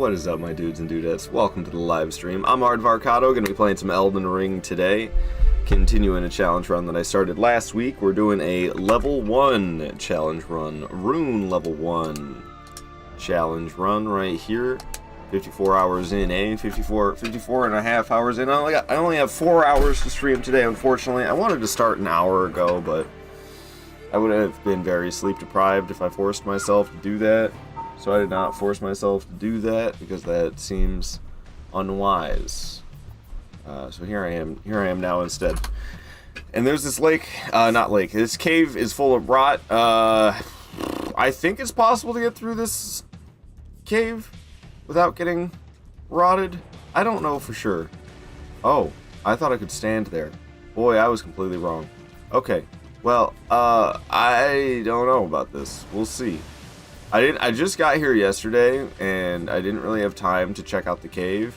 What is up, my dudes and dudettes? Welcome to the live stream. I'm Aardvarkado, going to be playing some Elden Ring today. Continuing a challenge run that I started last week. We're doing a level 1 challenge run. Rune level 1 challenge run right here. 54 hours in, 54 and a half hours in. I only have 4 hours to stream today, unfortunately. I wanted to start an hour ago, but I would have been very sleep deprived if I forced myself to do that. So I did not force myself to do that because that seems unwise. So here I am now instead. And there's this lake, not lake, this cave is full of rot. I think it's possible to get through this cave without getting rotted. I don't know for sure. Oh, I thought I could stand there. Boy, I was completely wrong. Okay, well, I don't know about this. We'll see. I just got here yesterday, and I didn't really have time to check out the cave.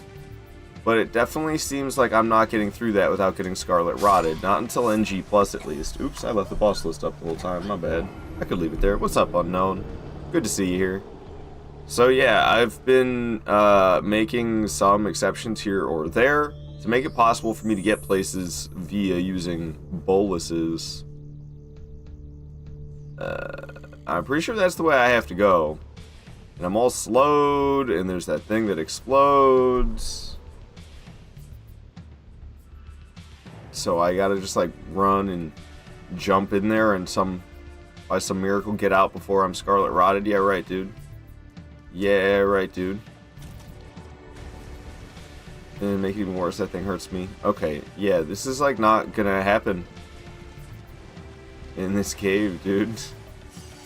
But it definitely seems like I'm not getting through that without getting Scarlet Rotted. Not until NG Plus, at least. Oops, I left the boss list up the whole time. My bad. I could leave it there. What's up, Unknown? Good to see you here. So yeah, I've been making some exceptions here or there to make it possible for me to get places via using boluses. I'm pretty sure that's the way I have to go. And I'm all slowed, and there's that thing that explodes. So I gotta just like run and jump in there and by some miracle get out before I'm Scarlet Rotted. Yeah, right, dude. Yeah, right, dude. And make it even worse, that thing hurts me. Okay, yeah, this is like not gonna happen in this cave, dude.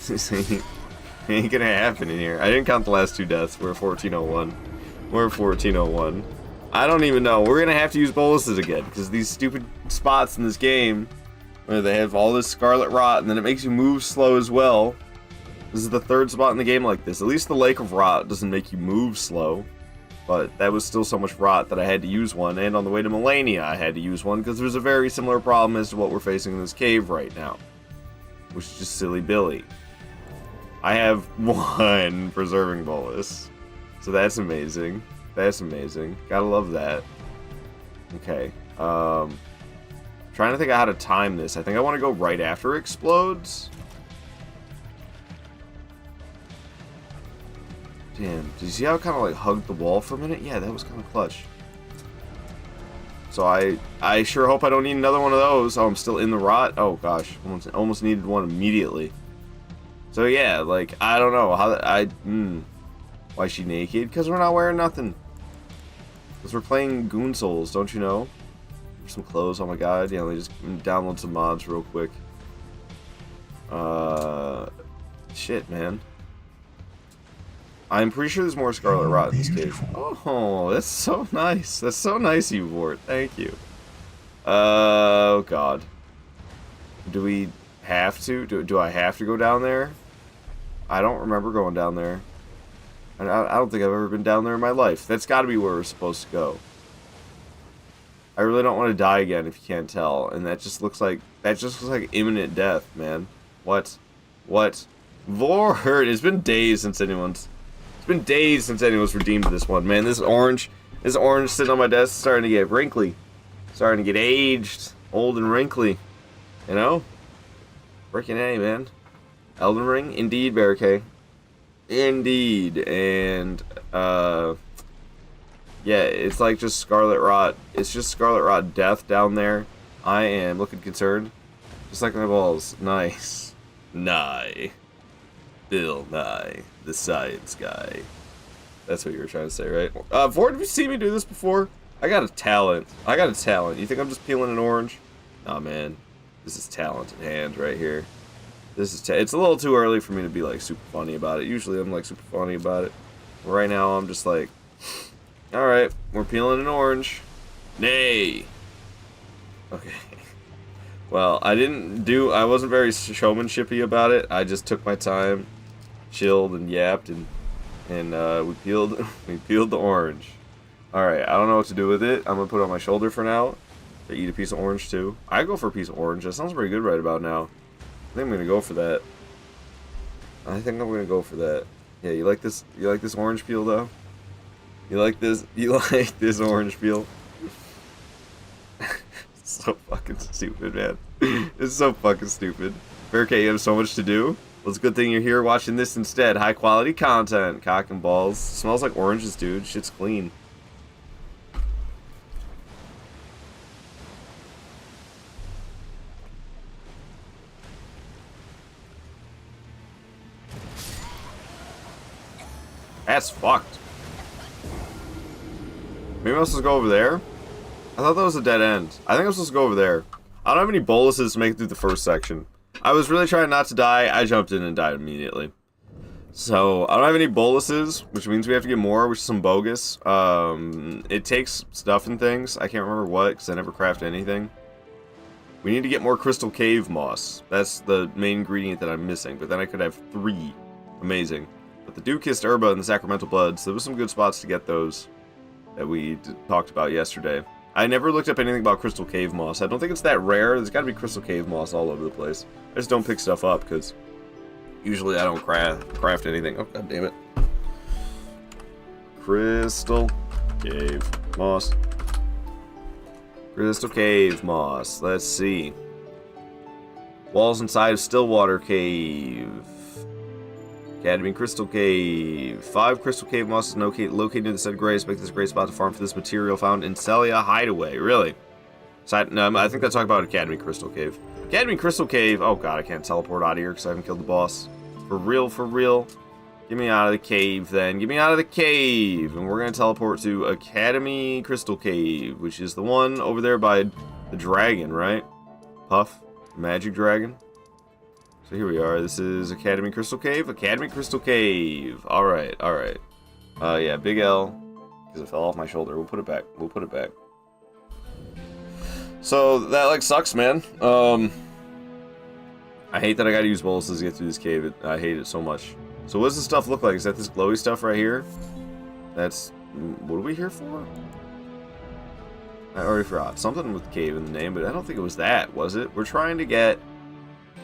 This ain't gonna happen in here. I didn't count the last 2 deaths. We're 1401. We're 1401. I don't even know. We're gonna have to use boluses again because these stupid spots in this game where they have all this scarlet rot and then it makes you move slow as well. This is the 3rd spot in the game like this. At least the Lake of Rot doesn't make you move slow. But that was still so much rot that I had to use one. And on the way to Melania, I had to use one because there's a very similar problem as to what we're facing in this cave right now. Which is just silly Billy. I have 1 preserving bolus. So that's amazing. That's amazing. Gotta love that. Okay. Trying to think of how to time this. I think I want to go right after it explodes. Damn. Did you see how it kind of like hugged the wall for a minute? Yeah, that was kind of clutch. So I sure hope I don't need another one of those. Oh, I'm still in the rot. Oh gosh, almost needed one immediately. So yeah, like I don't know how why is she naked? Because we're not wearing nothing. Because we're playing Goon Souls, don't you know? Some clothes. Oh my god. Yeah, let me just download some mods real quick. Shit, man. I'm pretty sure there's more Scarlet Rot in this cave. Oh, that's so nice. That's so nice of you, Vort. Thank you. Oh, God. Do we have to? Do I have to go down there? I don't remember going down there. I don't think I've ever been down there in my life. That's got to be where we're supposed to go. I really don't want to die again, if you can't tell. And that just looks like imminent death, man. What? Vort! It's been days since anyone's redeemed this one, man. This orange sitting on my desk is starting to get wrinkly. Starting to get aged. Old and wrinkly. You know? Freaking A, man. Elden Ring? Indeed, Barricade. Indeed. And, yeah, it's like just Scarlet Rot. It's just Scarlet Rot death down there. I am looking concerned. Just like my balls. Nice. Nye. Bill Nye, the science guy. That's what you were trying to say, right? Vort, have you seen me do this before? I got a talent. You think I'm just peeling an orange? Nah, man. This is talent in hand right here. It's a little too early for me to be, like, super funny about it. Usually I'm, like, super funny about it. But right now I'm just like, alright, we're peeling an orange. Nay! Okay. Well, I wasn't very showmanshipy about it. I just took my time, chilled and yapped, and we peeled the orange. Alright, I don't know what to do with it. I'm gonna put it on my shoulder for now. To eat a piece of orange too. I go for a piece of orange. That sounds pretty good right about now. I think I'm gonna go for that. I think I'm gonna go for that. Yeah, you like this? You like this orange peel though? You like this? You like this orange peel? So fucking stupid, man. It's so fucking stupid. Bearcat, you have so much to do. Well, it's a good thing you're here watching this instead. High quality content. Cock and balls. Smells like oranges, dude. Shit's clean. That's fucked. Maybe I'm supposed to go over there? I thought that was a dead end. I think I'm supposed to go over there. I don't have any boluses to make it through the first section. I was really trying not to die. I jumped in and died immediately. So, I don't have any boluses, which means we have to get more, which is some bogus. It takes stuff and things. I can't remember what, because I never crafted anything. We need to get more crystal cave moss. That's the main ingredient that I'm missing, but then I could have 3. Amazing. But the Dew Kissed Herba and the Sacramental Bloods, there was some good spots to get those that we talked about yesterday. I never looked up anything about crystal cave moss. I don't think it's that rare. There's got to be crystal cave moss all over the place. I just don't pick stuff up because usually I don't craft anything. Oh, god damn it. Crystal cave moss. Crystal cave moss. Let's see. Walls inside of Stillwater Cave. Academy Crystal Cave. 5 Crystal Cave mosses located near the said graves make this a great spot to farm for this material found in Celia Hideaway. Really? No, I think that's talking about Academy Crystal Cave. Academy Crystal Cave. Oh god, I can't teleport out of here because I haven't killed the boss. For real, for real. Get me out of the cave then. Get me out of the cave. And we're going to teleport to Academy Crystal Cave, which is the one over there by the dragon, right? Puff. Magic dragon. So here we are. This is Academy Crystal Cave. Academy Crystal Cave. Alright, alright. Yeah, big L. Because it fell off my shoulder. We'll put it back. We'll put it back. So, that, like, sucks, man. I hate that I gotta use boluses to get through this cave. I hate it so much. So what does this stuff look like? Is that this glowy stuff right here? That's... What are we here for? I already forgot. Something with cave in the name, but I don't think it was that, was it? We're trying to get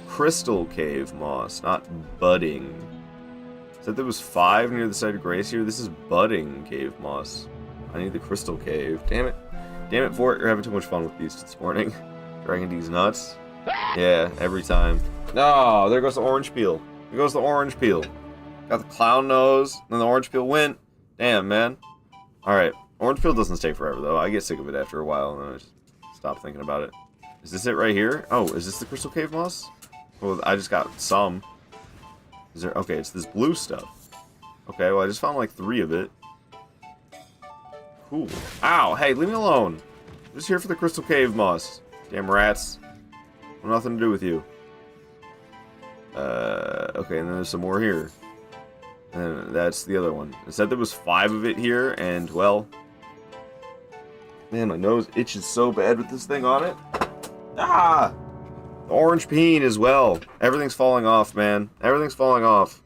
crystal cave moss, not budding. Said there was 5 near the site of grace here. This is budding cave moss. I need the crystal cave. Damn it. Damn it, Fort. You're having too much fun with these this morning. Dragging these nuts. Yeah, every time. No, there goes the orange peel. There goes the orange peel. Got the clown nose, then the orange peel went. Damn, man. Alright. Orange peel doesn't stay forever, though. I get sick of it after a while, and then I just stop thinking about it. Is this it right here? Oh, is this the crystal cave moss? Well, I just got some. Is there... Okay, it's this blue stuff. Okay, well, I just found like 3 of it. Cool. Ow! Hey, leave me alone! I'm just here for the crystal cave moss. Damn rats. I want nothing to do with you. Okay, and then there's some more here. And that's the other one. It said there was 5 of it here, and, well... Man, my nose itches so bad with this thing on it. Ah! The orange peen as well. Everything's falling off, man. Everything's falling off.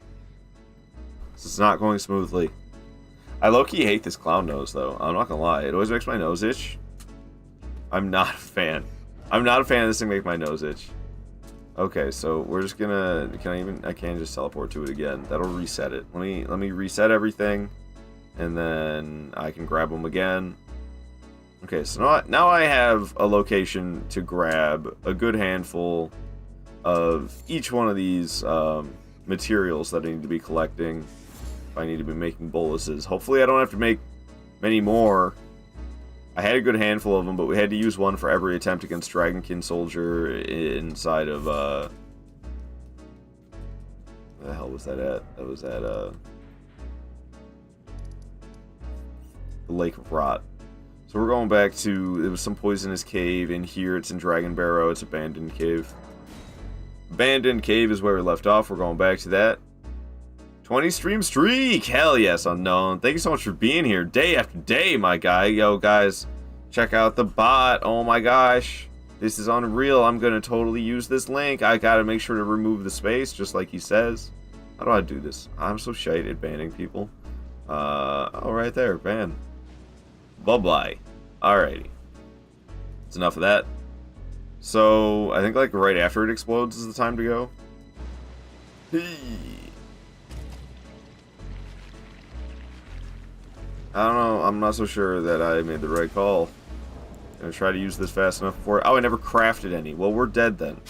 This is not going smoothly. I low-key hate this clown nose, though. I'm not gonna lie. It always makes my nose itch. I'm not a fan. I'm not a fan of this thing making my nose itch. Okay, so we're just gonna... I can't just teleport to it again. That'll reset it. Let me reset everything. And then I can grab them again. Okay, so now I have a location to grab a good handful of each one of these materials that I need to be collecting. If I need to be making boluses. Hopefully I don't have to make many more. I had a good handful of them, but we had to use one for every attempt against Dragonkin Soldier inside of, where the hell was that at? That was at, the Lake of Rot. So we're going back to, there was some poisonous cave in here. It's in Dragon Barrow. It's Abandoned Cave. Abandoned Cave is where we left off. We're going back to that. 20 stream streak! Hell yes, Unknown. Thank you so much for being here day after day, my guy. Yo, guys, check out the bot. Oh my gosh. This is unreal. I'm going to totally use this link. I got to make sure to remove the space, just like he says. How do I do this? I'm so shite at banning people. Oh, right there. Ban. Babyyy. Alrighty. That's enough of that. So, I think like right after it explodes is the time to go. I don't know. I'm not so sure that I made the right call. I'm gonna try to use this fast enough before. Oh, I never crafted any. Well, we're dead then.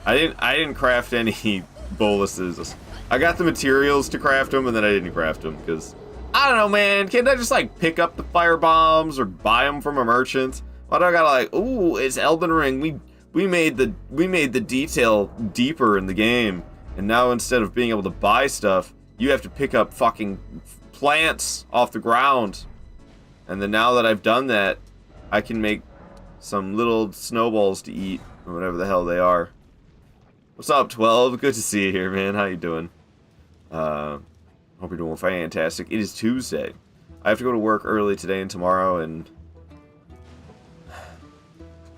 I didn't craft any boluses. I got the materials to craft them, and then I didn't craft them because I don't know, man. Can't I just like pick up the fire bombs or buy them from a merchant? Why do I gotta like? Ooh, it's Elden Ring. We made the detail deeper in the game, and now instead of being able to buy stuff, you have to pick up fucking plants off the ground. And then now that I've done that, I can make some little snowballs to eat, or whatever the hell they are. What's up, 12? Good to see you here, man. How you doing? Hope you're doing fantastic. It is Tuesday. I have to go to work early today and tomorrow, and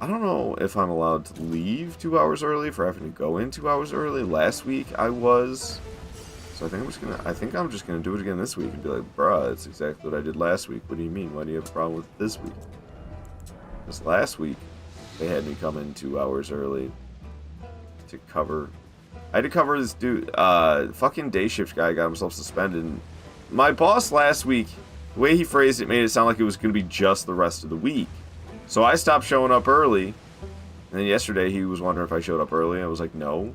I don't know if I'm allowed to leave 2 hours early for having to go in 2 hours early. Last week I was. So I think I'm just gonna do it again this week and be like, bruh, it's exactly what I did last week. What do you mean? Why do you have a problem with it this week? Because last week they had me come in 2 hours early to cover. I had to cover this dude. Fucking day shift guy got himself suspended. My boss last week, the way he phrased it made it sound like it was gonna be just the rest of the week. So I stopped showing up early. And then yesterday he was wondering if I showed up early. I was like, no. And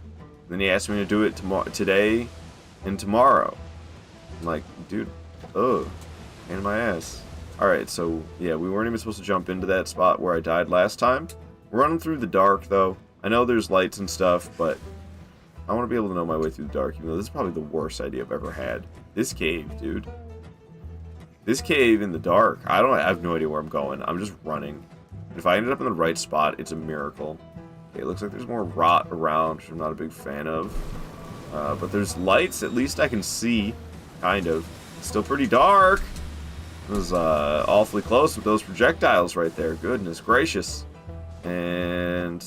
then he asked me to do it today and tomorrow. I'm like, dude, ugh, pain in my ass. Alright, so yeah, we weren't even supposed to jump into that spot where I died last time. We're running through the dark though. I know there's lights and stuff, but I want to be able to know my way through the dark, even though this is probably the worst idea I've ever had. This cave, dude. This cave in the dark. I have no idea where I'm going. I'm just running. If I ended up in the right spot, it's a miracle. Okay, it looks like there's more rot around, which I'm not a big fan of. But there's lights, at least I can see. Kind of. It's still pretty dark. It was awfully close with those projectiles right there. Goodness gracious. And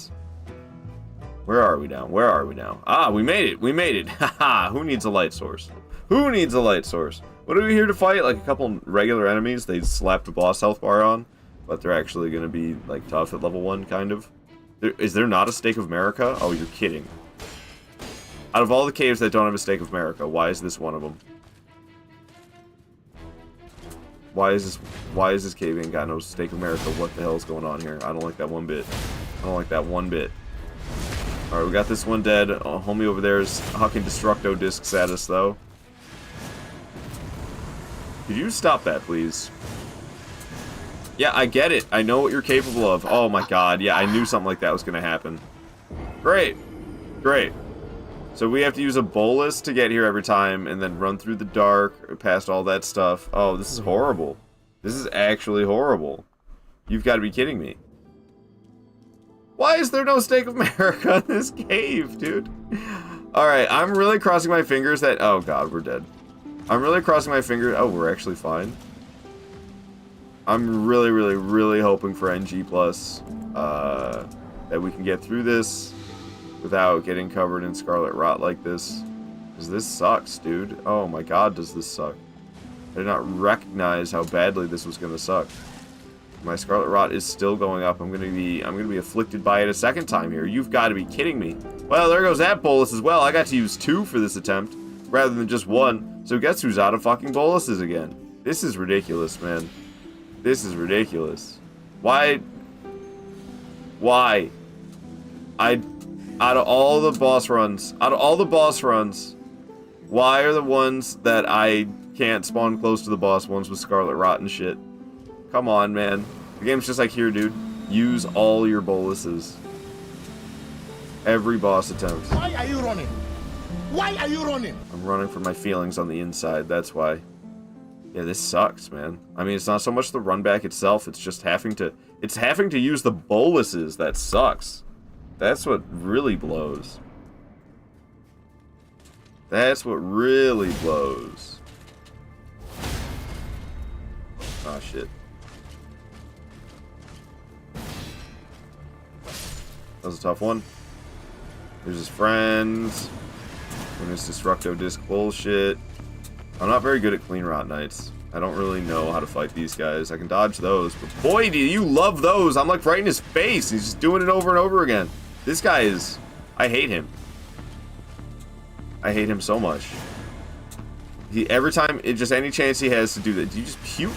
where are we now? Where are we now? Ah, we made it. We made it. Haha. Who needs a light source? Who needs a light source? What are we here to fight? Like a couple regular enemies they slapped a boss health bar on, but they're actually going to be like tough at level 1, kind of. Is there not a Stake of America? Oh, you're kidding. Out of all the caves that don't have a Stake of America, why is this one of them? Why is this cave ain't got no Stake of America? What the hell is going on here? I don't like that one bit. I don't like that one bit. Alright, we got this one dead. Homie over there is hucking Destructo Discs at us, though. Could you stop that, please? Yeah, I get it. I know what you're capable of. Oh my god. Yeah, I knew something like that was going to happen. Great. Great. So we have to use a bolus to get here every time and then run through the dark past all that stuff. Oh, this is horrible. This is actually horrible. You've got to be kidding me. Why is there no Stake of America in this cave, dude? Alright, I'm really crossing my fingers that... Oh god, we're dead. I'm really crossing my fingers... Oh, we're actually fine. I'm really, really, really hoping for NG+, that we can get through this without getting covered in scarlet rot like this. Because this sucks, dude. Oh my god, does this suck. I did not recognize how badly this was going to suck. My scarlet rot is still going up. I'm gonna be afflicted by it a second time here. You've got to be kidding me. Well, there goes that bolus as well. I got to use 2 for this attempt rather than just 1. So guess who's out of fucking boluses again? This is ridiculous, man. This is ridiculous. Why? Out of all the boss runs, why are the ones that I can't spawn close to the boss ones with scarlet rot and shit? Come on, man. The game's just like, here, dude. Use all your boluses. Every boss attempt. Why are you running? Why are you running? I'm running for my feelings on the inside, that's why. Yeah, this sucks, man. I mean, it's not so much the run back itself, it's just having to use the boluses that sucks. That's what really blows. That's what really blows. Ah, shit. That was a tough one. There's his friends. And this Destructo Disc bullshit. I'm not very good at Clean Rot Knights. I don't really know how to fight these guys. I can dodge those, but boy, do you love those. I'm like right in his face. He's just doing it over and over again. This guy is... I hate him. I hate him so much. Every time, just any chance he has to do that. Do you just puke?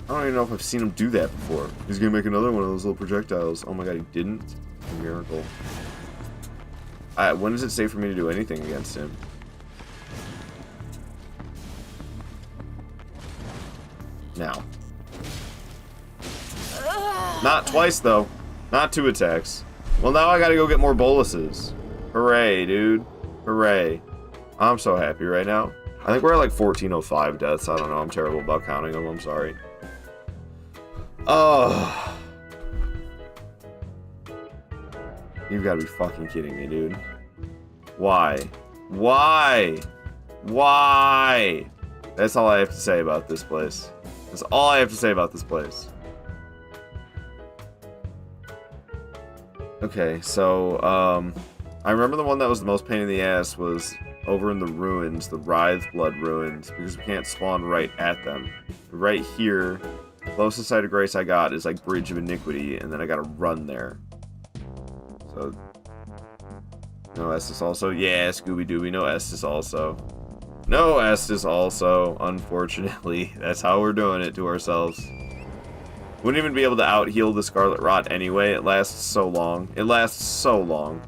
I don't even know if I've seen him do that before. He's gonna make another one of those little projectiles. Oh my god, he didn't? A miracle. When does it say for me to do anything against him? Now. Not twice, though. Not 2 attacks. Well, now I gotta go get more boluses. Hooray, dude. Hooray. I'm so happy right now. I think we're at like 1405 deaths. I don't know. I'm terrible about counting them. I'm sorry. Oh. You've got to be fucking kidding me, dude. Why? Why? Why? That's all I have to say about this place. That's all I have to say about this place. Okay, so, I remember the one that was the most pain in the ass was over in the ruins, the Writhed Blood ruins, because we can't spawn right at them. Right here, closest site of grace I got is like Bridge of Iniquity, and then I gotta run there. So, no Estus also. Yeah, Scooby-Dooby, no Estus also. No Estus also, unfortunately. That's how we're doing it to ourselves. Wouldn't even be able to out-heal the Scarlet Rot anyway. It lasts so long. It lasts so long.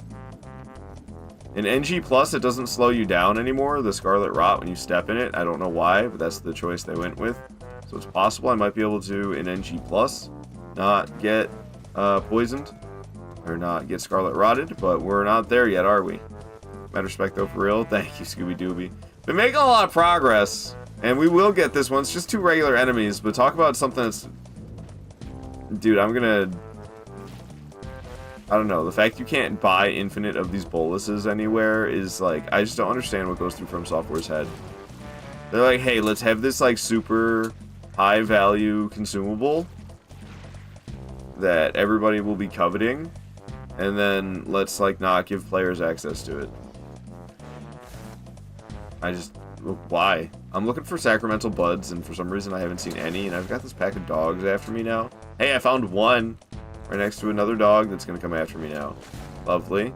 In NG+, it doesn't slow you down anymore, the Scarlet Rot, when you step in it. I don't know why, but that's the choice they went with. So it's possible I might be able to, in NG+, not get poisoned. Or not get Scarlet Rotted, but we're not there yet, are we? Mad respect, though, for real. Thank you, Scooby-Dooby. Been making a lot of progress, and we will get this one. It's just 2 regular enemies, but talk about something that's... Dude, I'm gonna... I don't know. The fact you can't buy infinite of these boluses anywhere is, like... I just don't understand what goes through From Software's head. They're like, hey, let's have this, like, super high-value consumable that everybody will be coveting, and then let's, like, not give players access to it. Why? I'm looking for sacramental buds, and for some reason I haven't seen any, and I've got this pack of dogs after me now. Hey, I found one right next to another dog that's gonna come after me now. Lovely.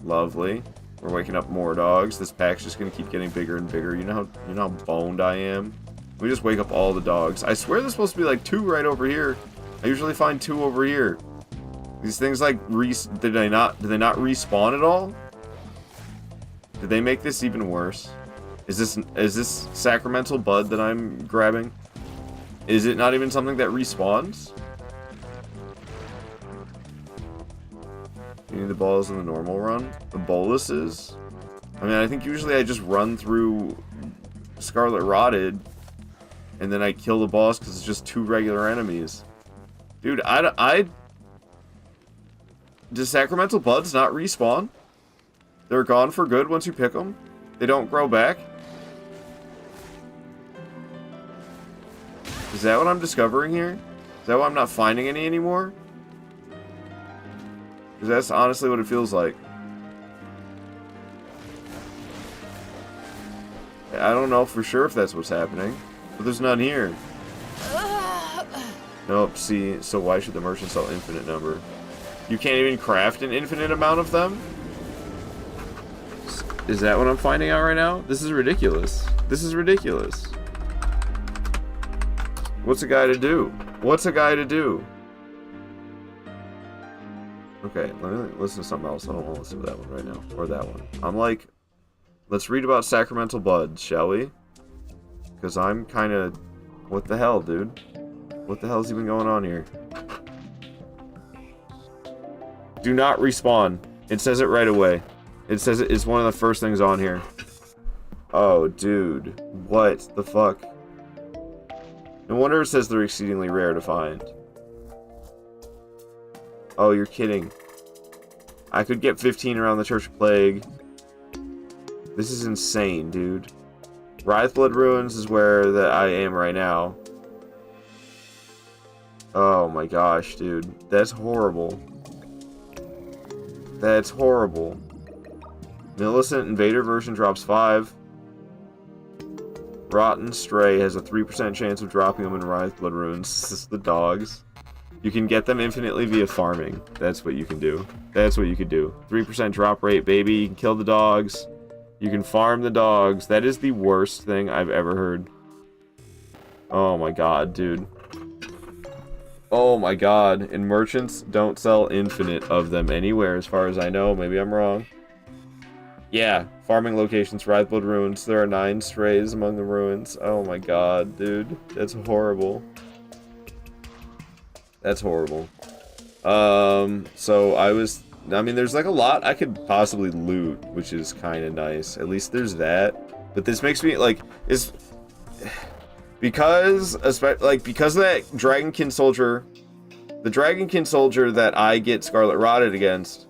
Lovely. We're waking up more dogs. This pack's just gonna keep getting bigger and bigger. You know how boned I am? We just wake up all the dogs. I swear there's supposed to be like 2 right over here. I usually find 2 over here. These things like did they not respawn at all? Did they make this even worse? Is this sacramental bud that I'm grabbing? Is it not even something that respawns? You need the balls in the normal run? The boluses? I mean, I think usually I just run through Scarlet Rotted and then I kill the boss because it's just 2 regular enemies. Dude, does sacramental buds not respawn? They're gone for good once you pick them? They don't grow back? Is that what I'm discovering here? Is that why I'm not finding any anymore? Because that's honestly what it feels like. I don't know for sure if that's what's happening, but there's none here. Nope, see, so why should the merchant sell infinite number? You can't even craft an infinite amount of them? Is that what I'm finding out right now? This is ridiculous. This is ridiculous. What's a guy to do? What's a guy to do? Okay, let me listen to something else. I don't want to listen to that one right now. Or that one. I'm like, let's read about sacramental buds, shall we? Because I'm kind of... What the hell, dude? What the hell's even going on here? Do not respawn. It says it right away. It says it's one of the first things on here. Oh, dude. What the fuck? No wonder it says they're exceedingly rare to find. Oh, you're kidding. I could get 15 around the Church of Plague. This is insane, dude. Writhed Blood Ruins is where I am right now. Oh my gosh, dude. That's horrible. That's horrible. Millicent Invader version drops 5. Rotten Stray has a 3% chance of dropping them in Writhed Blood Ruins. This is the dogs. You can get them infinitely via farming. That's what you can do. That's what you can do. 3% drop rate, baby. You can kill the dogs. You can farm the dogs. That is the worst thing I've ever heard. Oh my god, dude. Oh my god. And merchants don't sell infinite of them anywhere, as far as I know. Maybe I'm wrong. Yeah, farming locations, Wrathblood Ruins. There are 9 strays among the ruins. Oh my god, dude. That's horrible. That's horrible. So I mean, there's like a lot I could possibly loot, which is kind of nice. At least there's that. But this makes me, like, because of that Dragonkin soldier, the Dragonkin soldier that I get Scarlet Rotted against,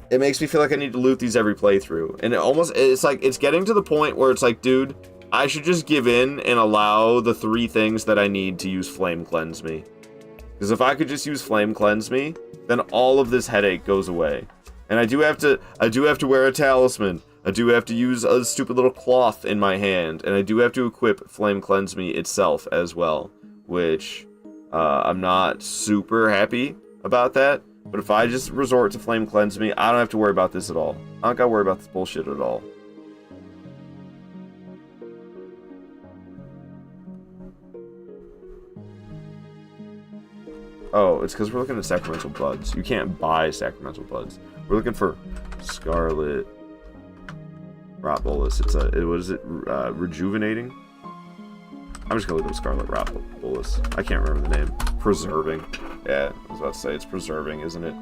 it makes me feel like I need to loot these every playthrough. And it's like, it's getting to the point where it's like, dude, I should just give in and allow the 3 things that I need to use Flame Cleanse me. Because if I could just use Flame Cleanse me, then all of this headache goes away. And I do have to wear a talisman. I do have to use a stupid little cloth in my hand. And I do have to equip Flame Cleanse me itself as well. Which, I'm not super happy about that. But if I just resort to Flame Cleanse me, I don't have to worry about this at all. I don't gotta worry about this bullshit at all. Oh, it's because we're looking at Sacramental Buds. You can't buy Sacramental Buds. We're looking for Scarlet Rot Bolus. What is it? Rejuvenating? I'm just gonna look up Scarlet Rot Bolus. I can't remember the name. Preserving. Yeah, I was about to say it's preserving, isn't it?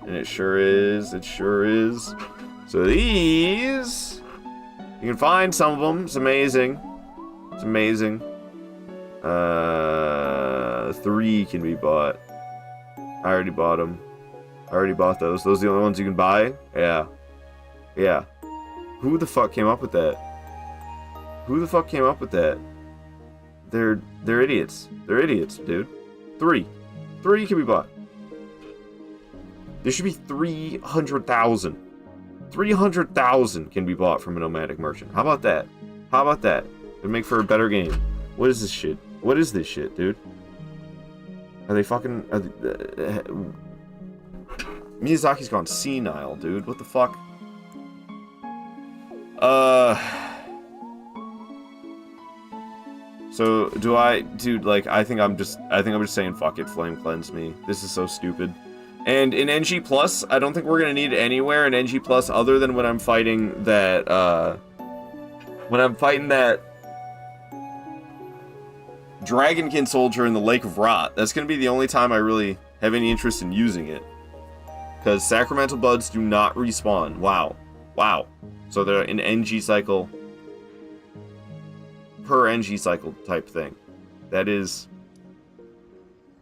And it sure is. It sure is. So these, you can find some of them. It's amazing. It's amazing. 3 can be bought. I already bought them. I already bought those. Those are the only ones you can buy? Yeah. Yeah. Who the fuck came up with that? Who the fuck came up with that? They're idiots. They're idiots, dude. 3 can be bought. There should be 300,000. 300,000 can be bought from a nomadic merchant. How about that? How about that? It'd make for a better game. What is this shit? What is this shit, dude? Are they fucking... Miyazaki's gone senile, dude. What the fuck? So, dude, like, I think I'm just saying fuck it, Flame Cleanse me. This is so stupid. And in NG+, I don't think we're gonna need it anywhere in NG+, other than when I'm fighting that, Dragonkin soldier in the Lake of Rot. That's gonna be the only time I really have any interest in using it. Because Sacramental Buds do not respawn. Wow. Wow. So they're an NG cycle, per NG cycle type thing. That is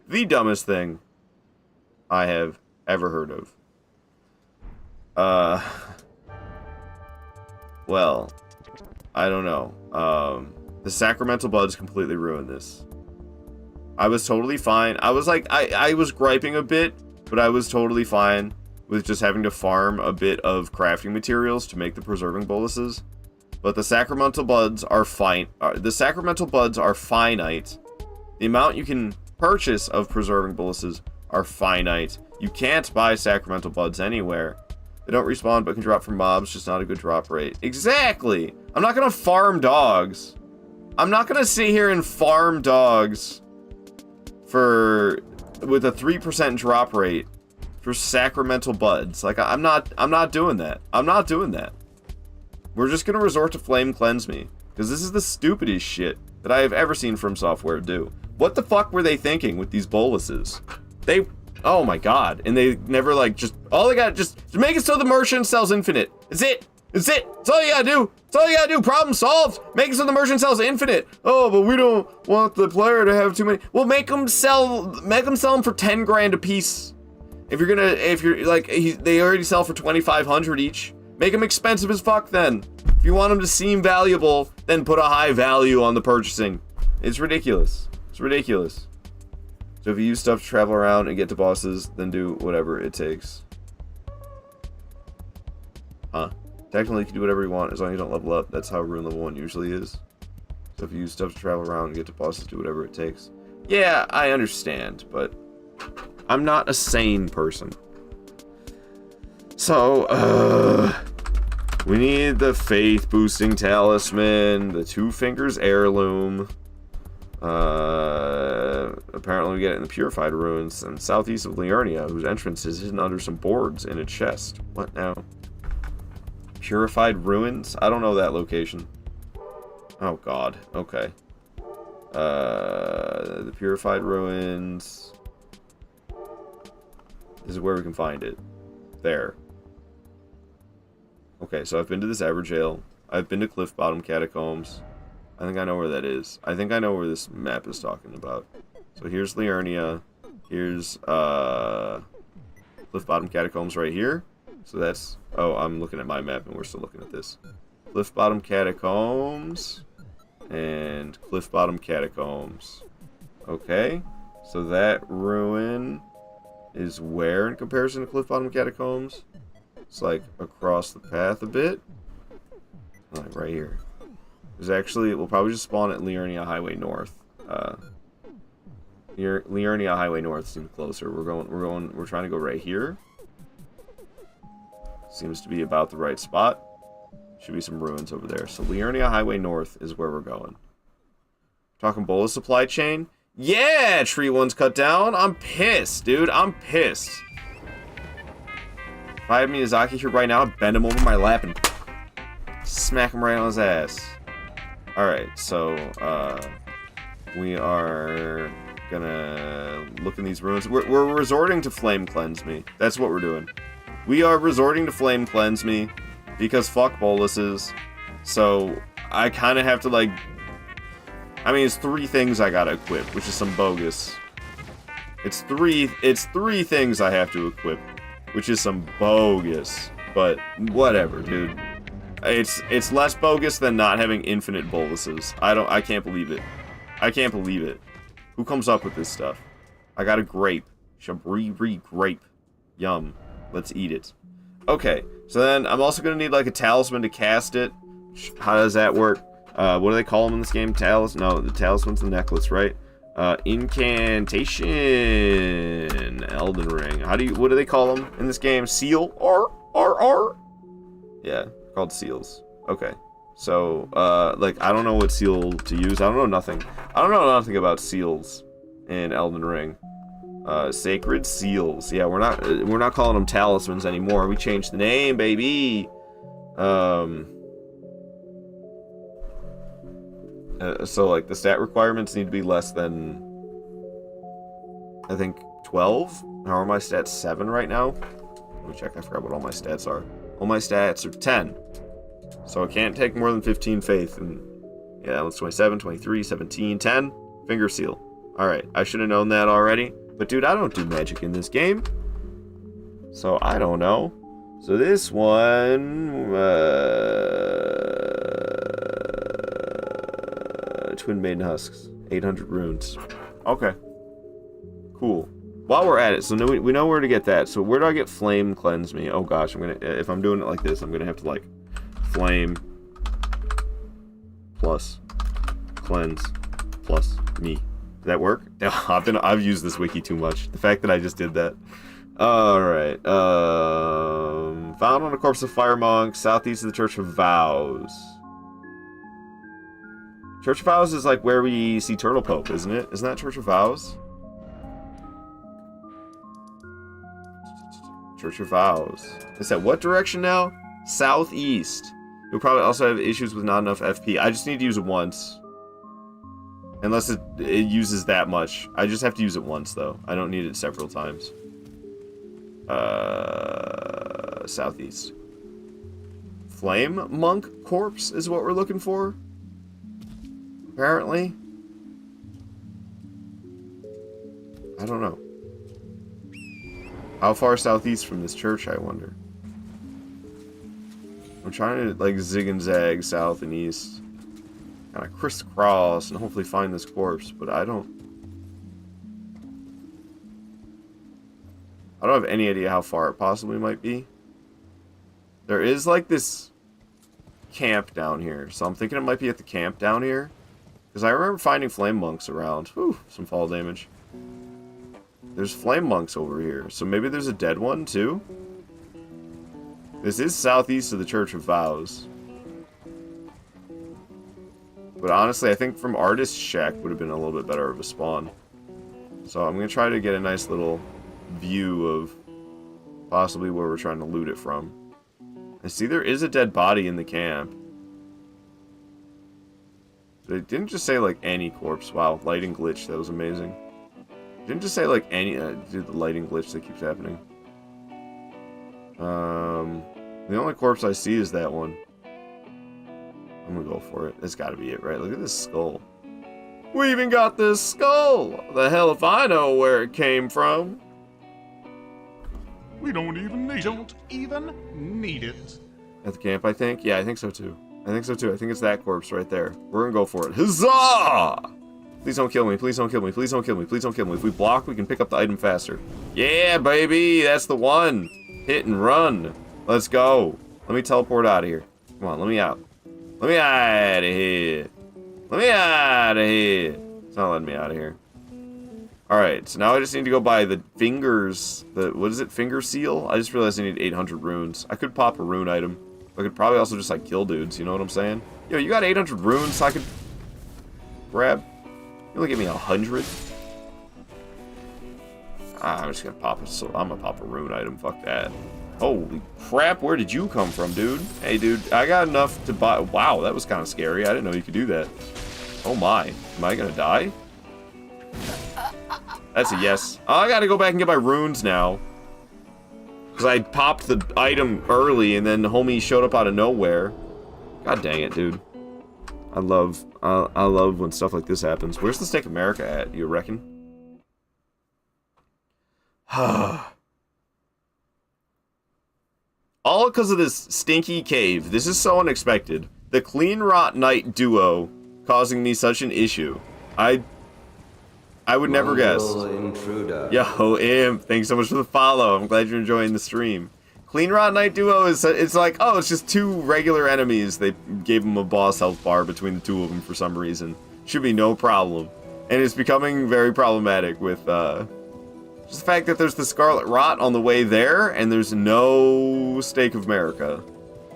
the dumbest thing I have ever heard of. Well, I don't know. The Sacramental Buds completely ruined this. I was totally fine. I was like, I was griping a bit, but I was totally fine with just having to farm a bit of crafting materials to make the preserving boluses. But the Sacramental Buds are fine. The Sacramental Buds are finite. The amount you can purchase of preserving boluses are finite. You can't buy Sacramental Buds anywhere. They don't respawn but can drop from mobs, just not a good drop rate. Exactly! I'm not gonna farm dogs. I'm not gonna sit here and farm dogs with a 3% drop rate for Sacramental Buds. Like, I'm not doing that. I'm not doing that. We're just gonna resort to Flame Cleanse me, because this is the stupidest shit that I have ever seen From Software do. What the fuck were they thinking with these boluses? Oh my god. And they never, like, all they got, just make it so the merchant sells infinite. It's it. It's it. That's all you gotta do. That's all you gotta do. Problem solved. Make it so the merchant sells infinite. Oh, but we don't want the player to have too many. Well, make them sell them for 10 grand a piece. If you're like, they already sell for 2,500 each. Make them expensive as fuck then. If you want them to seem valuable, then put a high value on the purchasing. It's ridiculous. It's ridiculous. So if you use stuff to travel around and get to bosses, then do whatever it takes. Huh. Technically, you can do whatever you want as long as you don't level up. That's how Rune Level 1 usually is. So if you use stuff to travel around and get to bosses, do whatever it takes. Yeah, I understand, but I'm not a sane person. So, we need the faith boosting talisman, the 2 fingers heirloom. Apparently we get it in the purified ruins and southeast of Liurnia, whose entrance is hidden under some boards in a chest. What now? Purified ruins? I don't know that location. Oh god. Okay. The purified ruins. This is where we can find it. There. Okay, so I've been to this Everjail. I've been to Cliff Bottom Catacombs. I think I know where that is. I think I know where this map is talking about. So here's Liurnia. Here's Cliff Bottom Catacombs right here. So that's... Oh, I'm looking at my map and we're still looking at this. Cliff Bottom Catacombs. And Cliff Bottom Catacombs. Okay. So that ruin is where in comparison to Cliff Bottom Catacombs? It's like across the path a bit. Like right here. There's actually, we'll probably just spawn at Liurnia Highway North. Liurnia Highway North seems closer. We're trying to go right here. Seems to be about the right spot. Should be some ruins over there. So Liurnia Highway North is where we're going. Talking Bola supply chain. Yeah, tree one's cut down. I'm pissed, dude. I'm pissed. If I had Miyazaki here right now, I'd bend him over my lap and smack him right on his ass. Alright, so, we are gonna look in these ruins. We're resorting to Flame Cleanse Me. That's what we're doing. We are resorting to Flame Cleanse Me because fuck boluses. So, I kind of have to, like... I mean, it's 3 things I gotta equip, which is some bogus. It's three things I have to equip, which is some bogus. But, whatever, dude. It's less bogus than not having infinite boluses. I can't believe it. I can't believe it. Who comes up with this stuff? I got a grape. Chabri grape. Yum. Let's eat it. Okay, so then I'm also gonna need like a talisman to cast it. How does that work? What do they call them in this game? No, the talisman's the necklace, right? Incantation. Elden Ring. What do they call them in this game? Seal? R? Yeah, called seals. Okay. So, like, I don't know what seal to use. I don't know nothing. I don't know nothing about seals in Elden Ring. Sacred seals. Yeah, we're not calling them talismans anymore. We changed the name, baby. So, like, the stat requirements need to be less than, I think, 12? How are my stats? 7 right now? Let me check. I forgot what all my stats are. All my stats are 10. So I can't take more than 15 faith. And yeah, that one's 27, 23, 17, 10. Finger seal. Alright, I should have known that already. But dude, I don't do magic in this game. So I don't know. So this one... Twin Maiden Husks. 800 runes. Okay. Cool. While we're at it, so we know where to get that. So where do I get Flame Cleanse Me? Oh gosh, if I'm doing it like this, I'm gonna have to like Flame plus Cleanse plus me. Did that work? I've used this wiki too much. The fact that I just did that. Alright. Found on a corpse of Fire Monk, southeast of the Church of Vows. Church of Vows is like where we see Turtle Pope, isn't it? Isn't that Church of Vows? Church of Vows. It's at what direction now? Southeast. You'll probably also have issues with not enough FP. I just need to use it once. Unless it uses that much. I just have to use it once, though. I don't need it several times. Southeast. Flame Monk Corpse is what we're looking for? Apparently. I don't know. How far southeast from this church, I wonder? I'm trying to, like, zig and zag south and east. Kind of crisscross and hopefully find this corpse, but I don't have any idea how far it possibly might be. There is, like, this camp down here, so I'm thinking it might be at the camp down here. Because I remember finding flame monks around. Whew, some fall damage. There's flame monks over here, so maybe there's a dead one, too? This is southeast of the Church of Vows. But honestly, I think from Artist's Shack would have been a little bit better of a spawn. So I'm going to try to get a nice little view of possibly where we're trying to loot it from. I see there is a dead body in the camp. But it didn't just say, like, any corpse. Wow, lighting glitch. That was amazing. It didn't just say, like, any... dude, the lighting glitch that keeps happening. The only corpse I see is that one. I'm gonna go for it. That's gotta be it, right? Look at this skull. We even got this skull! The hell if I know where it came from. We don't even need it. At the camp, I think? Yeah, I think so too. I think it's that corpse right there. We're gonna go for it. Huzzah! Please don't kill me. Please don't kill me. Please don't kill me. Please don't kill me. If we block, we can pick up the item faster. Yeah, baby! That's the one! Hit and run. Let's go. Let me teleport out of here. Come on, let me out. Let me out of here. Let me out of here. It's not letting me out of here. Alright, so now I just need to go buy the fingers. What is it? Finger seal? I just realized I need 800 runes. I could pop a rune item. I could probably also just, like, kill dudes. You know what I'm saying? Yo, you got 800 runes so I could grab? You only give me 100? I'm just gonna pop it. I'm gonna pop a rune item. Fuck that. Holy crap, where did you come from, dude? Hey, dude, I got enough to buy... Wow, that was kind of scary. I didn't know you could do that. Oh my. Am I gonna die? That's a yes. Oh, I gotta go back and get my runes now. Because I popped the item early and then the homie showed up out of nowhere. God dang it, dude. I love when stuff like this happens. Where's the Stake America at, you reckon? All because of this stinky cave. This is so unexpected. The Clean Rot Knight duo causing me such an issue. I would never guess. Intruder. Yo, Imp, thanks so much for the follow. I'm glad you're enjoying the stream. Clean Rot Knight duo is, it's like, oh, it's just two regular enemies. They gave them a boss health bar between the two of them for some reason. Should be no problem. And it's becoming very problematic with, just the fact that there's the Scarlet Rot on the way there, and there's no Stake of America.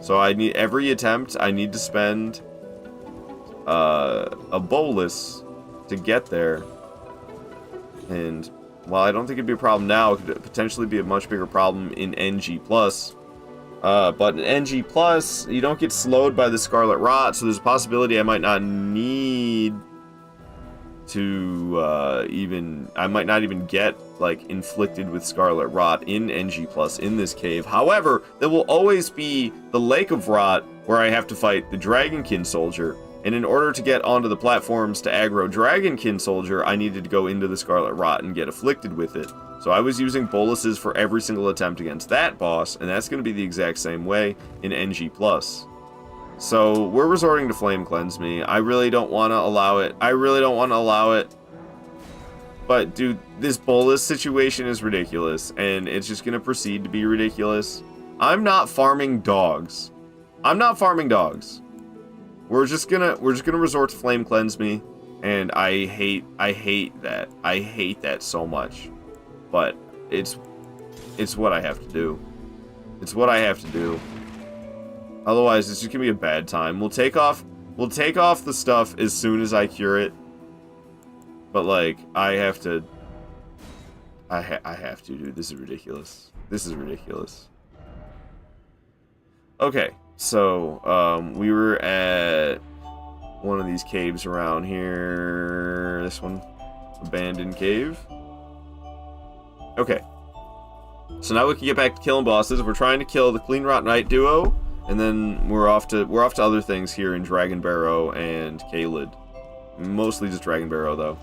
So I need, every attempt, I need to spend, a bolus to get there. And while I don't think it'd be a problem now, it could potentially be a much bigger problem in NG+. But in NG+, you don't get slowed by the Scarlet Rot, so there's a possibility I might not need to, I might not even get, like, inflicted with Scarlet Rot in NG+, in this cave. However, there will always be the Lake of Rot, where I have to fight the Dragonkin Soldier. And in order to get onto the platforms to aggro Dragonkin Soldier, I needed to go into the Scarlet Rot and get afflicted with it. So I was using boluses for every single attempt against that boss, and that's going to be the exact same way in NG+. So we're resorting to Flame Cleanse Me. I really don't want to allow it. But, dude, this bolus situation is ridiculous, and it's just going to proceed to be ridiculous. I'm not farming dogs. We're just gonna resort to Flame Cleanse Me, and I hate that. I hate that so much. But it's what I have to do. It's what I have to do. Otherwise, it's just gonna be a bad time. We'll take off the stuff as soon as I cure it. But like, I have to, dude. This is ridiculous. Okay. So, we were at one of these caves around here. This one. Abandoned cave. Okay. So now we can get back to killing bosses. We're trying to kill the Clean Rot Knight duo. And then we're off to other things here in Dragon Barrow and Caelid. Mostly just Dragon Barrow, though.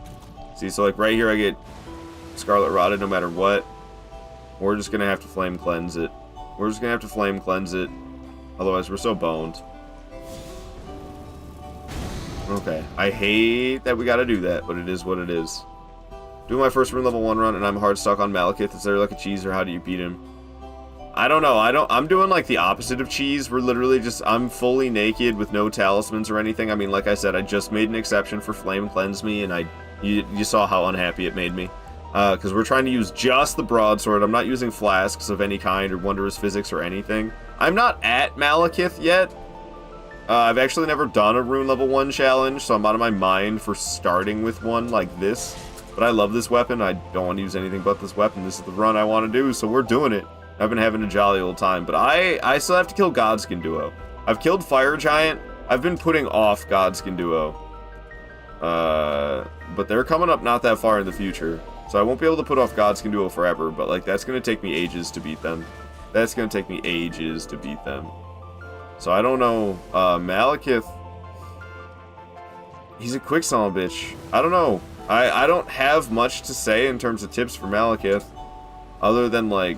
See, so like right here I get Scarlet Rotted no matter what. We're just going to have to Flame Cleanse it. Otherwise, we're so boned. Okay. I hate that we gotta do that, but it is what it is. Doing my first rune level 1 run, and I'm hard stuck on Malekith. Is there like a cheese, or how do you beat him? I don't know. I'm doing like the opposite of cheese. We're literally just... I'm fully naked with no talismans or anything. I mean, like I said, I just made an exception for Flame Cleanse Me, and you saw how unhappy it made me. Because we're trying to use just the broadsword. I'm not using flasks of any kind or wondrous physics or anything. I'm not at Malekith yet. I've actually never done a rune level 1 challenge, so I'm out of my mind for starting with one like this. But I love this weapon. I don't want to use anything but this weapon. This is the run I want to do, so we're doing it. I've been having a jolly old time, but I still have to kill Godskin Duo. I've killed Fire Giant. I've been putting off Godskin Duo. But they're coming up not that far in the future. So I won't be able to put off Godskin Duo forever, but like that's going to take me ages to beat them. That's going to take me ages to beat them. So I don't know. Malekith, he's a quick son of a bitch. I don't know. I don't have much to say in terms of tips for Malekith, other than like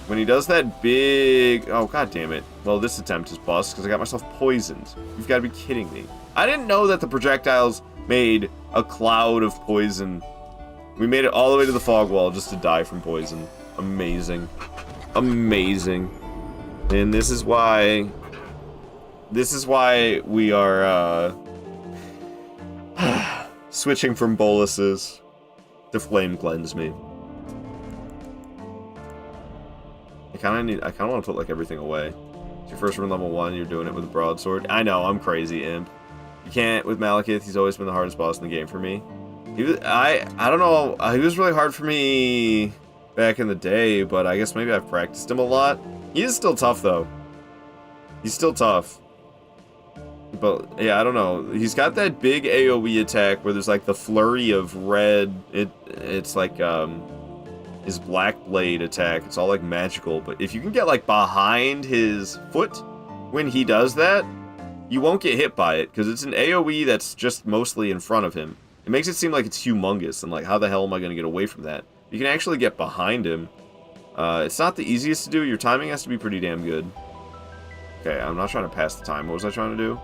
when he does that big... Oh, god damn it. Well, this attempt is bust because I got myself poisoned. You've got to be kidding me. I didn't know that the projectiles made a cloud of poison. We made it all the way to the fog wall just to die from poison. Amazing. Amazing. And this is why we are switching from boluses to flame cleanse me. I kind of want to put like everything away. It's your first run level 1, you're doing it with a broadsword. I know, I'm crazy, imp. You can't with Malekith. He's always been the hardest boss in the game for me. I don't know. He was really hard for me back in the day, but I guess maybe I've practiced him a lot. He is still tough though. He's still tough. But yeah, I don't know. He's got that big AoE attack where there's like the flurry of red. It's like his black blade attack. It's all like magical. But if you can get like behind his foot when he does that, you won't get hit by it because it's an AoE that's just mostly in front of him. It makes it seem like it's humongous and like how the hell am I going to get away from that? You can actually get behind him. It's not the easiest to do. Your timing has to be pretty damn good. Okay, I'm not trying to pass the time. What was I trying to do?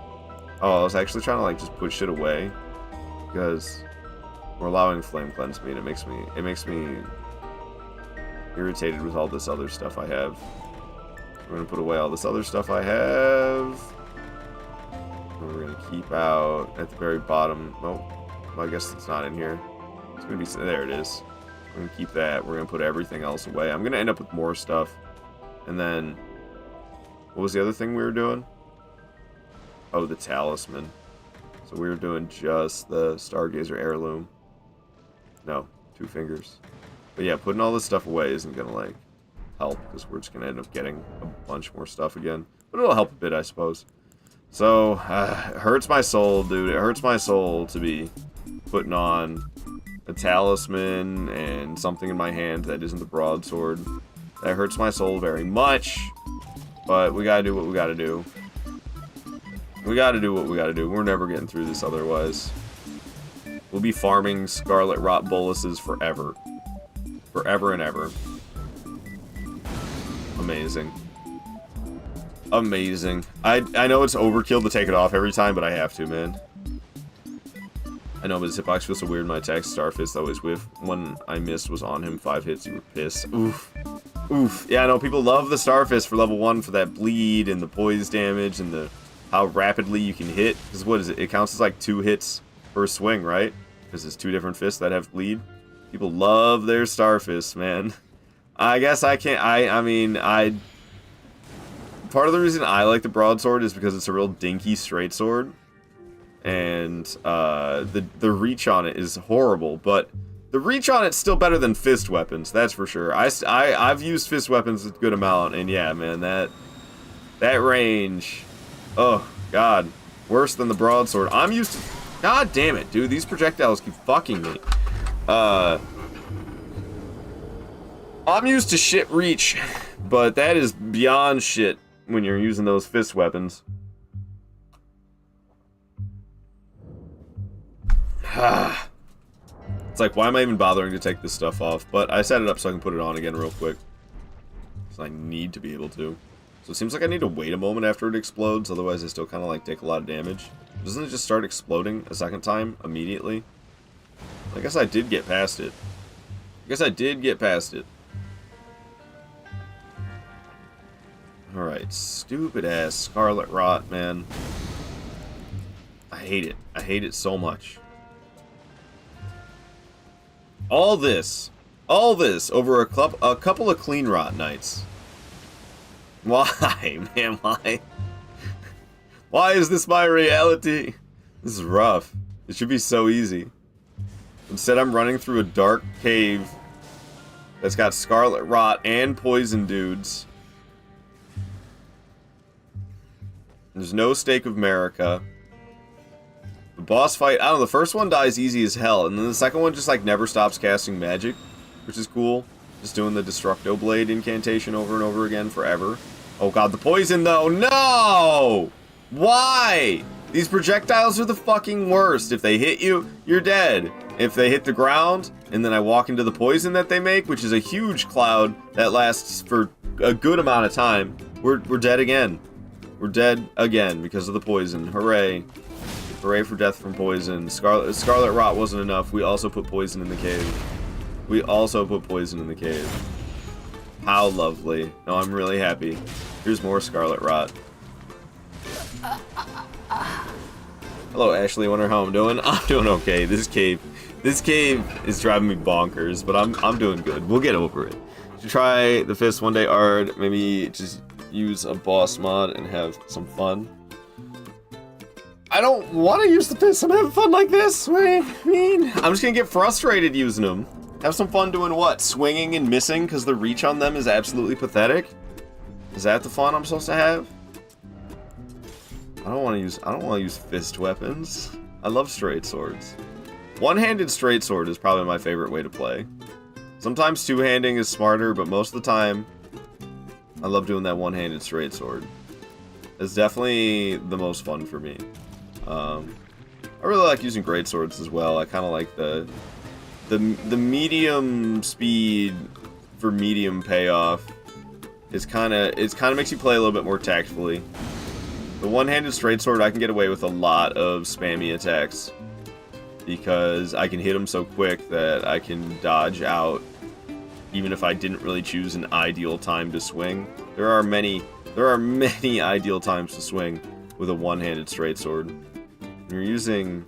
Oh, I was actually trying to like just put shit away because we're allowing flame cleanse me, and it makes me irritated with all this other stuff I have. We're gonna put away all this other stuff I have. And we're gonna keep out at the very bottom. Oh, well, I guess it's not in here. It's gonna be there. It is. We're gonna keep that. We're gonna put everything else away. I'm gonna end up with more stuff, and then what was the other thing we were doing? Oh, the talisman. So we were doing just the Stargazer heirloom. No, 2 fingers. But yeah, putting all this stuff away isn't gonna like help because we're just gonna end up getting a bunch more stuff again. But it'll help a bit, I suppose. So it hurts my soul, dude. It hurts my soul to be putting on a talisman and something in my hand that isn't the broadsword. That hurts my soul very much. But we gotta do what we gotta do. We gotta do what we gotta do. We're never getting through this otherwise. We'll be farming Scarlet Rot boluses forever. Forever and ever. Amazing. Amazing. I know it's overkill to take it off every time, but I have to, man. I know, but his hitbox feels so weird. My attack Starfist always whiff. One I missed was on him. 5 hits, you were pissed. Oof. Oof. Yeah, I know, people love the Starfist for level 1 for that bleed and the poise damage and the how rapidly you can hit. Because what is it? It counts as like 2 hits per swing, right? Because it's 2 different fists that have bleed. People love their Starfists, man. I guess I can't... I mean, part of the reason I like the broadsword is because it's a real dinky straight sword. And the reach on it is horrible, but the reach on it's still better than fist weapons, that's for sure. I've used fist weapons a good amount, and yeah, man, that range... Oh, God. Worse than the broadsword. I'm used to... God damn it, dude. These projectiles keep fucking me. I'm used to shit reach, but that is beyond shit when you're using those fist weapons. It's like, why am I even bothering to take this stuff off? But I set it up so I can put it on again real quick. So I need to be able to. So it seems like I need to wait a moment after it explodes, otherwise I still kind of like take a lot of damage. Doesn't it just start exploding a second time immediately? I guess I did get past it. Alright, stupid ass Scarlet Rot, man. I hate it. I hate it so much. All this over a couple of clean rot nights. Why, man? Why? Why is this my reality? This is rough. It should be so easy. Instead, I'm running through a dark cave that's got scarlet rot and poison dudes. There's no Stake of America. The boss fight, I don't know, the first one dies easy as hell, and then the second one just like never stops casting magic, which is cool. Just doing the Destructo Blade incantation over and over again forever. Oh god, the poison though, no! Why? These projectiles are the fucking worst. If they hit you, you're dead. If they hit the ground, and then I walk into the poison that they make, which is a huge cloud that lasts for a good amount of time, we're dead again. We're dead again because of the poison. Hooray. Hooray for death from poison. Scarlet rot wasn't enough. We also put poison in the cave. We also put poison in the cave. How lovely. No, I'm really happy. Here's more scarlet rot. Hello, Ashley. Wonder how I'm doing? I'm doing okay. This cave is driving me bonkers, but I'm doing good. We'll get over it. Should try the fist one day, Ard. Maybe just use a boss mod and have some fun. I don't want to use the fist. I'm having fun like this. What do you mean? I'm just gonna get frustrated using them. Have some fun doing what? Swinging and missing because the reach on them is absolutely pathetic? Is that the fun I'm supposed to have? I don't want to use fist weapons. I love straight swords. One-handed straight sword is probably my favorite way to play. Sometimes two-handing is smarter, but most of the time I love doing that one-handed straight sword. It's definitely the most fun for me. I really like using great swords as well. I kind of like the medium speed for medium payoff. It kind of makes you play a little bit more tactfully. The one-handed straight sword, I can get away with a lot of spammy attacks because I can hit them so quick that I can dodge out even if I didn't really choose an ideal time to swing. There are many ideal times to swing with a one-handed straight sword. When you're using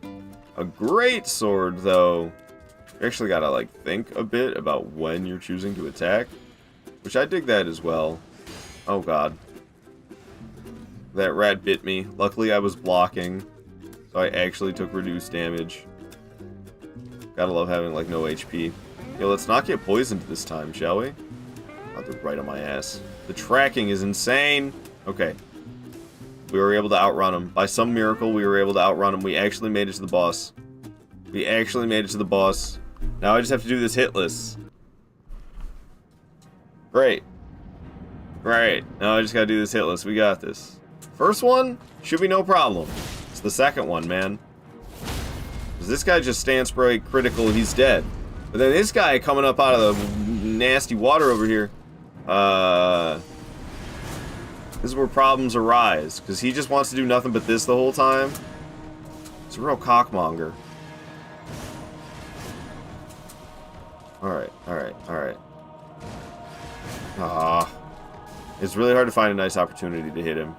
a great sword, though, you actually gotta like think a bit about when you're choosing to attack, which I dig that as well. Oh god. That rat bit me. Luckily I was blocking, so I actually took reduced damage. Gotta love having like no HP. Yo, let's not get poisoned this time, shall we? Oh, they're right on my ass. The tracking is insane. Okay. We were able to outrun him. By some miracle, we were able to outrun him. We actually made it to the boss. We actually made it to the boss. Now I just have to do this hitless. Great. Great. Now I just gotta do this hitless. We got this. First one should be no problem. It's the second one, man. Because this guy just stance spray critical, he's dead. But then this guy coming up out of the nasty water over here, this is where problems arise. Because he just wants to do nothing but this the whole time. It's a real cockmonger. Alright, alright, alright. Ah. It's really hard to find a nice opportunity to hit him.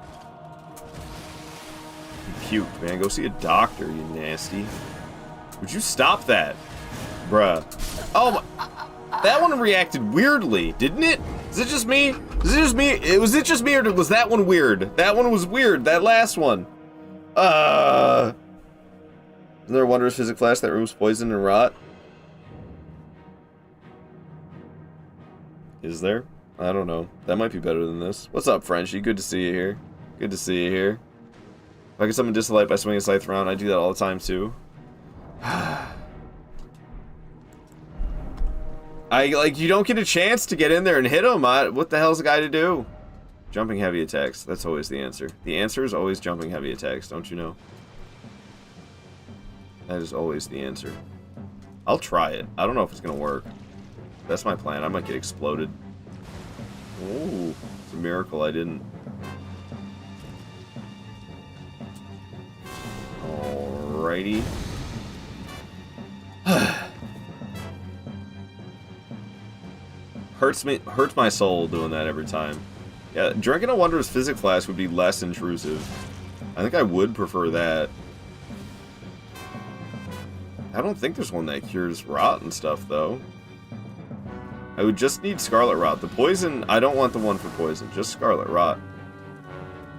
He puked, man. Go see a doctor, you nasty. Would you stop that? Bruh. Oh my. That one reacted weirdly, didn't it? Is it just me? Is it just me? Was it just me or was that one weird? That one was weird. That last one. Isn't there a wondrous physic flash that removes poison and rot? Is there? I don't know. That might be better than this. What's up, Frenchie? Good to see you here. Good to see you here. If I can summon Dislight by swinging a scythe around, I do that all the time too. You don't get a chance to get in there and hit him. What the hell's a guy to do? Jumping heavy attacks. That's always the answer. The answer is always jumping heavy attacks, don't you know? That is always the answer. I'll try it. I don't know if it's gonna work. That's my plan. I might get exploded. Ooh, it's a miracle I didn't. Alrighty. Hurts my soul doing that every time. Yeah, drinking a wondrous physic flask would be less intrusive. I think I would prefer that. I don't think there's one that cures rot and stuff, though. I would just need Scarlet Rot. The poison, I don't want the one for poison, just Scarlet Rot.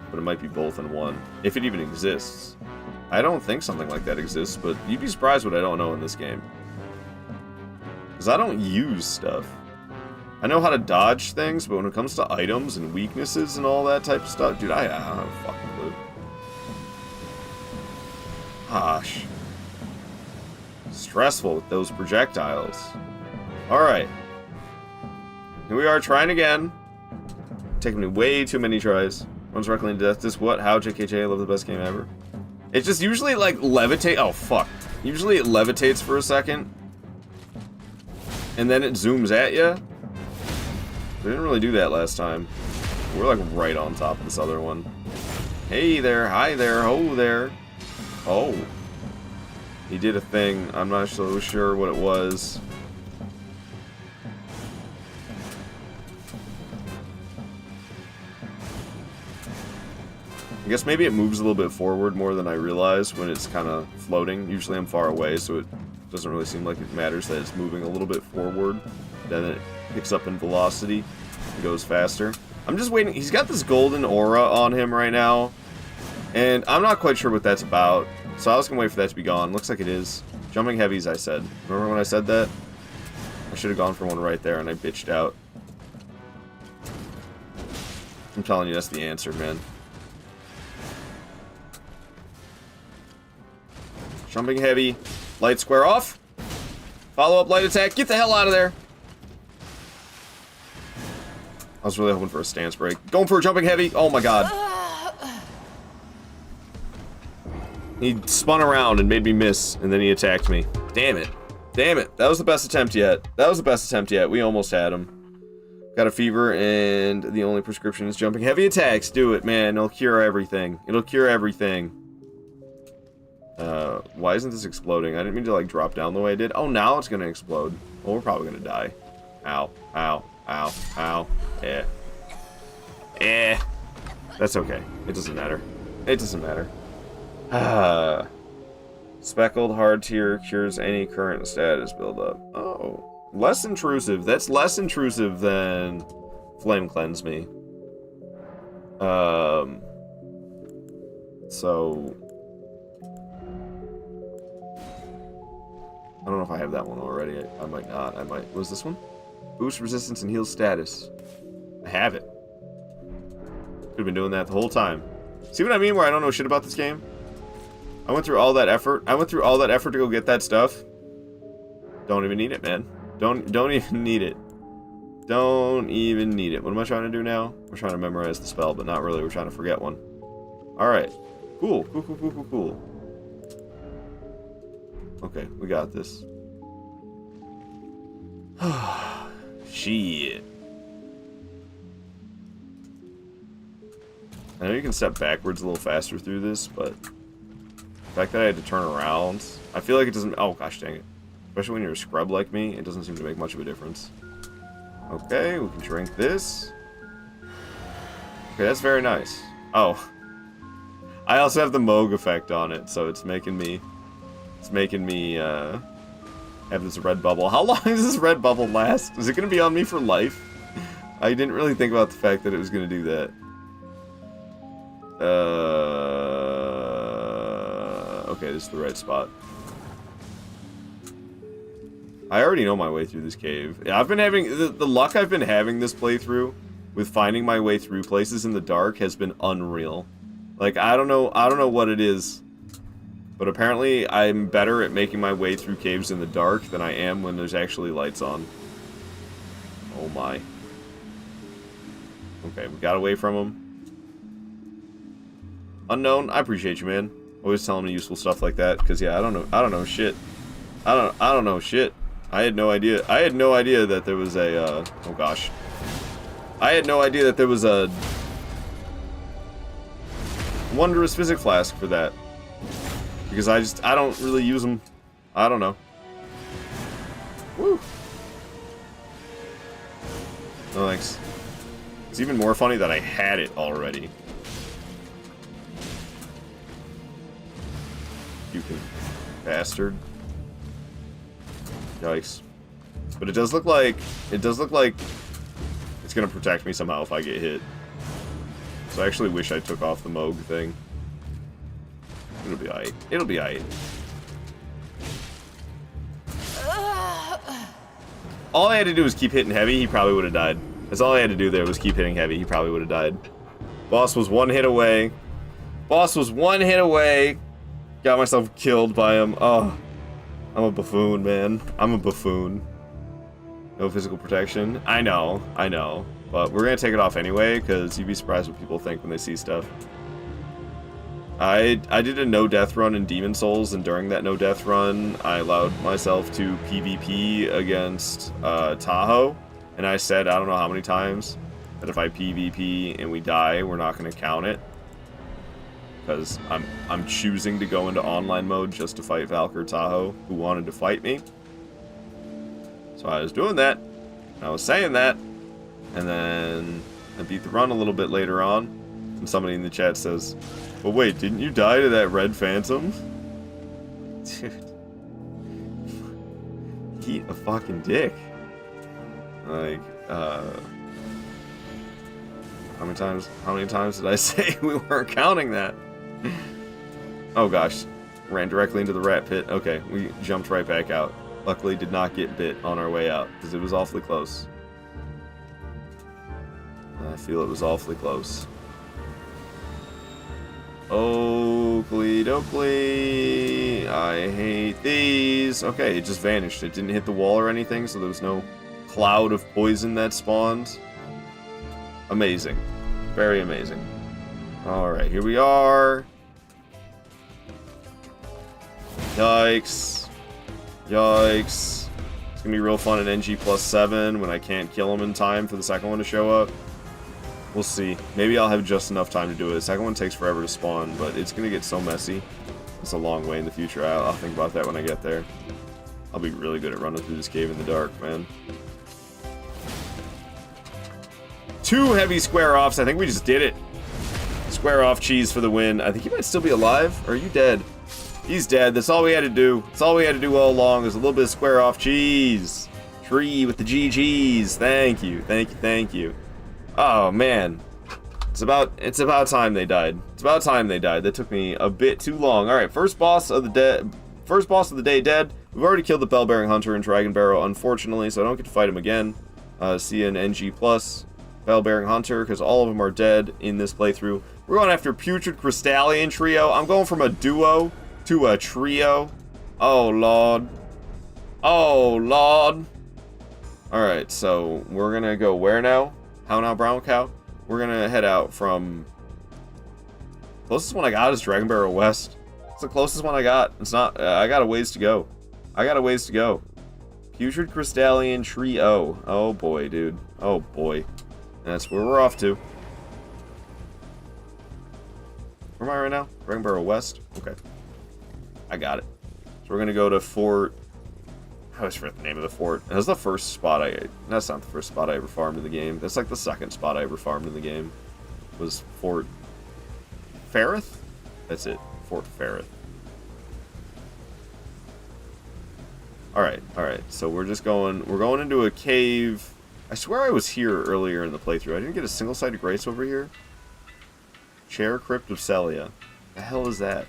But it might be both in one, if it even exists. I don't think something like that exists, but you'd be surprised what I don't know in this game. Because I don't use stuff. I know how to dodge things, but when it comes to items and weaknesses and all that type of stuff, dude, I don't have a fucking clue. Gosh. Stressful with those projectiles. Alright. Here we are trying again. Taking me way too many tries. One's Reckling to Death. This what? How JKJ? I love the best game ever. It just usually like levitate. Oh fuck. Usually it levitates for a second. And then it zooms at you. We didn't really do that last time. We're like right on top of this other one. Hey there. Hi there. Ho there. Oh. He did a thing. I'm not so sure what it was. I guess maybe it moves a little bit forward more than I realize when it's kind of floating. Usually I'm far away, so it doesn't really seem like it matters that it's moving a little bit forward. Then it picks up in velocity and goes faster. I'm just waiting. He's got this golden aura on him right now, and I'm not quite sure what that's about. So I was going to wait for that to be gone. Looks like it is. Jumping heavies, I said. Remember when I said that? I should have gone for one right there, and I bitched out. I'm telling you, that's the answer, man. Jumping heavy. Light square off. Follow up light attack. Get the hell out of there. I was really hoping for a stance break. Going for a jumping heavy. Oh my god. He spun around and made me miss, and then he attacked me. Damn it. Damn it. That was the best attempt yet. That was the best attempt yet. We almost had him. Got a fever, and the only prescription is jumping heavy attacks. Do it, man. It'll cure everything. It'll cure everything. Why isn't this exploding? I didn't mean to, like, drop down the way I did. Oh, now it's gonna explode. Well, we're probably gonna die. Ow. Ow. Ow. Ow. Eh. Eh. That's okay. It doesn't matter. It doesn't matter. Speckled hard tier cures any current status buildup. Oh. Less intrusive. That's less intrusive than Flame Cleanse Me. So... I don't know if I have that one already. I might not. I might. What was this one? Boost resistance and heal status. I have it. Could have been doing that the whole time. See what I mean where I don't know shit about this game? I went through all that effort. I went through all that effort to go get that stuff. Don't even need it, man. Don't even need it. Don't even need it. What am I trying to do now? We're trying to memorize the spell, but not really. We're trying to forget one. Alright. Cool. Cool, cool, cool, cool, cool. Okay, we got this. Shit. I know you can step backwards a little faster through this, but the fact that I had to turn around, I feel like it doesn't... Oh, gosh dang it. Especially when you're a scrub like me, it doesn't seem to make much of a difference. Okay, we can drink this. Okay, that's very nice. Oh. I also have the Moog effect on it, so it's making me... have this red bubble. How long does this red bubble last? Is it going to be on me for life? I didn't really think about the fact that it was going to do that. Okay, this is the right spot. I already know my way through this cave. Yeah, I've been having... The luck I've been having this playthrough with finding my way through places in the dark has been unreal. Like, I don't know what it is. But apparently, I'm better at making my way through caves in the dark than I am when there's actually lights on. Oh my. Okay, we got away from him. Unknown, I appreciate you, man. Always telling me useful stuff like that, because yeah, I don't know shit. I don't know shit. I had no idea. I had no idea that there was a, oh gosh. I had no idea that there was a wondrous physic flask for that. Because I don't really use them. I don't know. Woo. No thanks. It's even more funny that I had it already. You can bastard. Yikes. But it does look like it's gonna protect me somehow if I get hit. So I actually wish I took off the Moog thing. It'll be aight. It'll be aight. All I had to do was keep hitting heavy, he probably would have died. That's all I had to do there was keep hitting heavy, he probably would have died. Boss was one hit away. Boss was one hit away. Got myself killed by him. Oh, I'm a buffoon, man. I'm a buffoon. No physical protection. I know. But we're gonna take it off anyway, because you'd be surprised what people think when they see stuff. I did a no-death run in Demon Souls, and during that no-death run, I allowed myself to PvP against Tahoe, and I said, I don't know how many times, that if I PvP and we die, we're not going to count it, because I'm choosing to go into online mode just to fight Valkyr Tahoe, who wanted to fight me. So I was doing that, and I was saying that, and then I beat the run a little bit later on, and somebody in the chat says, but wait, didn't you die to that red phantom? Dude. Eat a fucking dick. Like, how many times did I say we weren't counting that? Oh gosh. Ran directly into the rat pit. Okay, we jumped right back out. Luckily did not get bit on our way out, because it was awfully close. I feel it was awfully close. Oakley dokley. I hate these. Okay, it just vanished. It didn't hit the wall or anything, so there was no cloud of poison that spawned. Amazing. Very amazing. Alright, here we are. Yikes. Yikes. It's gonna be real fun at NG +7 when I can't kill him in time for the second one to show up. We'll see. Maybe I'll have just enough time to do it. The second one takes forever to spawn, but it's going to get so messy. It's a long way in the future. I'll think about that when I get there. I'll be really good at running through this cave in the dark, man. 2 heavy square offs. I think we just did it. Square off cheese for the win. I think he might still be alive. Or are you dead? He's dead. That's all we had to do. That's all we had to do all along. There's a little bit of square off cheese. Tree with the GGs. Thank you. Thank you. Thank you. Oh man, it's about time they died. It's about time they died. That took me a bit too long. All right, first boss of the day dead. We've already killed the Bell-bearing Hunter and Dragon Barrow, unfortunately, so I don't get to fight him again. See you in NG plus Bell-bearing Hunter, because all of them are dead in this playthrough. We're going after Putrid Crystallian Trio. I'm going from a duo to a trio. Oh lord. Oh lord. All right, so we're gonna go where now? How now, brown cow? We're gonna head out from... Closest one I got is Dragon Barrow West. It's the closest one I got. It's not... I got a ways to go. Putrid Crystallian Trio. Oh boy, dude. Oh boy. That's where we're off to. Where am I right now? Dragon Barrow West? Okay. I got it. So we're gonna go to Fort... I always forget the name of the fort. That's the first spot that's not the first spot I ever farmed in the game. That's like the second spot I ever farmed in the game. Was Fort Ferrith? That's it. Fort Ferrith. Alright. So we're going into a cave. I swear I was here earlier in the playthrough. I didn't get a single site of grace over here. Chair Crypt of Celia. The hell is that?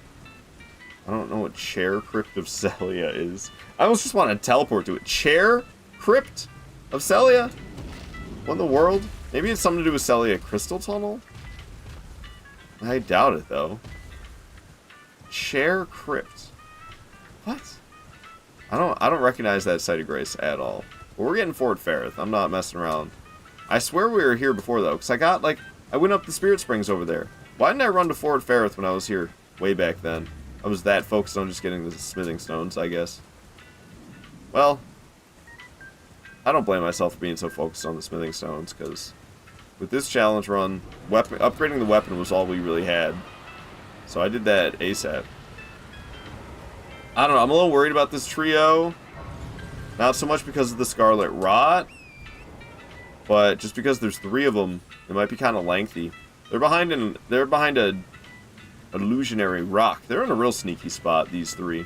I don't know what Chair Crypt of Celia is. I almost just want to teleport to it. Chair Crypt of Celia? What in the world? Maybe it's something to do with Celia Crystal Tunnel? I doubt it, though. Chair Crypt. What? I don't recognize that site of grace at all. But we're getting Fort Ferrith. I'm not messing around. I swear we were here before, though, because I went up the Spirit Springs over there. Why didn't I run to Fort Ferrith when I was here way back then? I was that focused on just getting the smithing stones, I guess. Well, I don't blame myself for being so focused on the smithing stones, because with this challenge run, upgrading the weapon was all we really had. So I did that ASAP. I don't know, I'm a little worried about this trio. Not so much because of the Scarlet Rot, but just because there's 3 of them, it might be kind of lengthy. They're behind a illusionary rock. They're in a real sneaky spot, these 3.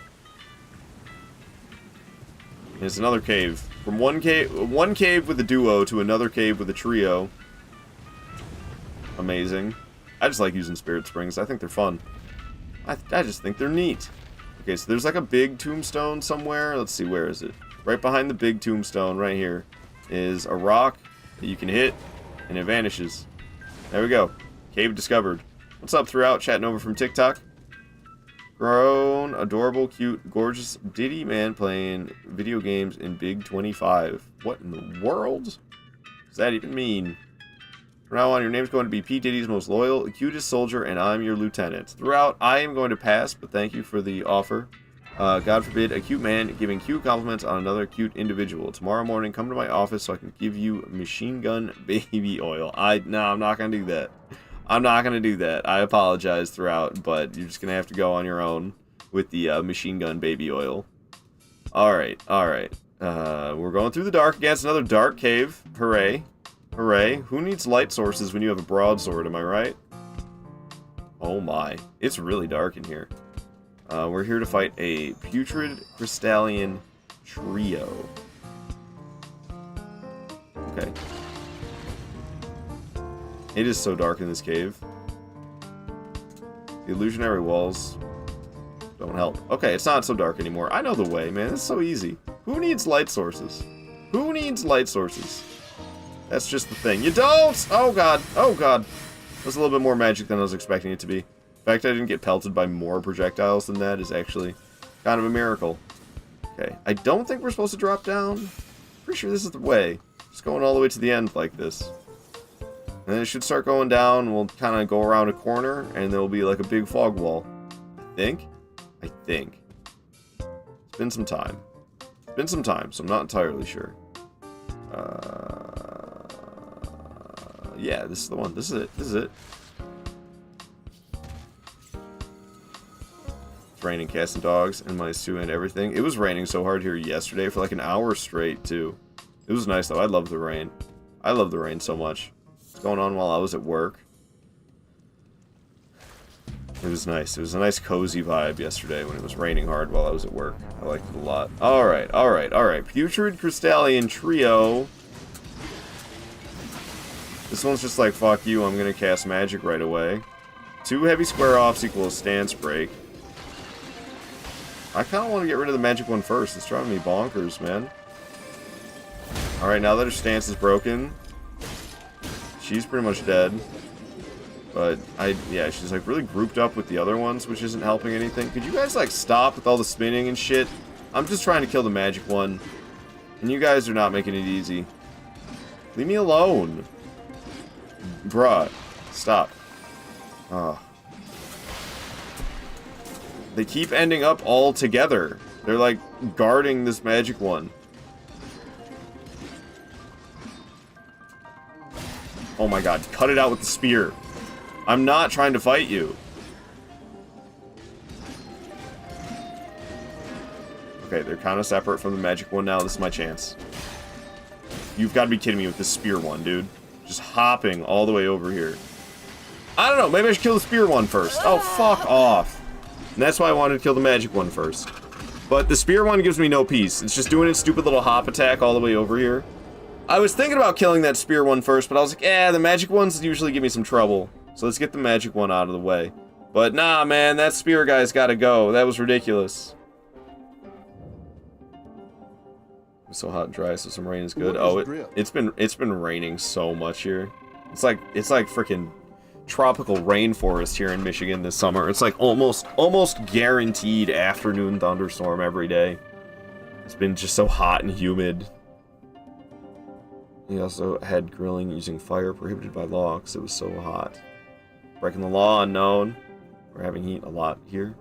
There's another cave. From one cave with a duo to another cave with a trio. Amazing. I just like using spirit springs. I think they're fun. I just think they're neat. Okay, so there's like a big tombstone somewhere. Let's see, where is it? Right behind the big tombstone, right here, is a rock that you can hit, and it vanishes. There we go. Cave discovered. What's up, throughout? Chatting over from TikTok. Grown, adorable, cute, gorgeous Diddy man playing video games in Big 25. What in the world does that even mean? From now on, your name's going to be P. Diddy's most loyal, cutest soldier, and I'm your lieutenant. Throughout, I am going to pass, but thank you for the offer. God forbid a cute man giving cute compliments on another cute individual. Tomorrow morning, come to my office so I can give you machine gun baby oil. No, I'm not going to do that. I'm not going to do that. I apologize, throughout, but you're just going to have to go on your own with the machine gun baby oil. Alright, alright. We're going through the dark again. It's another dark cave. Hooray. Hooray. Who needs light sources when you have a broadsword, am I right? Oh my. It's really dark in here. We're here to fight a putrid crystalline trio. Okay. It is so dark in this cave. The illusionary walls don't help. Okay, it's not so dark anymore. I know the way, man. It's so easy. Who needs light sources? Who needs light sources? That's just the thing. You don't! Oh god. Oh god. That's a little bit more magic than I was expecting it to be. The fact I didn't get pelted by more projectiles than that is actually kind of a miracle. Okay. I don't think we're supposed to drop down. Pretty sure this is the way. Just going all the way to the end like this. And then it should start going down. We'll kind of go around a corner, and there will be like a big fog wall. I think. It's been some time. It's been some time, so I'm not entirely sure. Yeah, this is the one. This is it. This is it. It's raining cats and dogs and mice too and everything. It was raining so hard here yesterday for like an hour straight too. It was nice though. I love the rain. I love the rain so much. It's going on while I was at work. It was nice. It was a nice cozy vibe yesterday when it was raining hard while I was at work. I liked it a lot. Alright, alright, alright. Putrid Crystallian Trio. This one's just like, fuck you, I'm gonna cast magic right away. 2 heavy square offs equals stance break. I kinda want to get rid of the magic one first. It's driving me bonkers, man. Alright, now that her stance is broken, she's pretty much dead. But, yeah, she's like really grouped up with the other ones, which isn't helping anything. Could you guys like stop with all the spinning and shit? I'm just trying to kill the magic one. And you guys are not making it easy. Leave me alone. Bruh. Stop. Oh. They keep ending up all together. They're like guarding this magic one. Oh my god, cut it out with the spear. I'm not trying to fight you. Okay, they're kind of separate from the magic one now. This is my chance. You've got to be kidding me with this spear one, dude. Just hopping all the way over here. I don't know, maybe I should kill the spear one first. Oh, fuck off. And that's why I wanted to kill the magic one first. But the spear one gives me no peace. It's just doing its stupid little hop attack all the way over here. I was thinking about killing that spear one first, but I was like, eh, the magic ones usually give me some trouble. So let's get the magic one out of the way. But nah, man, that spear guy's gotta go. That was ridiculous. It's so hot and dry, so some rain is good. Oh, it's been raining so much here. It's like freaking tropical rainforest here in Michigan this summer. It's like almost guaranteed afternoon thunderstorm every day. It's been just so hot and humid. He also had grilling using fire prohibited by law because it was so hot. Breaking the law, unknown. We're having heat a lot here.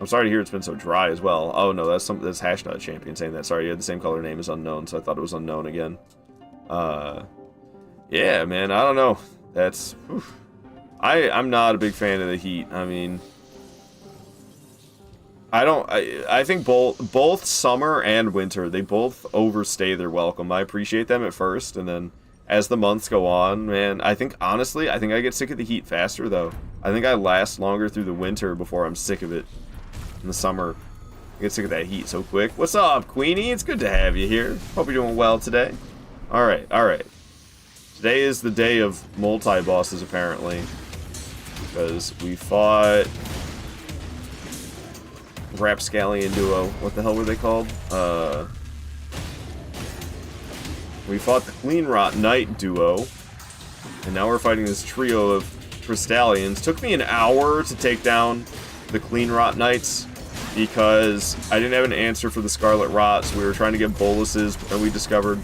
I'm sorry to hear it's been so dry as well. Oh no, that's Hashnut Champion saying that. Sorry, you had the same color name as unknown, so I thought it was unknown again. Yeah, man, I don't know. That's... Whew. I'm not a big fan of the heat. I mean... I think both summer and winter, they both overstay their welcome. I appreciate them at first, and then as the months go on, man, honestly, I think I get sick of the heat faster, though. I think I last longer through the winter before I'm sick of it in the summer. get sick of that heat so quick. What's up, Queenie? It's good to have you here. Hope you're doing well today. Alright, alright. Today is the day of multi-bosses, apparently. Because we fought... Rapscallion Duo. What the hell were they called? We fought the Clean Rot Knight Duo. And now we're fighting this trio of Crystallions. Took me an hour to take down the Clean Rot Knights. Because I didn't have an answer for the Scarlet Rot, so we were trying to get boluses, but then we discovered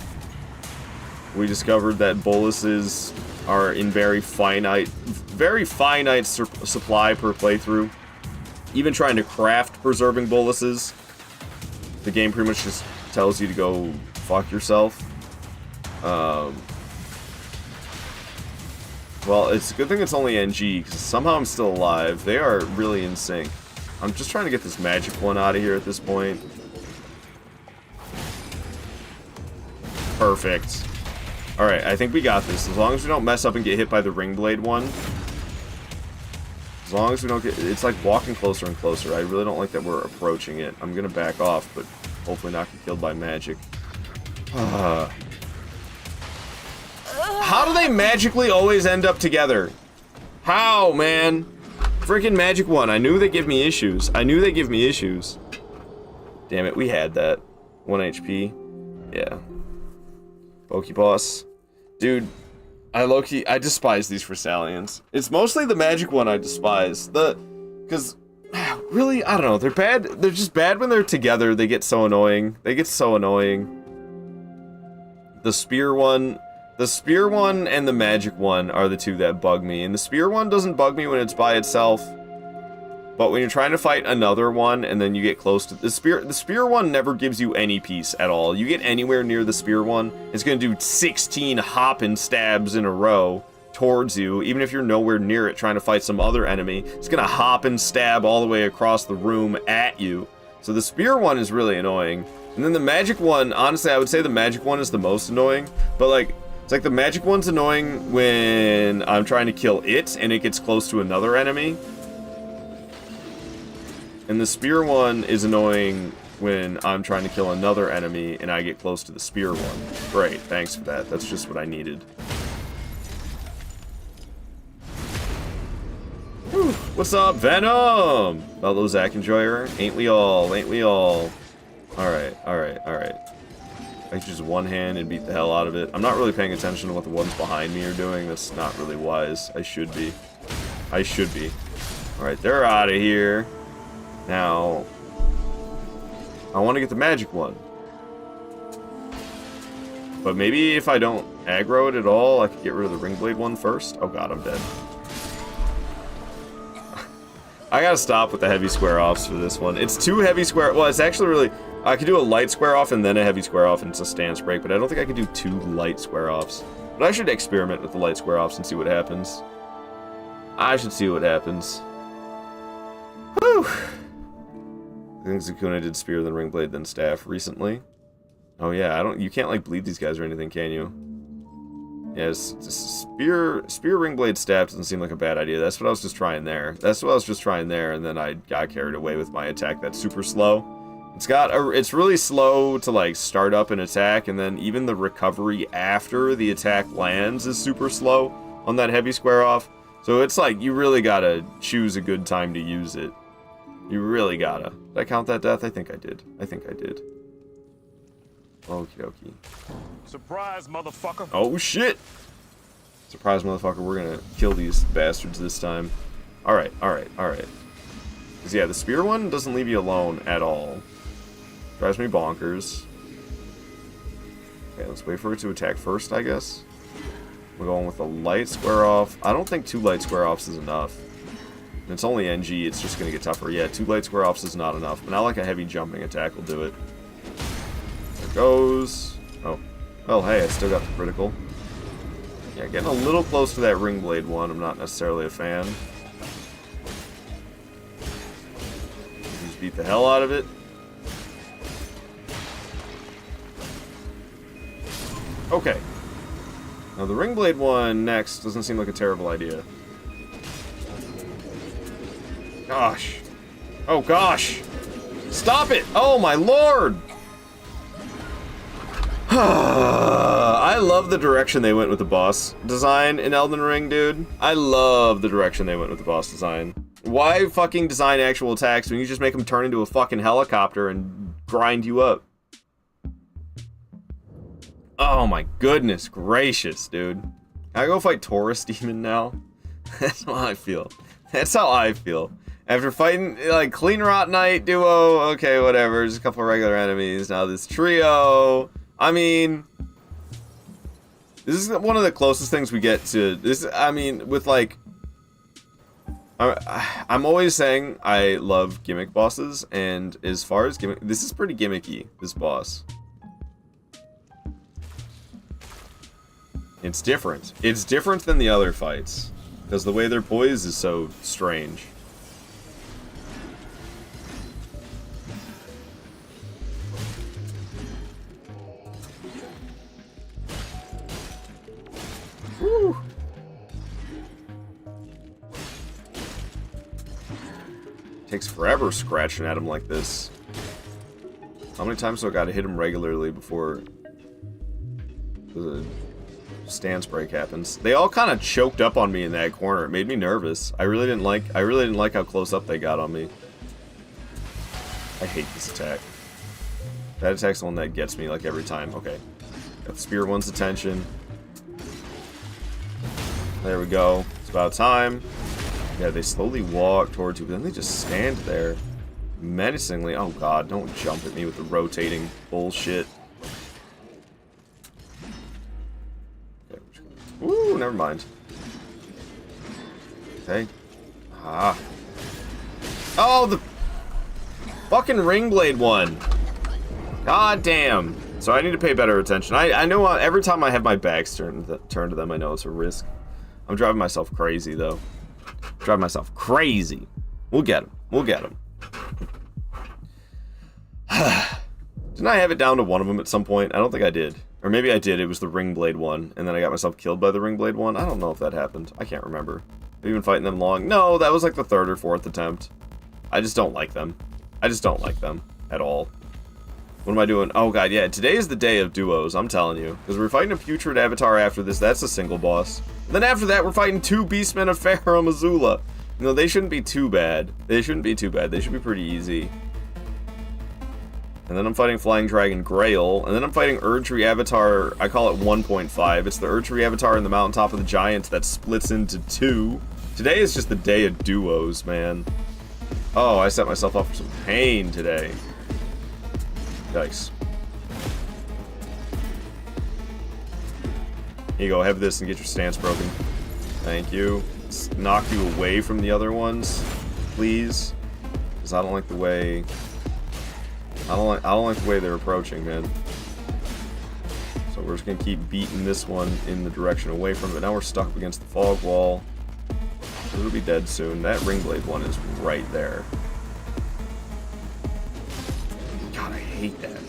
that boluses are in very finite supply per playthrough. Even trying to craft preserving boluses, the game pretty much just tells you to go fuck yourself. Well, it's a good thing it's only NG, because somehow I'm still alive. They are really in sync. I'm just trying to get this magic one out of here at this point. Perfect. Alright, I think we got this. As long as we don't mess up and get hit by the ring blade one. As long as we don't get... It's like walking closer and closer. I really don't like that we're approaching it. I'm gonna back off, but hopefully not get killed by magic. How do they magically always end up together? How, man? Freaking magic one. I knew they give me issues. Damn it, we had that. 1 HP. Yeah. Pokeboss. Dude, I despise these Crystallions. It's mostly the magic one I despise. Because, really, I don't know. They're bad. They're just bad when they're together. They get so annoying. The spear one and the magic one are the two that bug me. And the spear one doesn't bug me when it's by itself. But when you're trying to fight another one and then you get close to the spear one never gives you any peace at all. You get anywhere near the spear one, it's gonna do 16 hopping stabs in a row towards you, even if you're nowhere near it trying to fight some other enemy. It's gonna hop and stab all the way across the room at you. So the spear one is really annoying. And then the magic one, honestly, I would say the magic one is the most annoying. But like, it's like the magic one's annoying when I'm trying to kill it and it gets close to another enemy. And the spear one is annoying when I'm trying to kill another enemy and I get close to the spear one. Great, thanks for that. That's just what I needed. Whew. What's up, Venom? Fellow Zack Enjoyer? Ain't we all? Alright. I can just one hand and beat the hell out of it. I'm not really paying attention to what the ones behind me are doing. That's not really wise. I should be. Alright, they're out of here. Now, I want to get the magic one. But maybe if I don't aggro it at all, I could get rid of the ring blade one first. Oh god, I'm dead. I gotta stop with the heavy square offs for this one. It's two heavy square... Well, it's actually really... I could do a light square off and then a heavy square off and it's a stance break, but I don't think I could do two light square offs. But I should experiment with the light square offs and see what happens. Whew! I think Zakuna did spear, then ring blade, then staff recently. Oh yeah, you can't like bleed these guys or anything, can you? Yes, spear, ring blade, staff doesn't seem like a bad idea. That's what I was just trying there. And then I got carried away with my attack that's super slow. It's really slow to like start up an attack, and then even the recovery after the attack lands is super slow on that heavy square off. So it's like you really gotta choose a good time to use it. You really gotta. Did I count that death? I think I did. Okie dokie. Surprise, motherfucker. Oh shit! Surprise, motherfucker. We're gonna kill these bastards this time. Alright. Because yeah, the spear one doesn't leave you alone at all. Drives me bonkers. Okay, let's wait for it to attack first, I guess. We're going with a light square off. I don't think 2 light square offs is enough. It's only NG, it's just gonna get tougher. Yeah, 2 light square offs is not enough, but now like a heavy jumping attack will do it. There it goes. Oh. Well, hey, I still got the critical. Yeah, getting a little close to that ring blade one. I'm not necessarily a fan. Just beat the hell out of it. Okay. Now the ring blade one next doesn't seem like a terrible idea. Gosh. Oh gosh. Stop it! Oh my lord! I love the direction they went with the boss design in Elden Ring, dude. I love the direction they went with the boss design. Why fucking design actual attacks when you just make them turn into a fucking helicopter and grind you up? Oh my goodness gracious, dude. Can I go fight Taurus Demon now? That's how I feel. That's how I feel. After fighting, like, Clean Rot Knight duo, okay, whatever, just a couple of regular enemies. Now this trio. I mean, this is one of the closest things we get to this. I mean, with like, I'm always saying I love gimmick bosses, and as far as gimmick, this is pretty gimmicky, this boss. It's different. It's different than the other fights, because the way they're poised is so strange. Woo. Takes forever scratching at him like this. How many times do I gotta hit him regularly before the stance break happens? They all kind of choked up on me in that corner. It made me nervous. I really didn't like how close up they got on me. I hate this attack. That attack's the one that gets me like every time. Okay. Got the Spear One's attention. There we go. It's about time. Yeah, they slowly walk towards you, but then they just stand there menacingly. Oh god, don't jump at me with the rotating bullshit. Okay. Ooh, never mind. Okay. Ah. Oh, the fucking Ringblade one. God damn. So I need to pay better attention. I know every time I have my backs turned to them, I know it's a risk. I'm driving myself crazy, though. Driving myself crazy. We'll get him. We'll get him. Didn't I have it down to one of them at some point? I don't think I did. Or maybe I did. It was the Ringblade one, and then I got myself killed by the Ringblade one. I don't know if that happened. I can't remember. Have you been fighting them long? No, that was like the third or fourth attempt. I just don't like them. I just don't like them at all. What am I doing? Oh god, yeah, today is the day of duos, I'm telling you. Because we're fighting a Putrid Avatar after this, that's a single boss. And then after that, we're fighting two Beastmen of Farum Azula. You know, they shouldn't be too bad. They shouldn't be too bad, they should be pretty easy. And then I'm fighting Flying Dragon Grail, and then I'm fighting Erdtree Avatar, I call it 1.5. It's the Erdtree Avatar in the Mountaintop of the Giants that splits into two. Today is just the day of duos, man. Oh, I set myself up for some pain today. Yikes. Here you go, have this and get your stance broken. Thank you. Let's knock you away from the other ones, please. Because I don't like the way... I don't like the way they're approaching, man. So we're just gonna keep beating this one in the direction away from it. Now we're stuck up against the fog wall. It'll be dead soon. That Ringblade one is right there. God, I hate that.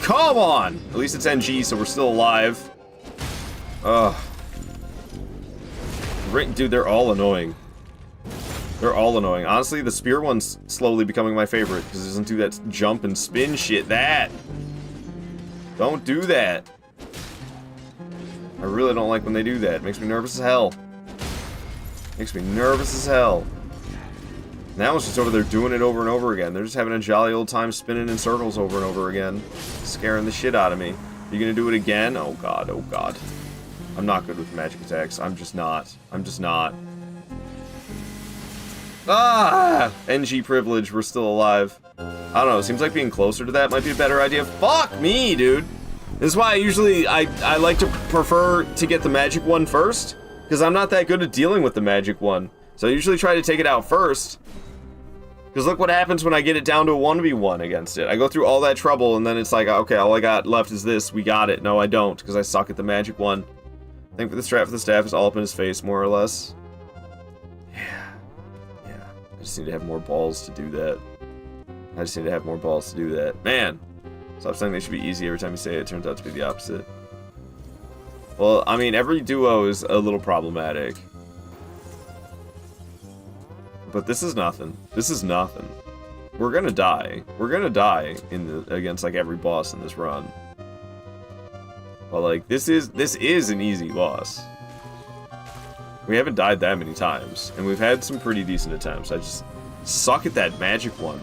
Come on! At least it's NG, so we're still alive. Ugh. Dude, they're all annoying. They're all annoying. Honestly, the spear one's slowly becoming my favorite, because it doesn't do that jump and spin shit. That! Don't do that. I really don't like when they do that. It makes me nervous as hell. Makes me nervous as hell. Now it's just over there doing it over and over again. They're just having a jolly old time spinning in circles over and over again. Scaring the shit out of me. You gonna do it again? Oh god, oh god. I'm not good with magic attacks. I'm just not. I'm just not. Ah! NG privilege, we're still alive. I don't know, it seems like being closer to that might be a better idea. Fuck me, dude! This is why I like to prefer to get the magic one first, because I'm not that good at dealing with the magic one. So I usually try to take it out first. Because look what happens when I get it down to a 1v1 against it. I go through all that trouble, and then it's like, okay, all I got left is this. We got it. No, I don't, because I suck at the magic one. I think for the strap for the staff is all up in his face, more or less. Yeah. Yeah. I just need to have more balls to do that. I just need to have more balls to do that. Man! Stop saying they should be easy every time you say it. It turns out to be the opposite. Well, I mean, every duo is a little problematic. But this is nothing. This is nothing. we're gonna die. We're gonna die against like every boss in this run. But like this is an easy boss. We haven't died that many times, and we've had some pretty decent attempts. I just suck at that magic one.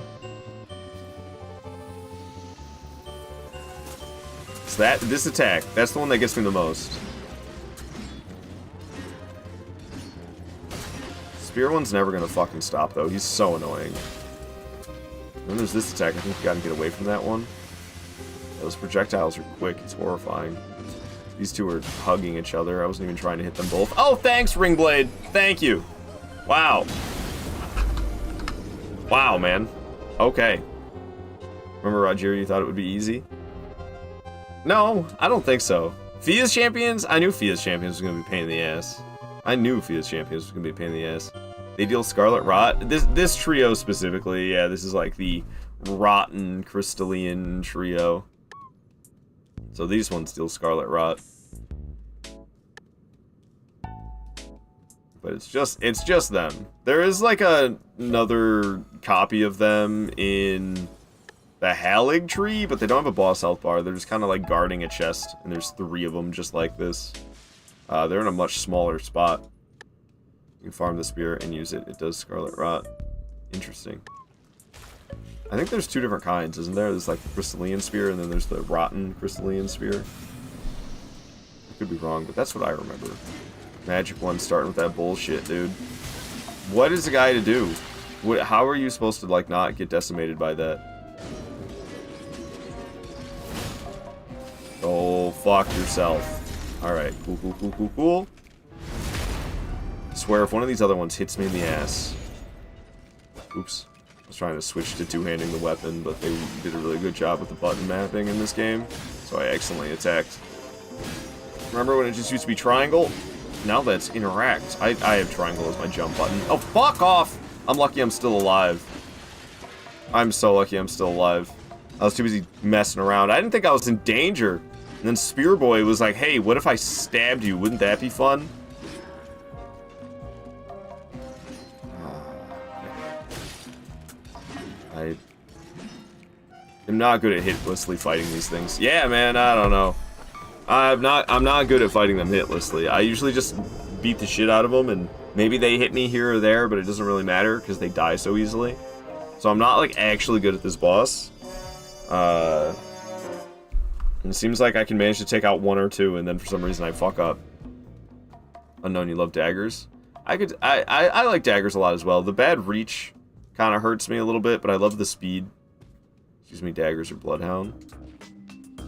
So this attack, that's the one that gets me the most. Spear one's never gonna fucking stop though. He's so annoying. And then there's this attack. I think you gotta get away from that one. Those projectiles are quick. It's horrifying. These two are hugging each other. I wasn't even trying to hit them both. Oh, thanks, Ringblade. Thank you. Wow. Wow, man. Okay. Remember, Roger, you thought it would be easy? No, I don't think so. Fia's Champions? I knew Fia's Champions was going to be a pain in the ass. I knew Fia's Champions was going to be a pain in the ass. They deal Scarlet Rot. This trio specifically, yeah, this is like the rotten crystalline trio. So these ones deal Scarlet Rot. But it's just them. There is like another copy of them in the Hallig tree, but they don't have a boss health bar. They're just kind of like guarding a chest, and there's 3 of them just like this. They're in a much smaller spot. You can farm the spear and use it. It does Scarlet Rot. Interesting. I think there's 2 different kinds, isn't there? There's like the crystalline spear, and then there's the rotten crystalline spear. I could be wrong, but that's what I remember. Magic one starting with that bullshit, dude. What is the guy to do? How are you supposed to like not get decimated by that? Oh, fuck yourself. Alright, cool. I swear, if one of these other ones hits me in the ass... Oops. I was trying to switch to two-handing the weapon, but they did a really good job with the button mapping in this game, so I excellently attacked. Remember when it just used to be triangle? Now that's interact. I have triangle as my jump button. Oh, fuck off! I'm lucky I'm still alive. I'm so lucky I'm still alive. I was too busy messing around. I didn't think I was in danger. And then Spear Boy was like, hey, what if I stabbed you? Wouldn't that be fun? I am not good at hitlessly fighting these things. Yeah, man, I don't know. I'm not good at fighting them hitlessly. I usually just beat the shit out of them, and maybe they hit me here or there, but it doesn't really matter because they die so easily. So I'm not like actually good at this boss. And it seems like I can manage to take out 1 or 2, and then for some reason I fuck up. Unknown, you love daggers? I like daggers a lot as well. The bad reach kind of hurts me a little bit, but I love the speed. Excuse me, daggers or bloodhound. I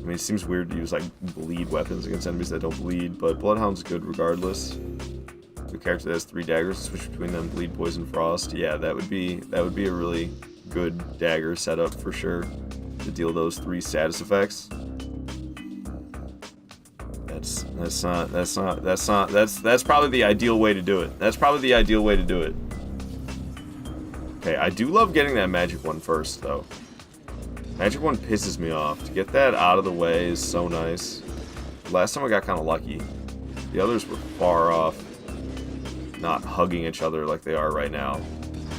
mean, it seems weird to use like bleed weapons against enemies that don't bleed, but bloodhound's good regardless. The character that has 3 daggers, switch between them, bleed, poison, frost. Yeah, that would be a really good dagger setup for sure to deal those 3 status effects. That's probably the ideal way to do it. That's probably the ideal way to do it. Okay, I do love getting that magic one first, though. Magic one pisses me off. To get that out of the way is so nice. Last time I got kind of lucky. The others were far off. Not hugging each other like they are right now.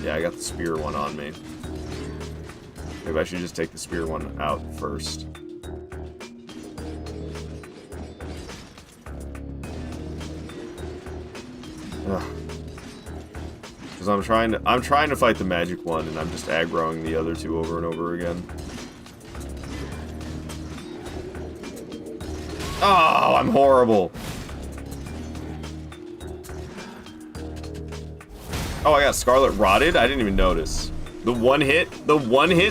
Yeah, I got the spear one on me. Maybe I should just take the spear one out first. Because I'm trying to fight the magic one, and I'm just aggroing the other 2 over and over again. Oh, I'm horrible. Oh, I got Scarlet Rotted? I didn't even notice. The one hit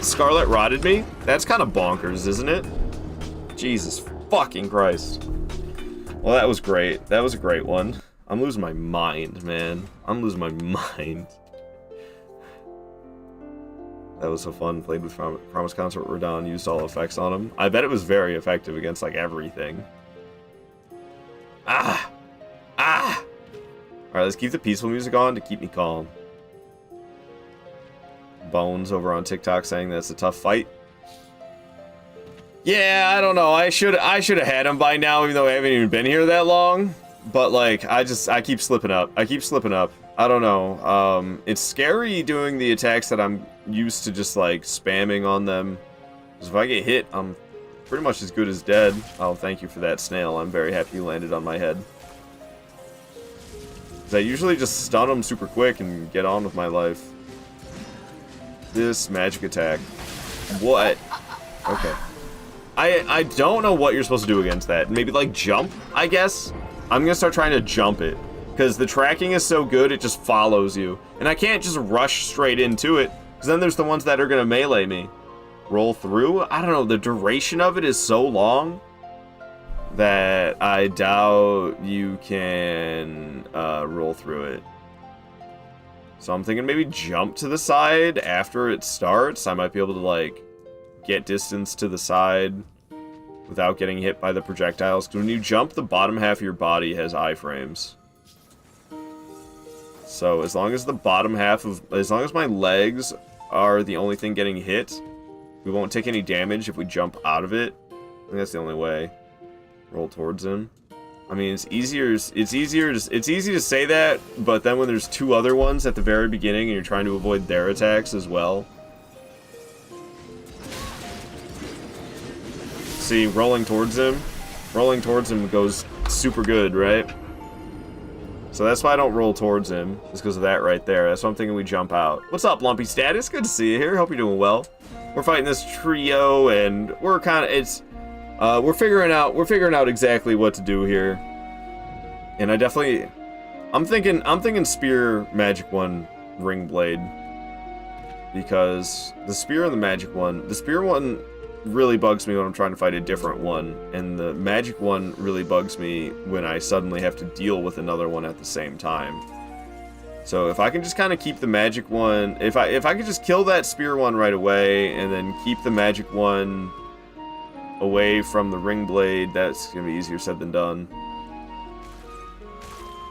Scarlet Rotted me? That's kind of bonkers, isn't it? Jesus fucking Christ. Well, that was great. That was a great one. I'm losing my mind, man. I'm losing my mind. That was so fun. Played with Promise Consort Radon, used all effects on him. I bet it was very effective against, like, everything. Ah! Ah! Alright, let's keep the peaceful music on to keep me calm. Bones over on TikTok saying that's a tough fight. Yeah, I don't know. I should have had him by now, even though I haven't even been here that long. But, like, I keep slipping up. I don't know. It's scary doing the attacks that I'm used to just, like, spamming on them. Because if I get hit, I'm pretty much as good as dead. Oh, thank you for that, snail. I'm very happy you landed on my head. Because I usually just stun them super quick and get on with my life. This magic attack. What? Okay. I don't know what you're supposed to do against that. Maybe, like, jump, I guess? I'm gonna start trying to jump it. Because the tracking is so good, it just follows you. And I can't just rush straight into it. Because then there's the ones that are gonna melee me. Roll through? I don't know, the duration of it is so long that I doubt you can roll through it. So I'm thinking maybe jump to the side after it starts. I might be able to, like, get distance to the side without getting hit by the projectiles. Because when you jump, the bottom half of your body has iframes. So as long as the bottom half of... As long as my legs are the only thing getting hit, we won't take any damage if we jump out of it. I think that's the only way. Roll towards him. I mean, it's easy to say that, but then when there's two other ones at the very beginning and you're trying to avoid their attacks as well. See, rolling towards him goes super good, right? So that's why I don't roll towards him, just because of that right there. That's why I'm thinking we jump out. What's up, Lumpy Status? Good to see you here. Hope you're doing well. We're fighting this trio, and we're kind of, we're figuring out exactly what to do here. And I'm thinking Spear, Magic One, Ring Blade. Because the Spear and the Spear one really bugs me when I'm trying to fight a different one, and the Magic One really bugs me when I suddenly have to deal with another one at the same time. So if I can just kind of keep the Magic One, if I could just kill that Spear one right away, and then keep the Magic One away from the Ring Blade, that's gonna be easier said than done.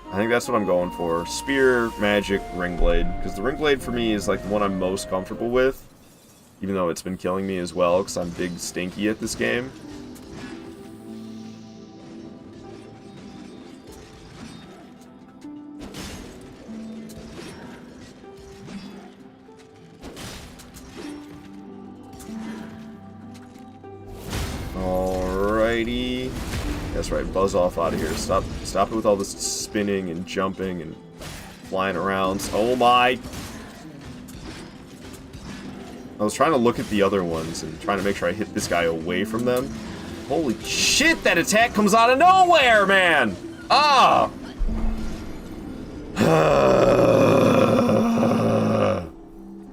I think that's what I'm going for. Spear, Magic, Ring Blade. Because the Ring Blade for me is like the one I'm most comfortable with. Even though it's been killing me as well, because I'm big stinky at this game. Alrighty. That's right, buzz off out of here. Stop it with all this spinning and jumping and flying around. Oh my! I was trying to look at the other ones and trying to make sure I hit this guy away from them. Holy shit, that attack comes out of nowhere, man! Ah!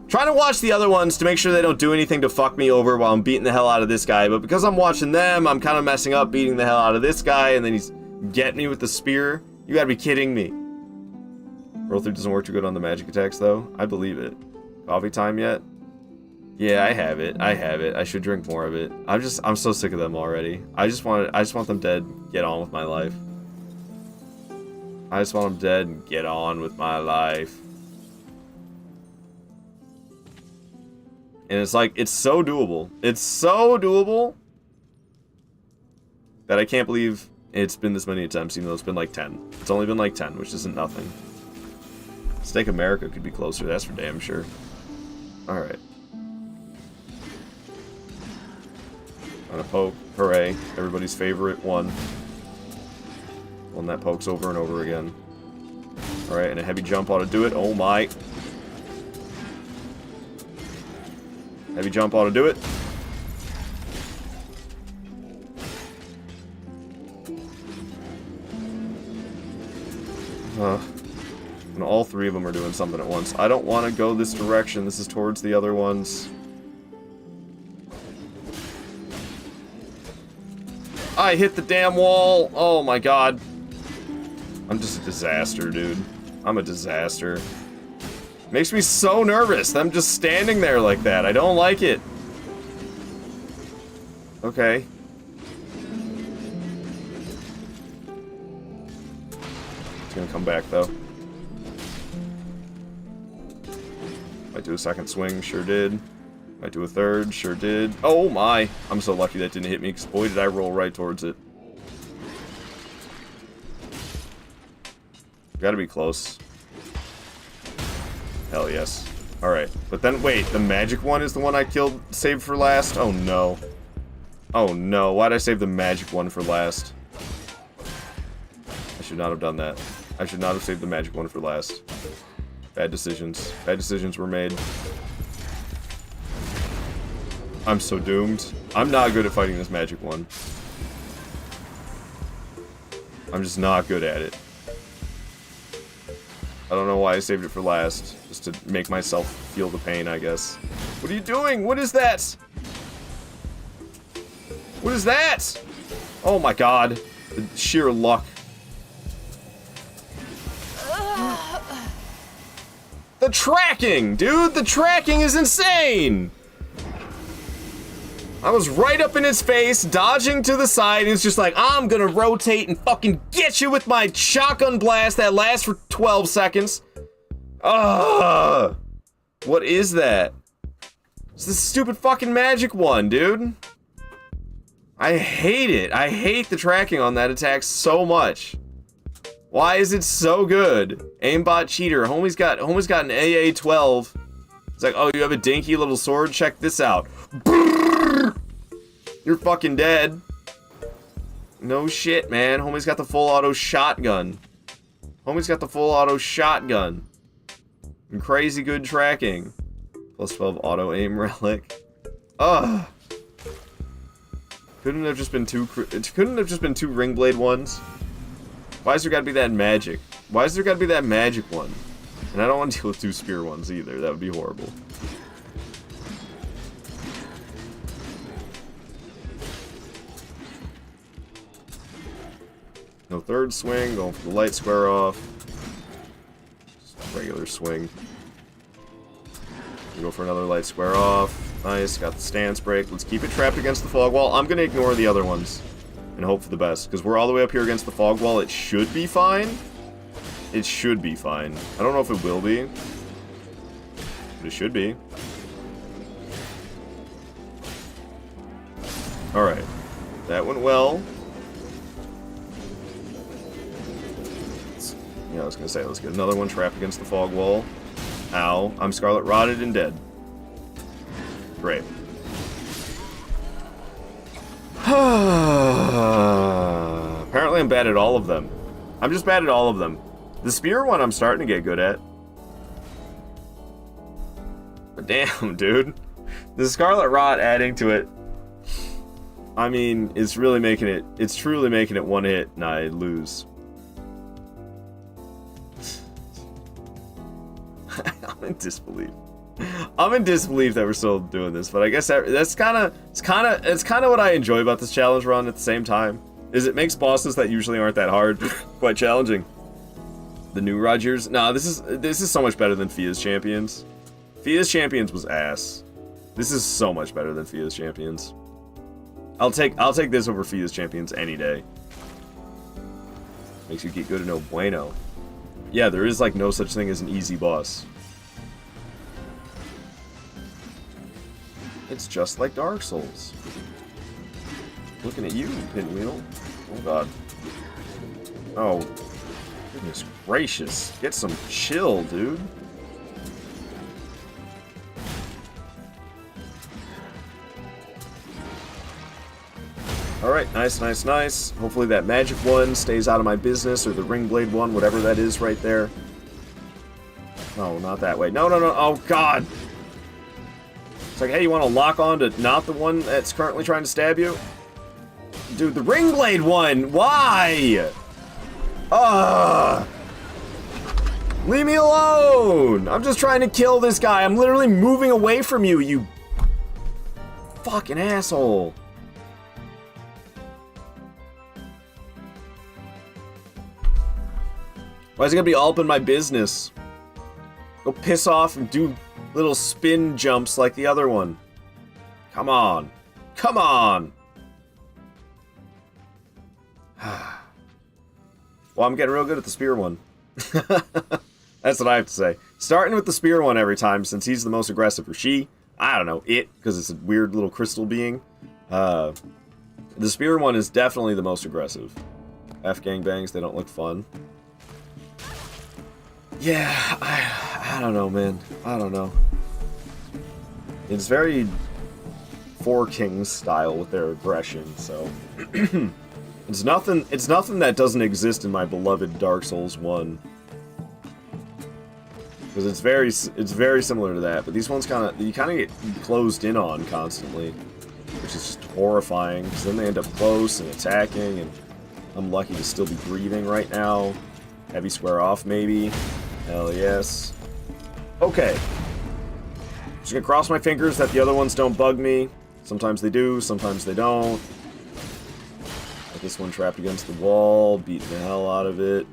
Trying to watch the other ones to make sure they don't do anything to fuck me over while I'm beating the hell out of this guy, but because I'm watching them, I'm kind of messing up, beating the hell out of this guy, and then he's getting me with the spear. You gotta be kidding me. Roll through doesn't work too good on the magic attacks, though. I believe it. Coffee time yet? Yeah, I have it. I should drink more of it. I'm so sick of them already. I just want them dead. Get on with my life. I just want them dead and get on with my life. And it's like, it's so doable. It's so doable that I can't believe it's been this many attempts, even though it's been like 10. It's only been like 10, which isn't nothing. Steak America could be closer, that's for damn sure. Alright. On a poke. Hooray. Everybody's favorite one. One that pokes over and over again. Alright, and a heavy jump ought to do it. Oh my. Heavy jump ought to do it. And all three of them are doing something at once. I don't want to go this direction. This is towards the other ones. I hit the damn wall. Oh my god. I'm just a disaster, dude. I'm a disaster. Makes me so nervous. Them just standing there like that. I don't like it. Okay. It's gonna come back though. Might do a second swing, sure did. Might do a third, sure did. Oh my! I'm so lucky that didn't hit me, because boy did I roll right towards it. Gotta be close. Hell yes. Alright, but then, wait, the magic one is the one I killed, saved for last? Oh no. Oh no, why'd I save the magic one for last? I should not have done that. I should not have saved the magic one for last. Bad decisions. Bad decisions were made. I'm so doomed. I'm not good at fighting this magic one. I'm just not good at it. I don't know why I saved it for last. Just to make myself feel the pain, I guess. What are you doing? What is that? What is that? Oh my god. The sheer luck. The tracking, dude! The tracking is insane! I was right up in his face, dodging to the side, and it's just like, I'm gonna rotate and fucking get you with my shotgun blast that lasts for 12 seconds. Ugh! What is that? It's this stupid fucking magic one, dude. I hate it. I hate the tracking on that attack so much. Why is it so good? Aimbot cheater. Homie's got an AA-12. It's like, oh, you have a dinky little sword? Check this out. You're fucking dead. No shit, man. Homie's got the full auto shotgun. Homie's got the full auto shotgun. And crazy good tracking. Plus 12 auto aim relic. Ugh. Couldn't have just been two ring blade ones. Why is there gotta be that magic? Why is there gotta be that magic one? And I don't want to deal with two spear ones either. That would be horrible. No third swing. Going for the light square off. Just regular swing. Go for another light square off. Nice. Got the stance break. Let's keep it trapped against the fog wall. I'm gonna ignore the other ones. And hope for the best, because we're all the way up here against the fog wall. It should be fine. It should be fine. I don't know if it will be, but it should be. Alright. That went well. Yeah, I was gonna say, let's get another one trapped against the fog wall. Ow. I'm Scarlet Rotted and dead. Great. Apparently I'm bad at all of them. I'm just bad at all of them. The spear one I'm starting to get good at. But damn, dude. The Scarlet Rot adding to it, I mean, it's truly making it one hit and I lose. I'm in disbelief. I'm in disbelief that we're still doing this, but I guess it's kind of what I enjoy about this challenge run at the same time. Is it makes bosses that usually aren't that hard quite challenging. The new Rogers, nah, this is so much better than Fia's Champions. Fia's Champions was ass. This is so much better than Fia's Champions. I'll take this over Fia's Champions any day. Makes you get good at no bueno. Yeah, there is like no such thing as an easy boss. It's just like Dark Souls. Looking at you, Pinwheel. Oh god. Oh. Goodness gracious. Get some chill, dude. Alright, nice, nice, nice. Hopefully that magic one stays out of my business, or the ring blade one, whatever that is right there. No, not that way. No, no, no. Oh god. It's like, hey, you want to lock on to not the one that's currently trying to stab you? Dude, the ring blade one! Why? Ugh! Leave me alone! I'm just trying to kill this guy. I'm literally moving away from you, you fucking asshole. Why is it gonna be all up in my business? Go piss off and do little spin jumps like the other one. Come on. Come on! Well, I'm getting real good at the spear one. That's what I have to say. Starting with the spear one every time, since he's the most aggressive, or she. I don't know, because it's a weird little crystal being. The spear one is definitely the most aggressive. F gangbangs, they don't look fun. Yeah, I don't know, man. I don't know. It's very Four Kings style with their aggression, so it's nothing that doesn't exist in my beloved Dark Souls 1. Because it's very similar to that, but these ones you kind of get closed in on constantly, which is just horrifying, because then they end up close and attacking, and I'm lucky to still be breathing right now. Heavy square off, maybe. Hell yes. Okay. Just gonna cross my fingers that the other ones don't bug me. Sometimes they do, sometimes they don't. Got this one trapped against the wall, beating the hell out of it.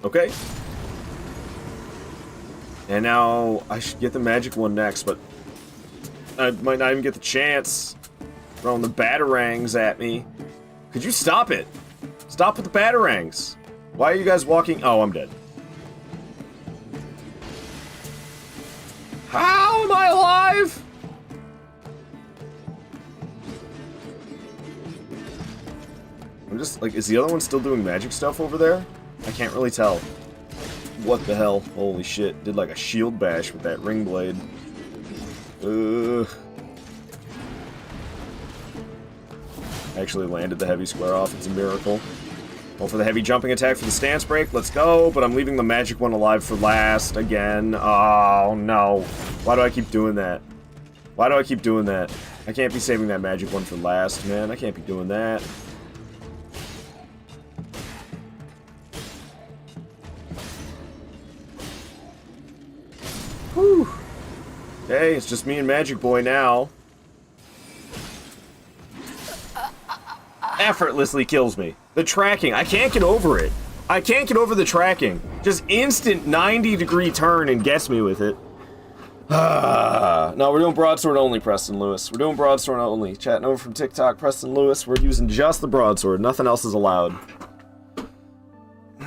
Okay. And now I should get the magic one next, but I might not even get the chance. Throwing the batarangs at me. Could you stop it? Stop with the batarangs. Why are you guys walking? Oh, I'm dead. How am I alive? I'm just like, is the other one still doing magic stuff over there? I can't really tell. What the hell? Holy shit. Did like a shield bash with that ring blade. Actually landed the heavy square off. It's a miracle. Go for the heavy jumping attack for the stance break. Let's go. But I'm leaving the magic one alive for last again. Oh, no. Why do I keep doing that? Why do I keep doing that? I can't be saving that magic one for last, man. I can't be doing that. Whew. Okay, it's just me and Magic Boy now. Effortlessly kills me. The tracking, I can't get over it. I can't get over the tracking. Just instant 90-degree turn and gets me with it. No, we're doing broadsword only, Preston Lewis. We're doing broadsword only. Chatting over from TikTok, Preston Lewis. We're using just the broadsword. Nothing else is allowed.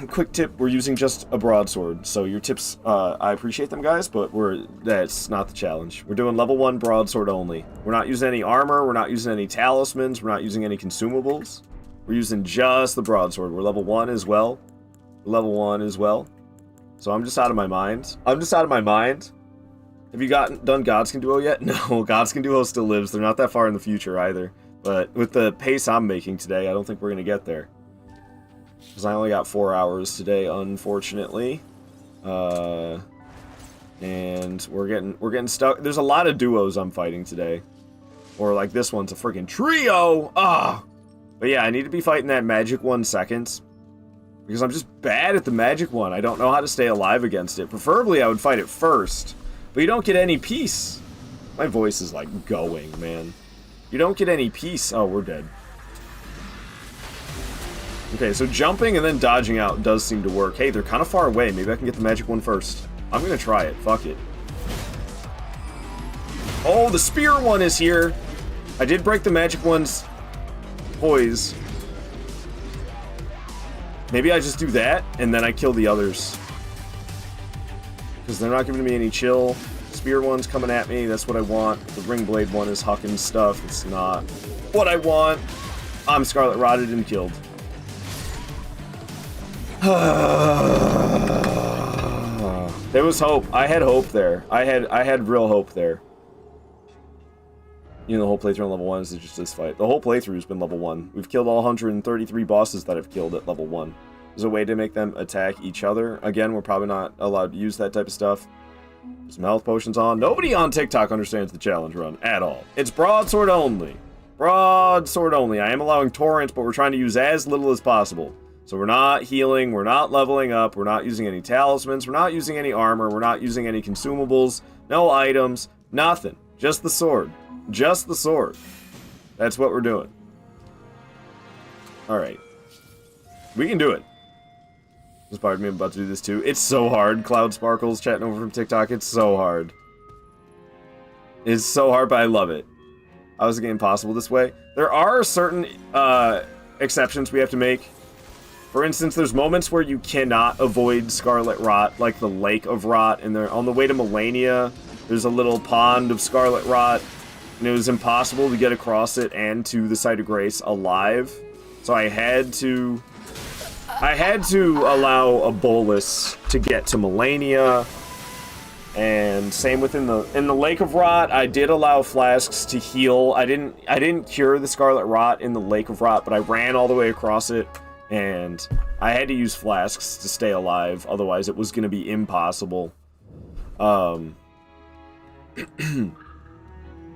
Quick tip, we're using just a broadsword. So your tips, I appreciate them, guys, but that's not the challenge. We're doing level 1 broadsword only. We're not using any armor. We're not using any talismans. We're not using any consumables. We're using just the broadsword. We're level 1 as well. Level 1 as well. So I'm just out of my mind. I'm just out of my mind. Have you done Gods Can Duo yet? No, Gods Can Duo still lives. They're not that far in the future either. But with the pace I'm making today, I don't think we're going to get there. Because I only got 4 hours today, unfortunately. And we're getting stuck. There's a lot of duos I'm fighting today. Or like this one's a freaking trio! Ah! But yeah, I need to be fighting that magic one second. Because I'm just bad at the magic one. I don't know how to stay alive against it. Preferably I would fight it first. But you don't get any peace. My voice is like going, man. You don't get any peace. Oh, we're dead. Okay, so jumping and then dodging out does seem to work. Hey, they're kind of far away. Maybe I can get the magic one first. I'm going to try it. Fuck it. Oh, the spear one is here. I did break the magic one's poise. Maybe I just do that, and then I kill the others. Because they're not giving me any chill. Spear one's coming at me. That's what I want. The ring blade one is hucking stuff. It's not what I want. I'm Scarlet Rotted and killed. There was hope. I had hope there. I had real hope there. You know, the whole playthrough on level 1 is just this fight. The whole playthrough has been level 1. We've killed all 133 bosses that I've killed at level 1. There's a way to make them attack each other. Again, we're probably not allowed to use that type of stuff. Some health potions on. Nobody on TikTok understands the challenge run at all. It's broadsword only. Broadsword only. I am allowing torrents, but we're trying to use as little as possible. So we're not healing, we're not leveling up, we're not using any talismans, we're not using any armor, we're not using any consumables, no items, nothing. Just the sword. Just the sword. That's what we're doing. Alright. We can do it. This part of me, I'm about to do this too. It's so hard, Cloud Sparkles chatting over from TikTok. It's so hard. It's so hard, but I love it. How is the game possible this way? There are certain exceptions we have to make. For instance, there's moments where you cannot avoid Scarlet Rot, like the Lake of Rot, and they're on the way to Melania. There's a little pond of Scarlet Rot, and it was impossible to get across it and to the Site of Grace alive. So I had to I had to allow a bolus to get to Melania, and same within in the Lake of Rot. I did allow flasks to heal. I didn't cure the Scarlet Rot in the Lake of Rot, but I ran all the way across it, and I had to use flasks to stay alive. Otherwise, it was going to be impossible. And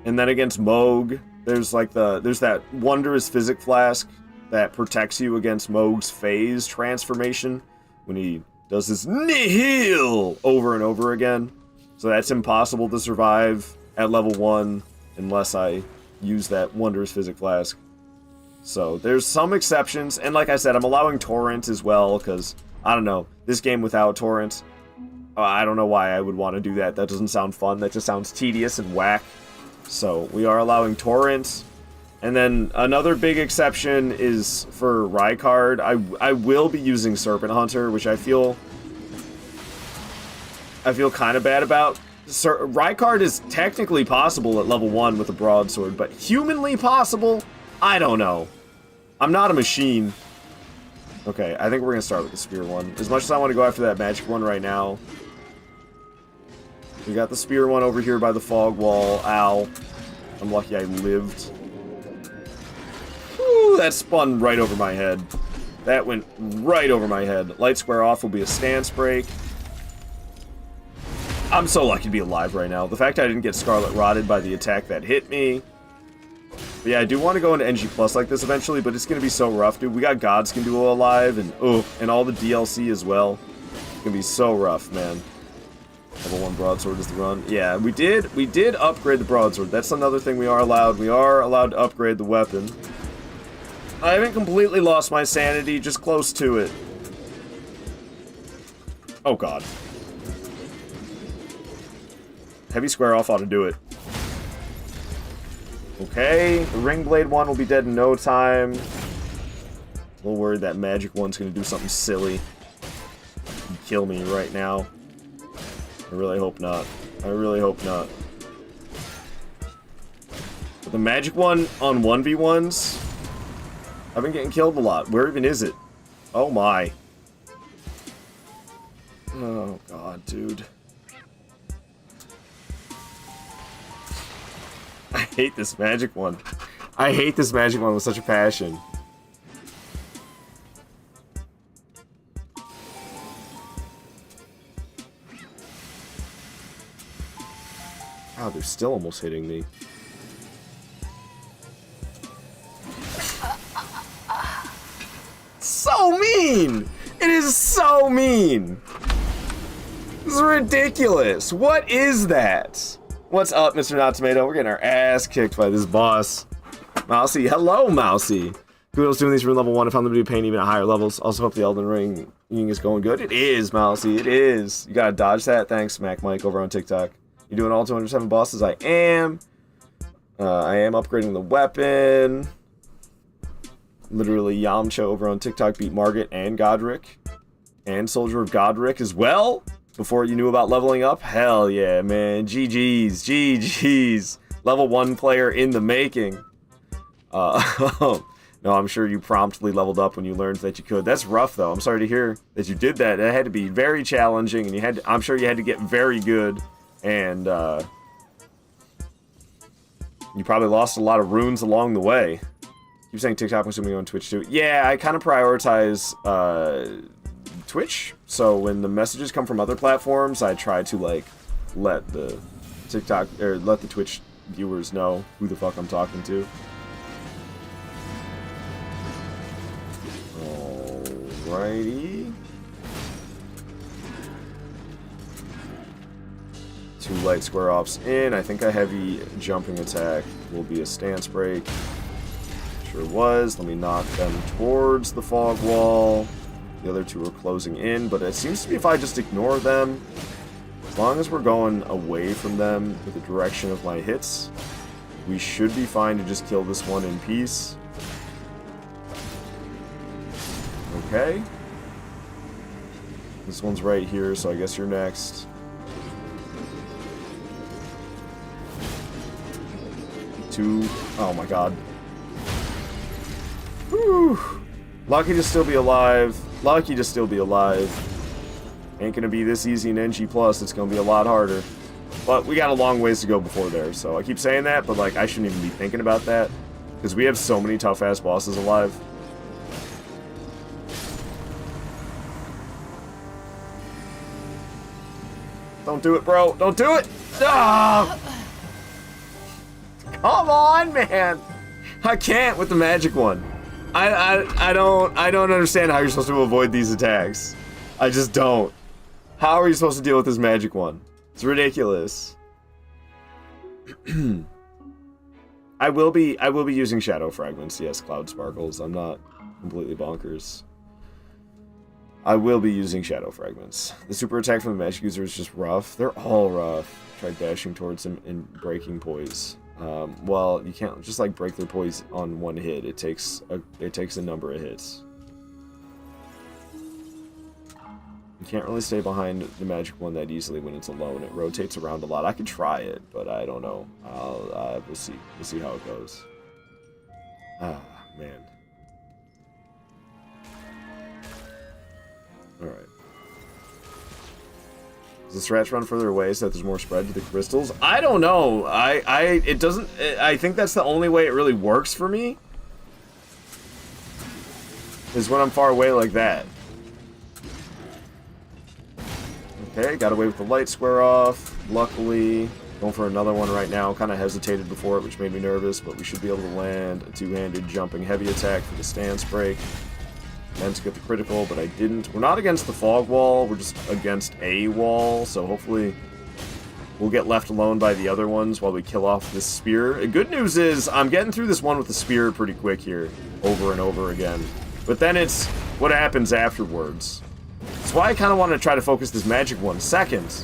then against Moog, there's that wondrous physic flask that protects you against Moog's phase transformation when he does his nihil over and over again. So that's impossible to survive at level 1 unless I use that wondrous physic flask. So there's some exceptions, and like I said, I'm allowing torrent as well, because, I don't know, this game without torrent, I don't know why I would want to do that. That doesn't sound fun. That just sounds tedious and whack. So we are allowing torrent. And then another big exception is for Rykard. I will be using Serpent Hunter, which I feel kind of bad about. Rykard is technically possible at level 1 with a Broadsword, but humanly possible? I don't know. I'm not a machine. Okay, I think we're going to start with the Spear one. As much as I want to go after that magic one right now. We got the Spear one over here by the fog wall. Ow. I'm lucky I lived. Whew, that spun right over my head. That went right over my head. Light square off will be a stance break. I'm so lucky to be alive right now. The fact I didn't get Scarlet Rotted by the attack that hit me. But yeah, I do want to go into NG Plus like this eventually, but it's going to be so rough, dude. We got Godskin Duo alive, and all the DLC as well. It's going to be so rough, man. Level 1 Broadsword is the run. Yeah, we did upgrade the Broadsword. That's another thing we are allowed. We are allowed to upgrade the weapon. I haven't completely lost my sanity, just close to it. Oh, God. Heavy square off ought to do it. Okay, the Ring Blade one will be dead in no time. A little worried that magic one's gonna do something silly. Kill me right now. I really hope not. I really hope not. But the magic one on 1v1s, I've been getting killed a lot. Where even is it? Oh my. Oh God, dude. I hate this magic one. I hate this magic one with such a passion. Wow, they're still almost hitting me. So mean! It is so mean! This is ridiculous. What is that? What's up, Mr. Not Tomato? We're getting our ass kicked by this boss. Mousy, hello, Mousy. Kudos doing these for level 1. I found them to be a pain even at higher levels. Also hope the Elden Ring is going good. It is, Mousy. It is. You gotta dodge that. Thanks, Mac Mike over on TikTok. You doing all 207 bosses? I am. I am upgrading the weapon. Literally, Yamcha over on TikTok beat Margit and Godric. And Soldier of Godric as well. Before you knew about leveling up? Hell yeah, man. GG's. GG's. Level 1 player in the making. No, I'm sure you promptly leveled up when you learned that you could. That's rough, though. I'm sorry to hear that you did that. That had to be very challenging, and you had to, I'm sure you had to get very good. And, you probably lost a lot of runes along the way. Keep saying TikTok, I'm assuming you're on Twitch, too. Yeah, I kind of prioritize, Twitch, so when the messages come from other platforms, I try to like let the TikTok or let the Twitch viewers know who the fuck I'm talking to. Alrighty. 2 light square offs in. I think a heavy jumping attack will be a stance break. Sure was. Let me knock them towards the fog wall. The other 2 are closing in, but it seems to be if I just ignore them, as long as we're going away from them with the direction of my hits, we should be fine to just kill this one in peace. Okay. This one's right here, so I guess you're next. 2. Oh my God. Whew. Lucky to still be alive. Lucky to still be alive. Ain't gonna be this easy in NG+, it's gonna be a lot harder. But we got a long ways to go before there, so I keep saying that, but like, I shouldn't even be thinking about that. Because we have so many tough-ass bosses alive. Don't do it, bro. Don't do it! Ah! Come on, man! I can't with the magic one. I don't understand how you're supposed to avoid these attacks. I just don't. How are you supposed to deal with this magic one? It's ridiculous. I will be using shadow fragments. Yes, cloud sparkles. I'm not completely bonkers. I will be using shadow fragments. The super attack from the magic user is just rough. They're all rough. Try dashing towards them and breaking poise. Well, you can't just like break their poise on one hit. It takes a number of hits. You can't really stay behind the magic one that easily when it's alone. It rotates around a lot. I could try it, but I don't know. We'll see. We'll see how it goes. Ah, man. Alright. Does the scratch run further away so that there's more spread to the crystals? I don't know. It doesn't... I think that's the only way it really works for me. Is when I'm far away like that. Okay, got away with the light square off. Luckily, going for another one right now. Kind of hesitated before it, which made me nervous, but we should be able to land a two-handed jumping heavy attack for the stance break. Meant to get the critical, but I didn't. We're not against the fog wall, we're just against a wall, so hopefully we'll get left alone by the other ones while we kill off this spear. The good news is, I'm getting through this one with the spear pretty quick here, over and over again. But then it's what happens afterwards. That's why I kind of want to try to focus this magic one second.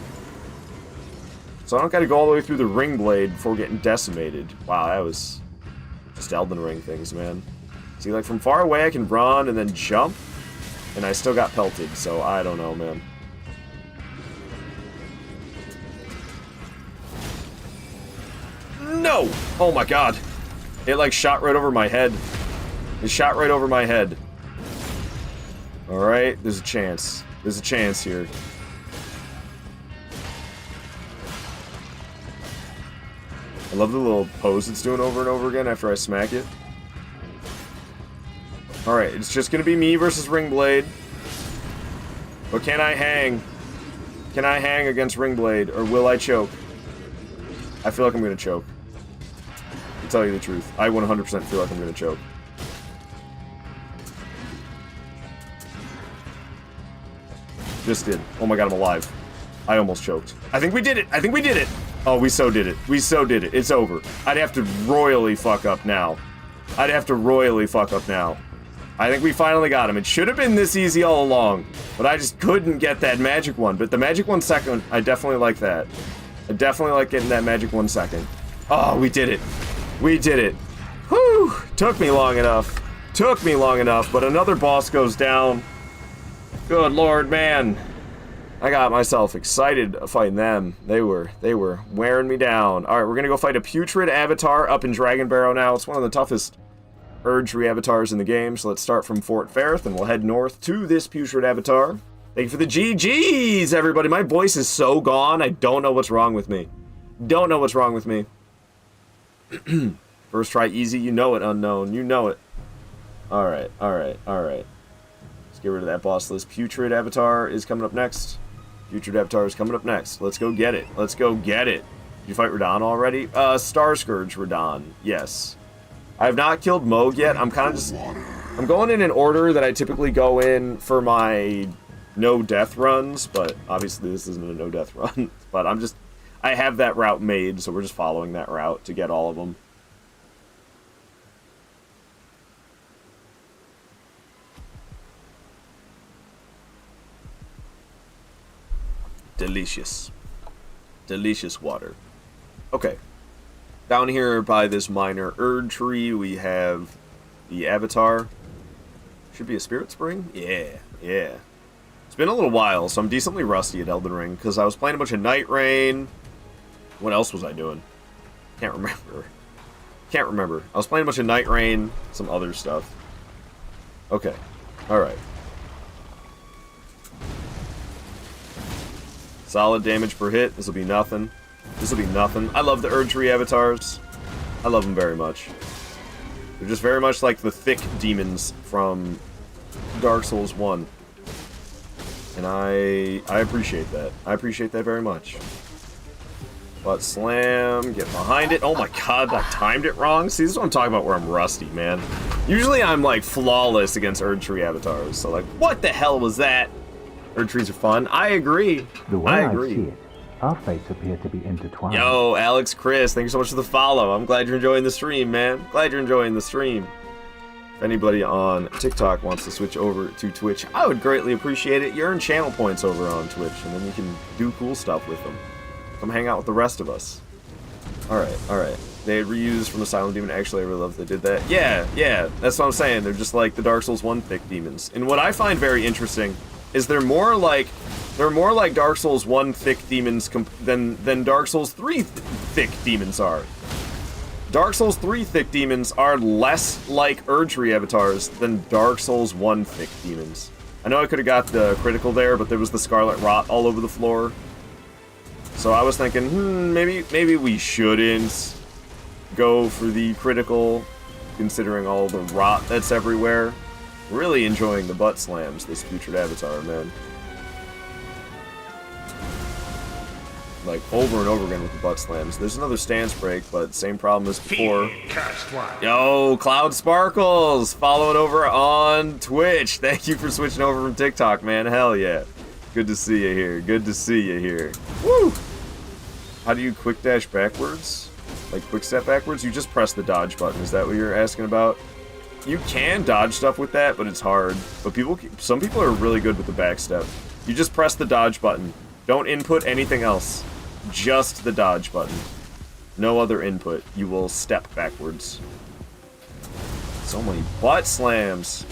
So I don't got to go all the way through the ring blade before getting decimated. Wow, that was just Elden Ring things, man. See, like, from far away I can run and then jump, and I still got pelted, so I don't know, man. No! Oh my god. It, like, shot right over my head. It shot right over my head. Alright, there's a chance. There's a chance here. I love the little pose it's doing over and over again after I smack it. Alright, it's just gonna be me versus Ringblade. But can I hang? Can I hang against Ringblade, or will I choke? I feel like I'm gonna choke. To tell you the truth, I 100% feel like I'm gonna choke. Just did. Oh my god, I'm alive. I almost choked. I think we did it! I think we did it! Oh, we so did it. We so did it. It's over. I'd have to royally fuck up now. I'd have to royally fuck up now. I think we finally got him. It should have been this easy all along, but I just couldn't get that magic one. But the magic 1 second, I definitely like that. I definitely like getting that magic 1 second. Oh, we did it. We did it. Whew! Took me long enough. Took me long enough, but another boss goes down. Good lord, man. I got myself excited fighting them. They were wearing me down. Alright, we're gonna go fight a putrid avatar up in Dragon Barrow now. It's one of the toughest Urge avatars in the game, so let's start from Fort Ferrith and we'll head north to this putrid avatar. Thank you for the GGs, everybody. My voice is so gone, I don't know what's wrong with me. Don't know what's wrong with me. First try easy, you know it, unknown. You know it. Alright, alright, alright. Let's get rid of that boss list. Putrid avatar is coming up next. Putrid avatar is coming up next. Let's go get it. Let's go get it. Did you fight Radahn already? Star Scourge Radahn. Yes. I have not killed Moog yet. I'm kind of just... I'm going in an order that I typically go in for my no-death runs, but obviously this isn't a no-death run. But I'm just... I have that route made, so we're just following that route to get all of them. Delicious. Delicious water. Okay. Down here by this minor Erd tree, we have the Avatar. Should be a Spirit Spring? Yeah, yeah. It's been a little while, so I'm decently rusty at Elden Ring, because I was playing a bunch of Night Rain. What else was I doing? Can't remember. Can't remember. I was playing a bunch of Night Rain, some other stuff. Okay. Alright. Solid damage per hit. This will be nothing. This will be nothing. I love the Erdtree avatars. I love them very much. They're just very much like the thick demons from Dark Souls 1. And I appreciate that. I appreciate that very much. Butt slam, get behind it. Oh my god, I timed it wrong. See, this is what I'm talking about where I'm rusty, man. Usually I'm like flawless against Erdtree avatars. So like, what the hell was that? Erdtrees are fun. I agree. The way I I agree. see it, our fates appear to be intertwined. Yo, Alex Chris, thank you so much for the follow. I'm glad you're enjoying the stream, man. Glad you're enjoying the stream. If anybody on TikTok wants to switch over to Twitch, I would greatly appreciate it. You earn channel points over on Twitch, and then you can do cool stuff with them. Come hang out with the rest of us. Alright, alright. They had reused from Asylum Demon. Actually, I really love they did that. Yeah, that's what I'm saying. They're just like the Dark Souls 1 thick demons. And what I find very interesting is they're more like Dark Souls 1 thick demons than Dark Souls 3 thick demons are. Dark Souls 3 thick demons are less like Erdtree avatars than Dark Souls 1 thick demons. I know I could have got the critical there, but there was the Scarlet Rot all over the floor. So I was thinking, maybe we shouldn't go for the critical, considering all the rot that's everywhere. Really enjoying the butt slams, this featured avatar, man. Like, over and over again with the butt slams. There's another stance break, but same problem as before. Yo, Cloud Sparkles! Follow it over on Twitch. Thank you for switching over from TikTok, man. Hell yeah. Good to see you here. Good to see you here. Woo! How do you quick dash backwards? Like, quick step backwards? You just press the dodge button. Is that what you're asking about? You can dodge stuff with that, but it's hard. But some people are really good with the back step. You just press the dodge button. Don't input anything else. Just the dodge button. No other input. You will step backwards. So many butt slams.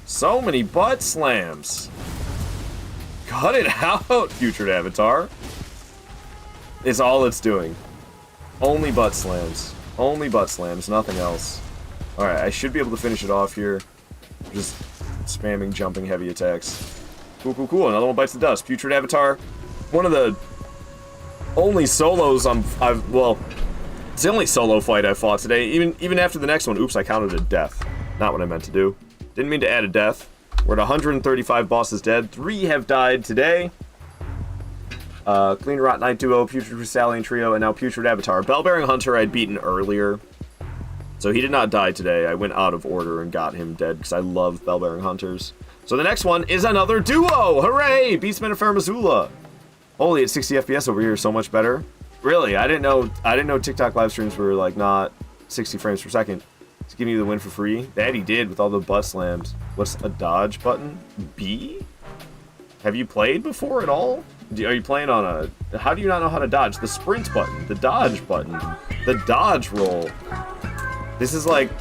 So many butt slams. Cut it out, Futured Avatar. It's all it's doing. Only butt slams. Only butt slams, nothing else. Alright, I should be able to finish it off here. Just spamming, jumping, heavy attacks. Cool, cool, cool. Another one bites the dust. Putrid Avatar. One of the only solos well, it's the only solo fight I fought today. Even after the next one. Oops, I counted a death. Not what I meant to do. Didn't mean to add a death. We're at 135 bosses dead. 3 have died today. Clean Rot Knight Duo, Putrid Crystalline Trio, and now Putrid Avatar. Bellbearing Hunter I'd beaten earlier. So he did not die today. I went out of order and got him dead because I love Bellbearing Hunters. So the next one is another duo! Hooray! Beastman and Faramazula. Holy, it's 60 FPS over here, so much better. Really, I didn't know TikTok live streams were like not 60 frames per second. It's giving you the win for free. That he did with all the butt slams. What's a dodge button? B? Have you played before at all? Are you playing on a... How do you not know how to dodge? The sprint button, the dodge button, the dodge roll. This is like...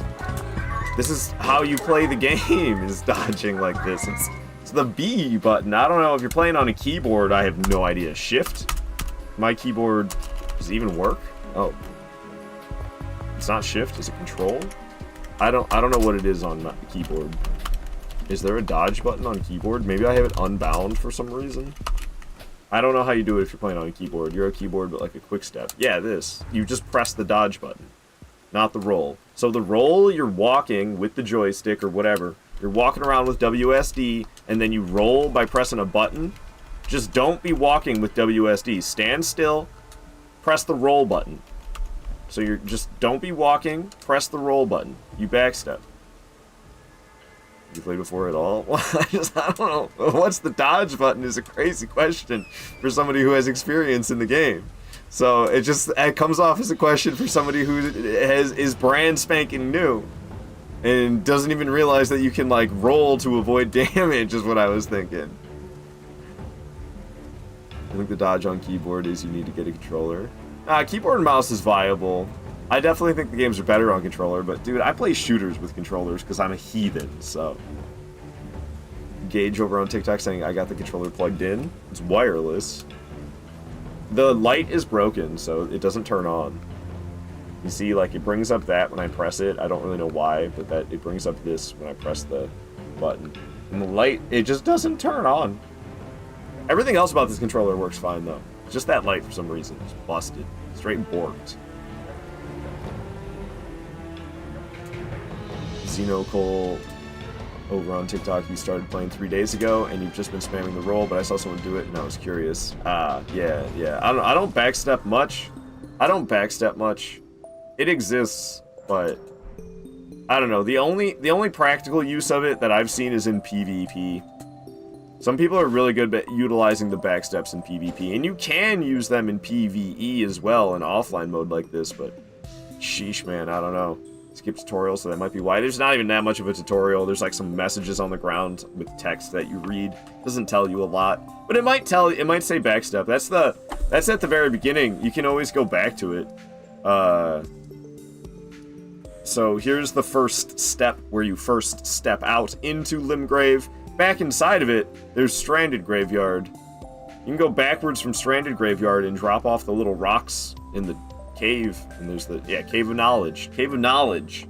This is how you play the game, is dodging like this. It's the B button. I don't know if you're playing on a keyboard. I have no idea. Shift? My keyboard... Does it even work? Oh. It's not shift, is it control? I don't know what it is on my keyboard. Is there a dodge button on keyboard? Maybe I have it unbound for some reason. I don't know how you do it if you're playing on a keyboard. You're a keyboard, but like a quick step. Yeah, this. You just press the dodge button, not the roll. So the roll, you're walking with the joystick or whatever. You're walking around with WSD, and then you roll by pressing a button. Just don't be walking with WSD. Stand still, press the roll button. So you're just, don't be walking, press the roll button. You backstep. You played before at all? I don't know. What's the dodge button is a crazy question for somebody who has experience in the game. So it comes off as a question for somebody who is brand spanking new and doesn't even realize that you can like roll to avoid damage is what I was thinking. I think the dodge on keyboard is you need to get a controller. Keyboard and mouse is viable. I definitely think the games are better on controller, but dude, I play shooters with controllers because I'm a heathen, so. Gage over on TikTok saying I got the controller plugged in. It's wireless. The light is broken, so it doesn't turn on. You see, like, it brings up that when I press it. I don't really know why, but that it brings up this when I press the button. And the light, it just doesn't turn on. Everything else about this controller works fine, though. Just that light, for some reason, is busted. Straight borked. Xeno Cole over on TikTok, you started playing 3 days ago, and you've just been spamming the roll, but I saw someone do it, and I was curious. Yeah. I don't backstep much. It exists, but I don't know. The only practical use of it that I've seen is in PvP. Some people are really good at utilizing the backsteps in PvP, and you can use them in PvE as well in offline mode like this, but sheesh, man, I don't know. Skip tutorial, so that might be why. There's not even that much of a tutorial. There's like some messages on the ground with text that you read. Doesn't tell you a lot, but it might say backstep. That's at the very beginning. You can always go back to it. So here's the first step where you first step out into Limgrave. Back inside of it, there's Stranded Graveyard. You can go backwards from Stranded Graveyard and drop off the little rocks in the cave, and there's the Cave of Knowledge. Cave of Knowledge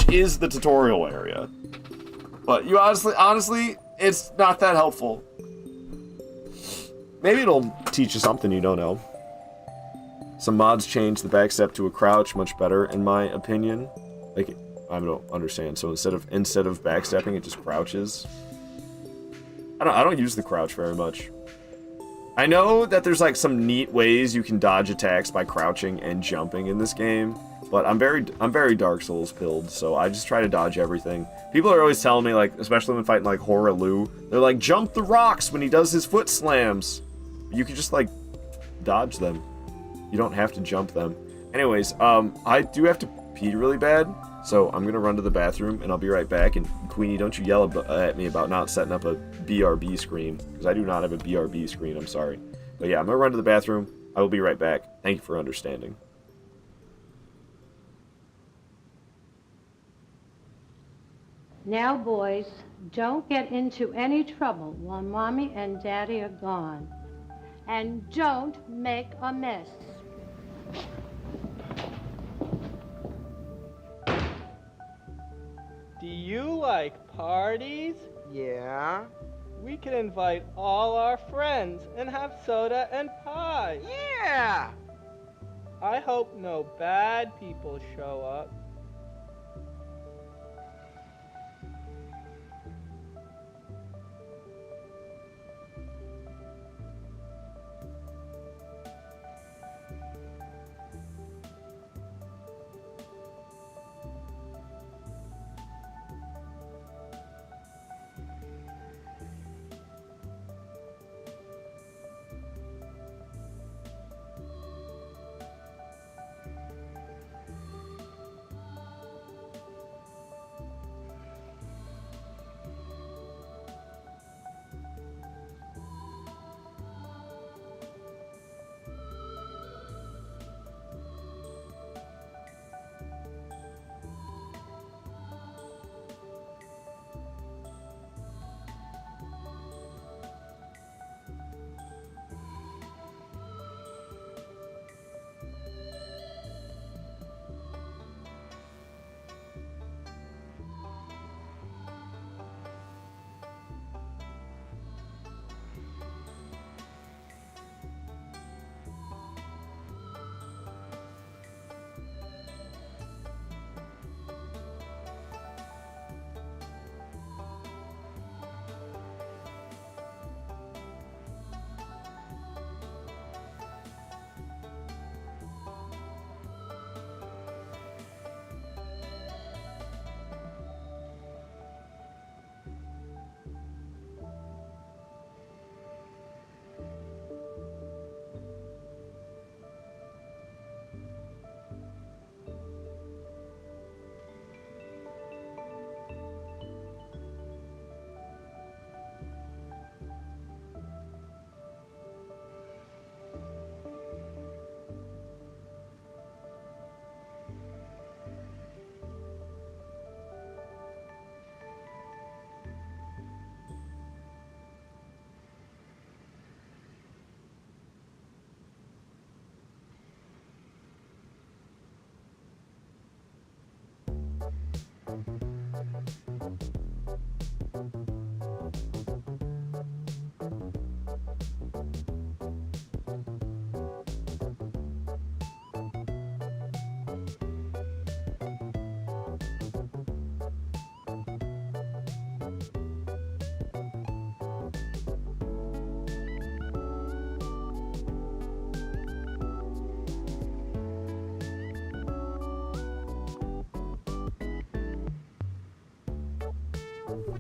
is the tutorial area, but you honestly it's not that helpful. Maybe it'll teach you something you don't know. Some mods change the backstep to a crouch much better, in my opinion. Like, I don't understand. So instead of backstepping, it just crouches. I don't use the crouch very much. I know that there's like some neat ways you can dodge attacks by crouching and jumping in this game, but I'm very Dark Souls pilled, so I just try to dodge everything. People are always telling me, like, especially when fighting like RL1, they're like, jump the rocks when he does his foot slams. You can just like dodge them. You don't have to jump them. Anyways, I do have to pee really bad, so I'm gonna run to the bathroom and I'll be right back. And Queenie, don't you yell at me about not setting up a BRB screen, because I do not have a BRB screen, I'm sorry. But yeah, I'm gonna run to the bathroom. I will be right back. Thank you for understanding. Now, boys, don't get into any trouble while Mommy and Daddy are gone. And don't make a mess. Do you like parties? Yeah. We can invite all our friends and have soda and pie. Yeah. I hope no bad people show up.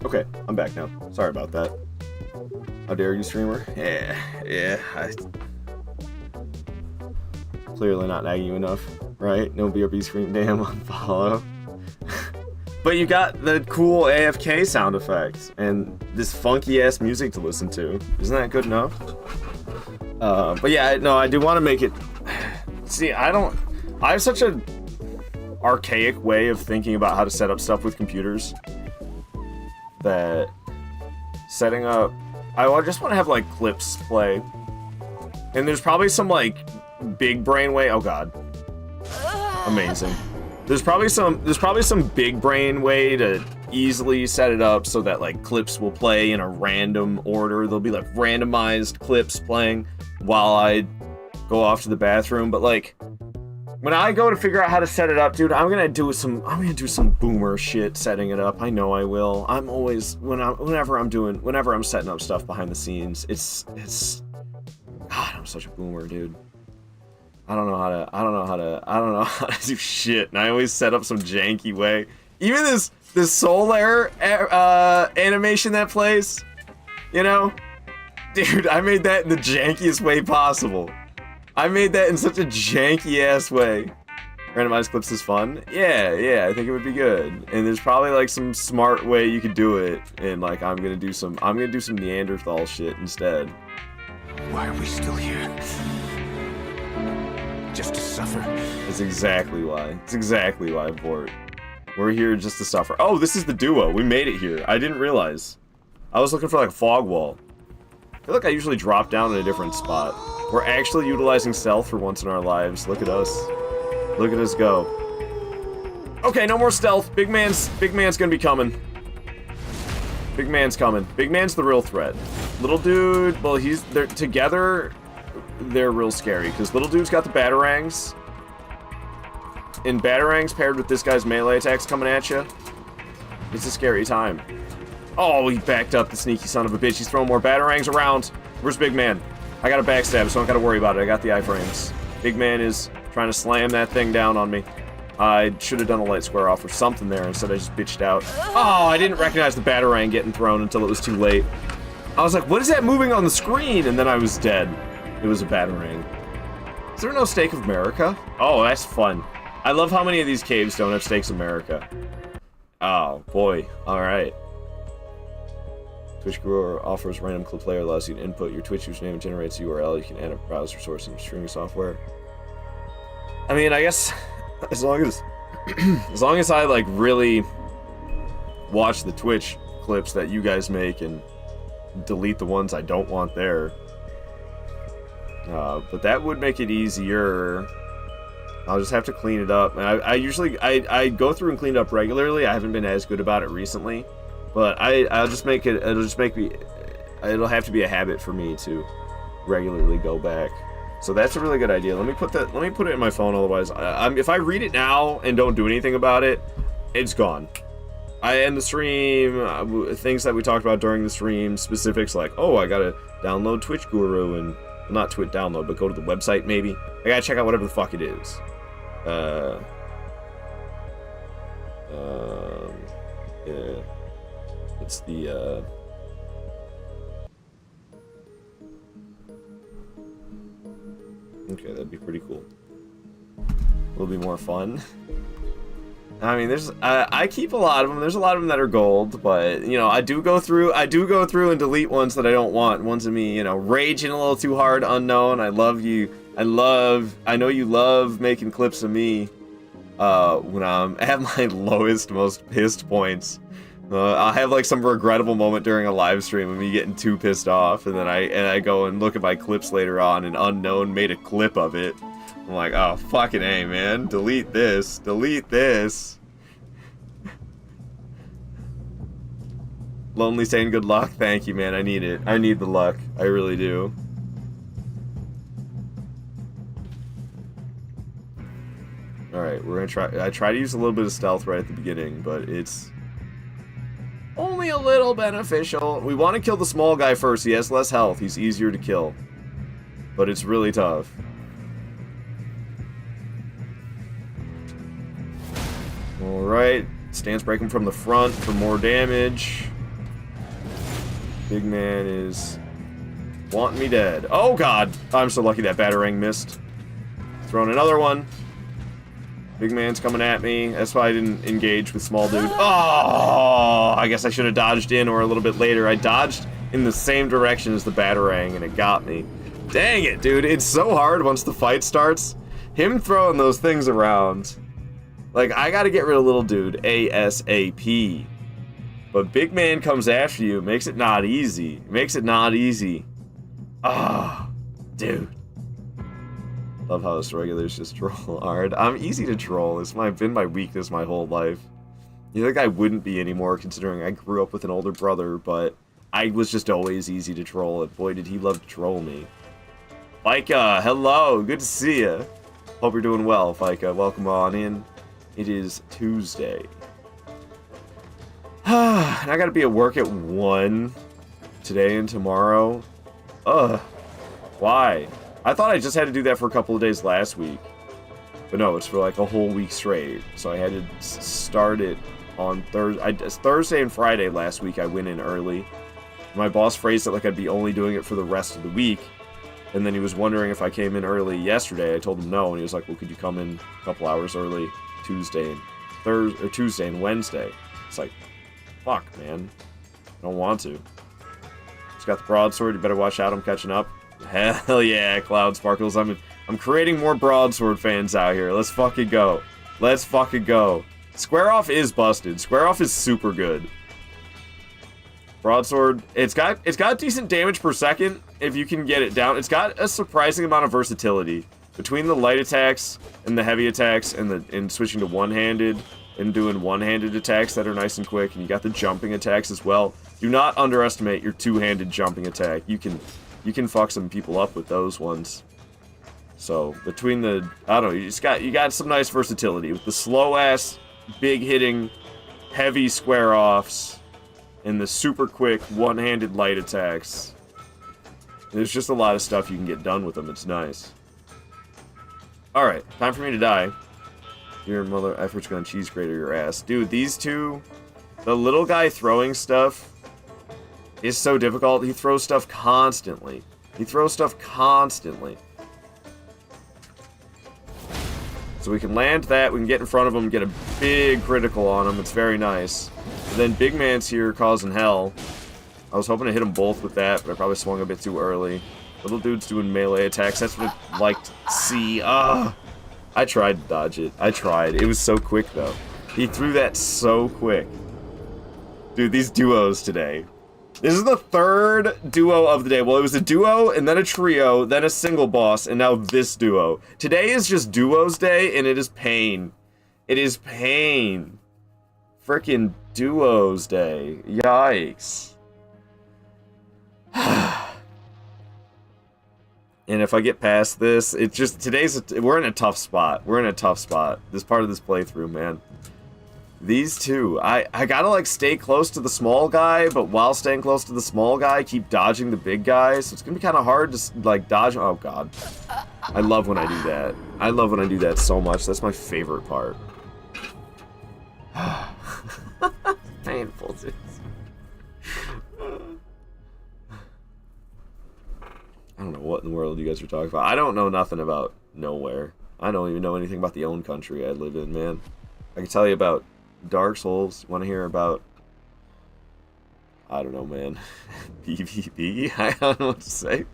Okay, I'm back now. Sorry about that. How dare you, streamer? Yeah. Clearly not nagging you enough, right? No BRB scream, damn, unfollow. But you got the cool AFK sound effects and this funky ass music to listen to. Isn't that good enough? But yeah, no, I do want to make it. See, I have such a archaic way of thinking about how to set up stuff with computers that setting up. I just want to have like clips play, and there's probably some like big brain way. Oh god, amazing. There's probably some big brain way to easily set it up so that like clips will play in a random order. There'll be like randomized clips playing while I go off to the bathroom. But like when I go to figure out how to set it up, dude, I'm gonna do some boomer shit setting it up. I know I will. I'm always whenever I'm setting up stuff behind the scenes, it's God, I'm such a boomer, dude. I don't know how to do shit, and I always set up some janky way. Even this soul air animation that plays, you know, dude, I made that in the jankiest way possible. I made that in such a janky ass way. Randomized clips is fun. Yeah, I think it would be good. And there's probably like some smart way you could do it. And like I'm gonna do some Neanderthal shit instead. Why are we still here? Just to suffer. That's exactly why. It's exactly why, Bort. We're here just to suffer. Oh, this is the duo. We made it here. I didn't realize. I was looking for like a fog wall. I feel like I usually drop down in a different spot. We're actually utilizing stealth for once in our lives. Look at us. Look at us go. Okay, no more stealth. Big man's gonna be coming. Big man's coming. Big man's the real threat. Little dude, well, they're together. They're real scary because little dude's got the batarangs. And batarangs paired with this guy's melee attacks coming at you. It's a scary time. Oh, he backed up, the sneaky son of a bitch. He's throwing more batarangs around. Where's Big Man? I got a backstab, so I don't gotta worry about it. I got the iframes. Big Man is trying to slam that thing down on me. I should have done a light square off or something there. Instead, I just bitched out. Oh, I didn't recognize the batarang getting thrown until it was too late. I was like, what is that moving on the screen? And then I was dead. It was a batarang. Is there no Stake of America? Oh, that's fun. I love how many of these caves don't have Stakes of America. Oh, boy. Alright. Twitch Grower offers random clip player, allows you to input your Twitch username and generates a URL. You can add a browser source and streaming software. I mean, I guess as long as I like really watch the Twitch clips that you guys make and delete the ones I don't want there. But that would make it easier. I'll just have to clean it up. I usually go through and clean it up regularly. I haven't been as good about it recently, but I'll just make it. It'll have to be a habit for me to regularly go back. So that's a really good idea. Let me put it in my phone. Otherwise, if I read it now and don't do anything about it, it's gone. I end the stream. Things that we talked about during the stream, specifics like, oh, I gotta download Twitch Guru and not Twitch download, but go to the website maybe. I gotta check out whatever the fuck it is. Yeah. It's the, okay, that'd be pretty cool. A little bit more fun. I mean, I keep a lot of them. There's a lot of them that are gold, but, you know, I do go through and delete ones that I don't want. Ones of me, you know, raging a little too hard, unknown. I love you. I know you love making clips of me, when I'm at my lowest, most pissed points. I'll have like some regrettable moment during a live stream of me getting too pissed off, and then I go and look at my clips later on, and Unknown made a clip of it. I'm like, oh, fucking A, man. Delete this. Delete this. Lonely saying good luck. Thank you, man. I need it. I need the luck. I really do. Alright, we're gonna try. I try to use a little bit of stealth right at the beginning, but it's only a little beneficial. We want to kill the small guy first. He has less health. He's easier to kill. But it's really tough. Alright. Stance break him from the front for more damage. Big man is wanting me dead. Oh god! I'm so lucky that batarang missed. Throwing another one. Big man's coming at me. That's why I didn't engage with small dude. Oh! I guess I should have dodged in or a little bit later. I dodged in the same direction as the batarang and it got me. Dang it, dude. It's so hard once the fight starts. Him throwing those things around. Like, I gotta get rid of little dude ASAP. But big man comes after you. Makes it not easy. Makes it not easy. Ah, dude. Love how us regulars just troll hard. I'm easy to troll. It's been my weakness my whole life. You think I wouldn't be anymore considering I grew up with an older brother, but I was just always easy to troll, and boy did he love to troll me. Fika, hello, good to see you. Hope you're doing well, Fika. Welcome on in. It is Tuesday. And I gotta be at work at 1 today and tomorrow. Ugh. Why? I thought I just had to do that for a couple of days last week. But no, it's for like a whole week straight. So I had to start it on Thursday and Friday last week. I went in early. My boss phrased it like I'd be only doing it for the rest of the week. And then he was wondering if I came in early yesterday. I told him no, and he was like, well, could you come in a couple hours early Tuesday and Wednesday? It's like, fuck, man. I don't want to. He's got the broadsword. You better watch out. I'm catching up. Hell yeah, Cloud Sparkles. I'm creating more broadsword fans out here. Let's fucking go. Let's fucking go. Square off is busted. Square off is super good. Broadsword, it's got decent damage per second if you can get it down. It's got a surprising amount of versatility between the light attacks and the heavy attacks and switching to one-handed and doing one-handed attacks that are nice and quick, and you got the jumping attacks as well. Do not underestimate your two-handed jumping attack. You can fuck some people up with those ones. So between the, I don't know, you got some nice versatility with the slow ass, big hitting, heavy square offs, and the super quick one-handed light attacks. There's just a lot of stuff you can get done with them. It's nice. All right, time for me to die. Your mother efforts gonna cheese grater your ass, dude. These two, the little guy throwing stuff is so difficult. He throws stuff constantly. He throws stuff constantly. So we can land that, we can get in front of him, get a big critical on him. It's very nice. And then Big Man's here causing hell. I was hoping to hit them both with that, but I probably swung a bit too early. Little dude's doing melee attacks. That's what I like to see. I tried to dodge it. I tried. It was so quick, though. He threw that so quick. Dude, these duos today. This is the third duo of the day. Well, it was a duo, and then a trio, then a single boss, and now this duo. Today is just duos day, and it is pain. It is pain. Frickin' duos day. Yikes. And if I get past this, it's just, we're in a tough spot. We're in a tough spot. This part of this playthrough, man. These two, I gotta like stay close to the small guy, but while staying close to the small guy, keep dodging the big guy. So it's gonna be kind of hard to like dodge. Oh god, I love when I do that. I love when I do that so much. That's my favorite part. Painful, dude. I don't know what in the world you guys are talking about. I don't know nothing about nowhere. I don't even know anything about the own country I live in, man. I can tell you about Dark Souls. Want to hear about, I don't know, man. PvP? I don't know what to say.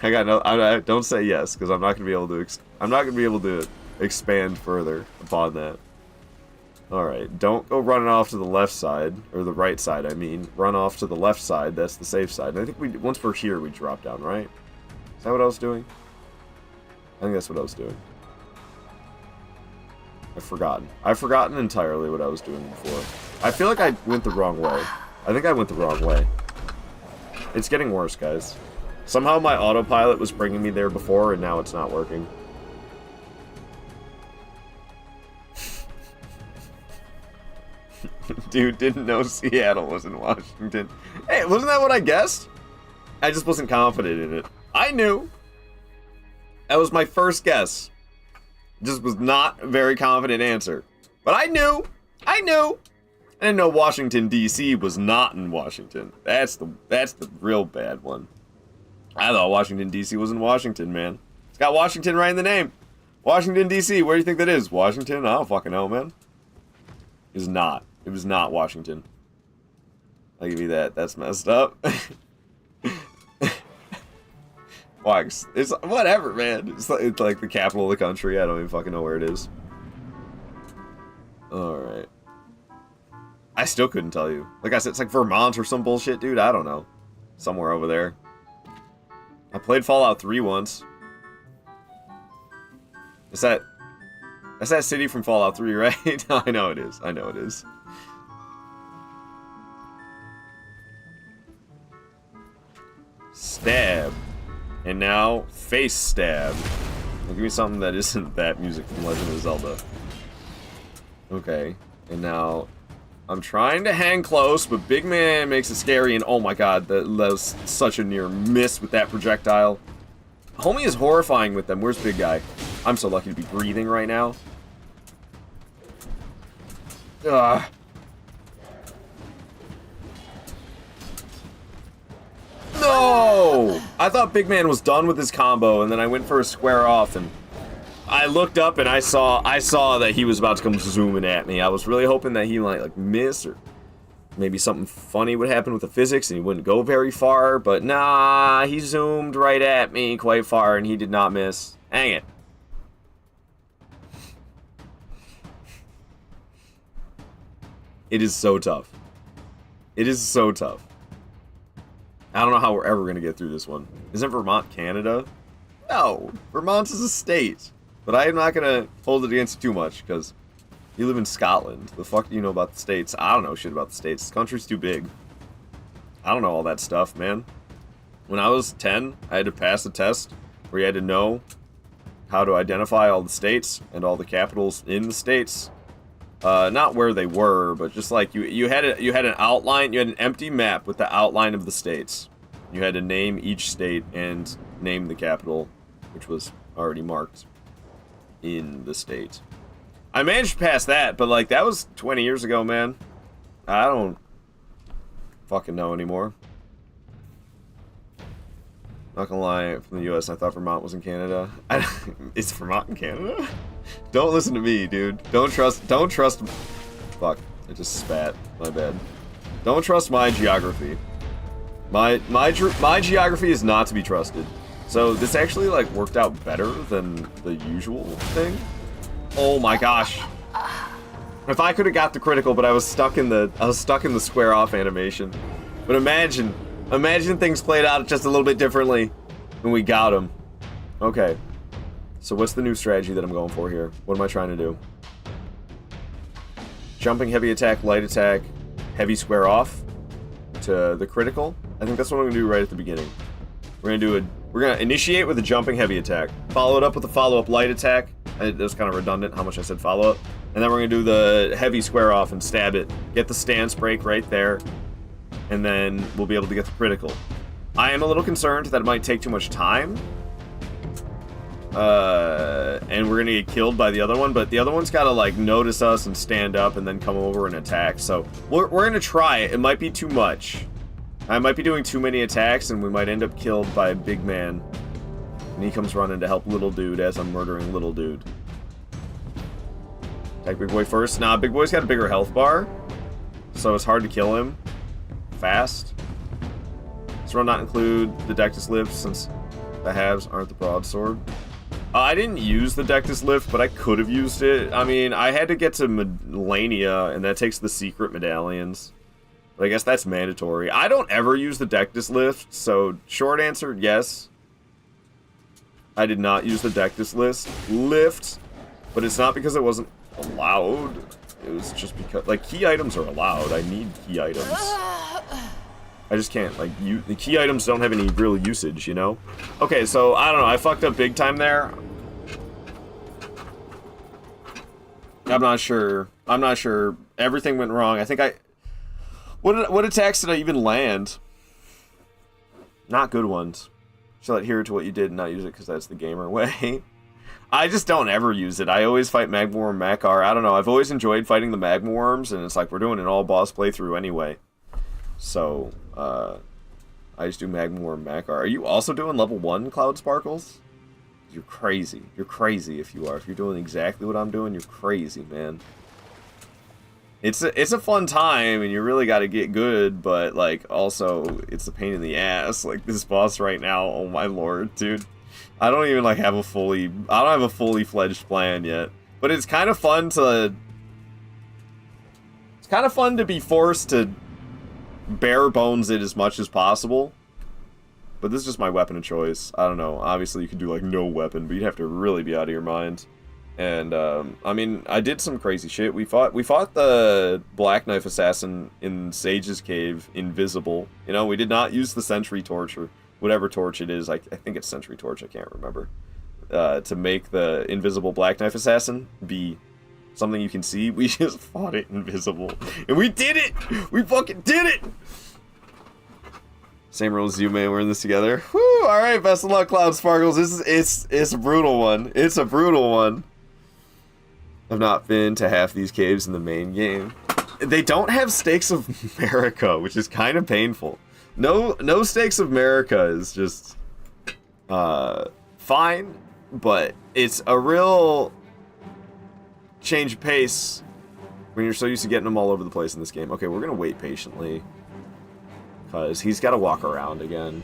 I got no. I don't say yes because I'm not gonna be able to. I'm not gonna be able to expand further upon that. All right, don't go running off to the left side or the right side. I mean, run off to the left side. That's the safe side. And I think once we're here, we drop down, right? Is that what I was doing? I think that's what I was doing. I've forgotten entirely what I was doing before. I feel like I went the wrong way. I think I went the wrong way. It's getting worse, guys. Somehow my autopilot was bringing me there before, and now it's not working. Dude, didn't know Seattle was in Washington. Hey, wasn't that what I guessed? I just wasn't confident in it. I knew. That was my first guess. Just was not a very confident answer. But I knew I knew. I didn't know Washington, D.C. was not in Washington. That's the real bad one. I thought Washington, D.C. was in Washington, man. It's got Washington right in the name. Washington, D.C. Where do you think that is? Washington? I don't fucking know, man. It was not. It was not Washington. I'll give you that. That's messed up. It's whatever, man. It's like the capital of the country. I don't even fucking know where it is. Alright. I still couldn't tell you. Like I said, it's like Vermont or some bullshit, dude. I don't know. Somewhere over there. I played Fallout 3 once. That's that city from Fallout 3, right? I know it is. I know it is. Stab. And now, face stab. Well, give me something that isn't that music from Legend of Zelda. Okay. And now, I'm trying to hang close, but Big Man makes it scary, and oh my god, that was such a near miss with that projectile. Homie is horrifying with them. Where's Big Guy? I'm so lucky to be breathing right now. Ugh. No! I thought Big Man was done with his combo, and then I went for a square off, and I looked up and I saw that he was about to come zooming at me. I was really hoping that he might like miss, or maybe something funny would happen with the physics and he wouldn't go very far, but nah, he zoomed right at me quite far and he did not miss. Hang it. It is so tough. It is so tough. I don't know how we're ever going to get through this one. Isn't Vermont Canada? No, Vermont is a state. But I am not going to hold it against you too much, because you live in Scotland. The fuck do you know about the States? I don't know shit about the States. This country's too big. I don't know all that stuff, man. When I was 10, I had to pass a test where you had to know how to identify all the states and all the capitals in the states. Not where they were, but just like you had an outline, you had an empty map with the outline of the states. You had to name each state and name the capital, which was already marked in the state. I managed to pass that, but like that was 20 years ago, man. I don't fucking know anymore. Not gonna lie, from the US, I thought Vermont was in Canada. Is Vermont in Canada? Don't listen to me, dude. Don't trust. Fuck, I just spat. My bad. Don't trust my geography. My geography is not to be trusted. So this actually like worked out better than the usual thing. Oh my gosh. If I could have got the critical, but I was stuck in the square off animation. But imagine things played out just a little bit differently and we got him. Okay. So what's the new strategy that I'm going for here? What am I trying to do? Jumping heavy attack, light attack, heavy square off to the critical. I think that's what I'm gonna do right at the beginning. We're gonna initiate with a jumping heavy attack. Follow it up with a follow-up light attack. It was kind of redundant how much I said follow-up. And then we're gonna do the heavy square off and stab it. Get the stance break right there. And then we'll be able to get the critical. I am a little concerned that it might take too much time. And we're gonna get killed by the other one, but the other one's gotta like notice us and stand up and then come over and attack. So we're gonna try it. It might be too much. I might be doing too many attacks and we might end up killed by a big man. And he comes running to help little dude as I'm murdering little dude. Attack big boy first. Nah, big boy's got a bigger health bar, so it's hard to kill him fast. This run not include the Dectus Lift since the halves aren't the broadsword. I didn't use the Dectus Lift, but I could have used it. I mean, I had to get to Melania, and that takes the secret medallions. But I guess that's mandatory. I don't ever use the Dectus Lift, so short answer, yes. I did not use the Dectus Lift, but it's not because it wasn't allowed. It was just because, like, key items are allowed. I need key items. I just can't, like, the key items don't have any real usage, you know? Okay, so, I don't know, I fucked up big time there. I'm not sure. Everything went wrong. I think what attacks did I even land? Not good ones. Shall adhere to what you did and not use it because that's the gamer way. I just don't ever use it. I always fight Magma Worm Makar. I don't know. I've always enjoyed fighting the Magma Worms, and it's like we're doing an all-boss playthrough anyway. So, I just do Magma Worm Makar. Are you also doing level 1 Cloud Sparkles? You're crazy. You're crazy if you are. If you're doing exactly what I'm doing, you're crazy, man. It's a fun time, and you really got to get good, but, like, also, it's a pain in the ass. Like, this boss right now, oh my lord, dude. I don't even, like, have a fully fledged plan yet. But it's kind of fun to... It's kind of fun to be forced to bare bones it as much as possible. But this is just my weapon of choice. I don't know. Obviously, you could do, like, no weapon, but you'd have to really be out of your mind. And, I mean, I did some crazy shit. We fought the Black Knife Assassin in Sage's Cave, invisible. You know, we did not use the Sentry Torch, or whatever torch it is. I think it's Sentry Torch, I can't remember. To make the invisible Black Knife Assassin be something you can see. We just fought it invisible. And we did it! We fucking did it! Same rules as you, man. We're in this together. Woo! Alright, best of luck, Cloud Sparkles. It's a brutal one. It's a brutal one. I've not been to half these caves in the main game. They don't have Stakes of America, which is kind of painful. No Stakes of America is just fine, but it's a real change of pace when you're so used to getting them all over the place in this game. Okay, we're gonna wait patiently because he's got to walk around again.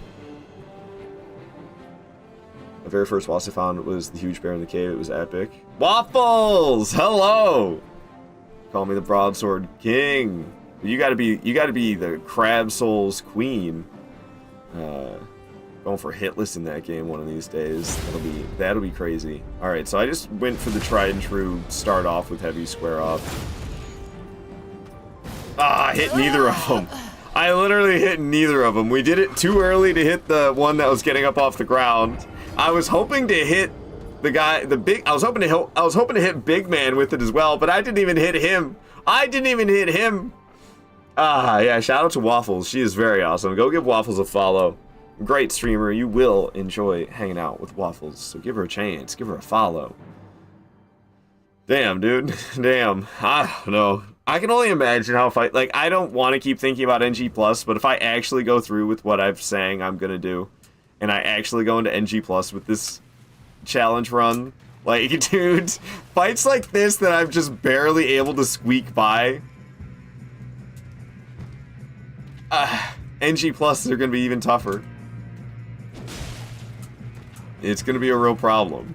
The very first boss I found was the huge bear in the cave. It was epic. Waffles! Hello! Call me the Broadsword King. You gotta be the Crab Souls Queen. Going for hitless in that game one of these days. That'll be crazy. Alright, so I just went for the tried and true start off with heavy square off. Ah, I hit neither of them. I literally hit neither of them. We did it too early to hit the one that was getting up off the ground. I was hoping to hit the guy, I was hoping to hit Big Man with it as well, but I didn't even hit him. Ah, yeah, shout out to Waffles. She is very awesome. Go give Waffles a follow. Great streamer. You will enjoy hanging out with Waffles, so give her a chance. Give her a follow. Damn, dude. Damn. I don't know. I can only imagine how like, I don't want to keep thinking about NG+, but if I actually go through with what I'm saying I'm gonna do, and I actually go into NG+ with this challenge run, like, dude, fights like this that I'm just barely able to squeak by, NG+ are gonna be even tougher. It's gonna be a real problem.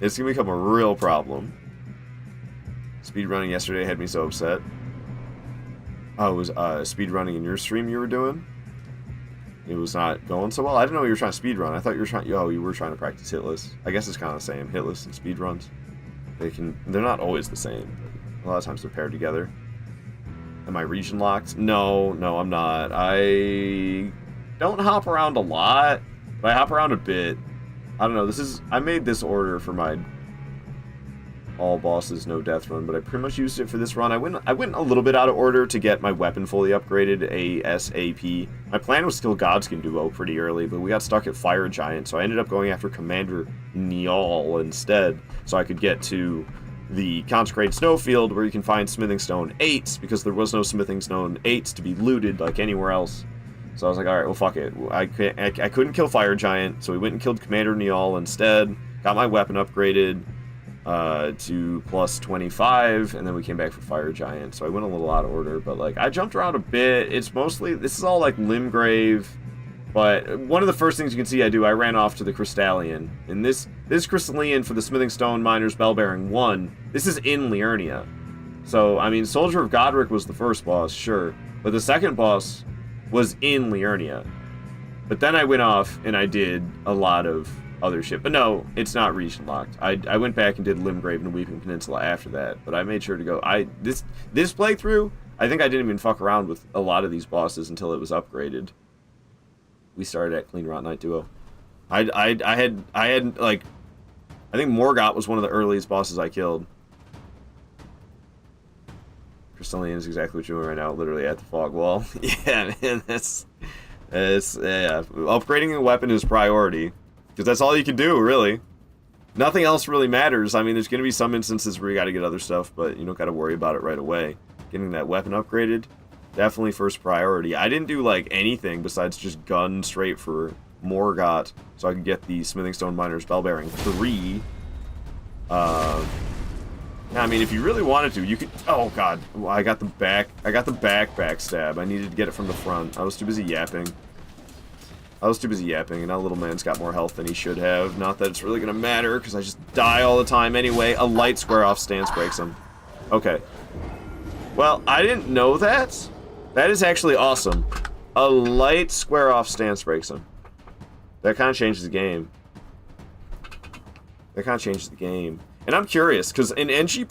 It's gonna become a real problem. Speedrunning yesterday had me so upset. Oh, it was speedrunning in your stream you were doing? It was not going so well? I didn't know you were trying to speedrun. I thought you were trying, you were trying to practice hitless. I guess it's kind of the same, hitless and speedruns. They're not always the same. A lot of times they're paired together. Am I region locked? No, I'm not. I don't hop around a lot, but I hop around a bit. I don't know, I made this order for my all bosses, no death run, but I pretty much used it for this run. I went a little bit out of order to get my weapon fully upgraded, ASAP. My plan was still Godskin Duo pretty early, but we got stuck at Fire Giant, so I ended up going after Commander Niall instead, so I could get to the Consecrated Snowfield, where you can find Smithing Stone 8s, because there was no Smithing Stone 8s to be looted like anywhere else. So I was like, alright, well fuck it. I couldn't kill Fire Giant, so we went and killed Commander Niall instead, got my weapon upgraded to plus 25, and then we came back for Fire Giant, so I went a little out of order, but like, I jumped around a bit. It's mostly, this is all like Limgrave, but one of the first things you can see I ran off to the Crystallian, and this Crystallian for the Smithing Stone Miners Bell Bearing 1, this is in Liurnia. So, I mean, Soldier of Godric was the first boss, sure, but the second boss was in Liurnia. But then I went off and I did a lot of other shit. But no, it's not region locked. I went back and did Limgrave and Weeping Peninsula after that, but I made sure to go. This playthrough, I think I didn't even fuck around with a lot of these bosses until it was upgraded. We started at Clean Rot Night Duo. I had like, I think Morgott was one of the earliest bosses I killed. Crystallian is exactly what you're doing right now, literally at the fog wall. Yeah, man, yeah. Upgrading a weapon is priority. Because that's all you can do, really. nothing else really matters. I mean, there's going to be some instances where you got to get other stuff, but you don't got to worry about it right away. Getting that weapon upgraded, definitely first priority. I didn't do, like, anything besides just gun straight for Morgott, so I could get the Smithing Stone Miner's Bell Bearing 3. I mean, if you really wanted to, you could... Oh, God. I got the backstab. I needed to get it from the front. I was too busy yapping. And now little man's got more health than he should have. Not that it's really going to matter, because I just die all the time anyway. A light square-off stance breaks him. Okay. Well, I didn't know that. That is actually awesome. A light square-off stance breaks him. That kind of changes the game. And I'm curious, because in NG+,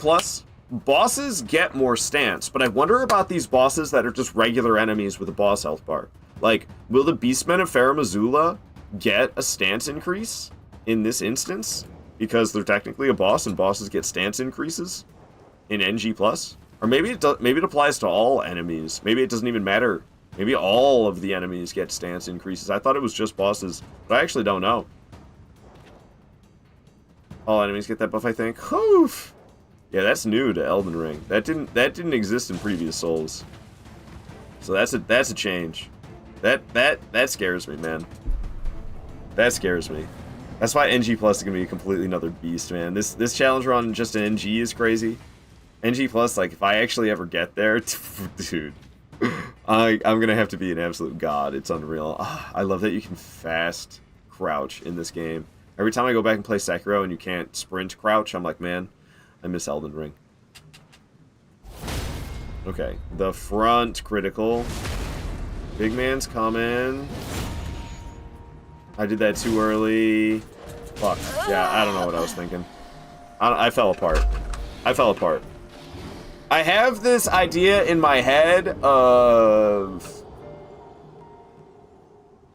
bosses get more stance, but I wonder about these bosses that are just regular enemies with a boss health bar. Like, will the Beastmen of Farum Azula get a stance increase in this instance? Because they're technically a boss, and bosses get stance increases in NG+? Or maybe it applies to all enemies. Maybe it doesn't even matter. Maybe all of the enemies get stance increases. I thought it was just bosses, but I actually don't know. All enemies get that buff, I think. Oof. Yeah, that's new to Elden Ring. That didn't exist in previous Souls. So that's a change. That scares me, man. That scares me. That's why NG Plus is gonna be a completely another beast, man. This challenge run just in NG is crazy. NG Plus, like, if I actually ever get there, dude, I'm gonna have to be an absolute god. It's unreal. I love that you can fast crouch in this game. Every time I go back and play Sekiro and you can't sprint crouch, I'm like, man, I miss Elden Ring. Okay, the front critical. Big man's coming. I did that too early. Fuck. Yeah, I don't know what I was thinking. I fell apart. I have this idea in my head of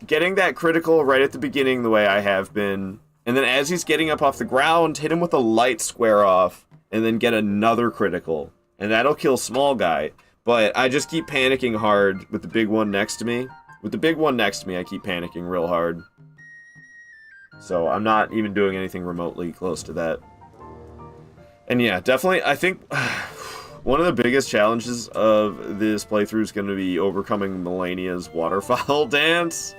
getting that critical right at the beginning the way I have been, and then as he's getting up off the ground, hit him with a light square off, and then get another critical. And that'll kill small guy. But I just keep panicking hard with the big one next to me. With the big one next to me, I keep panicking real hard. So I'm not even doing anything remotely close to that. And yeah, definitely, I think one of the biggest challenges of this playthrough is going to be overcoming Melania's waterfowl dance.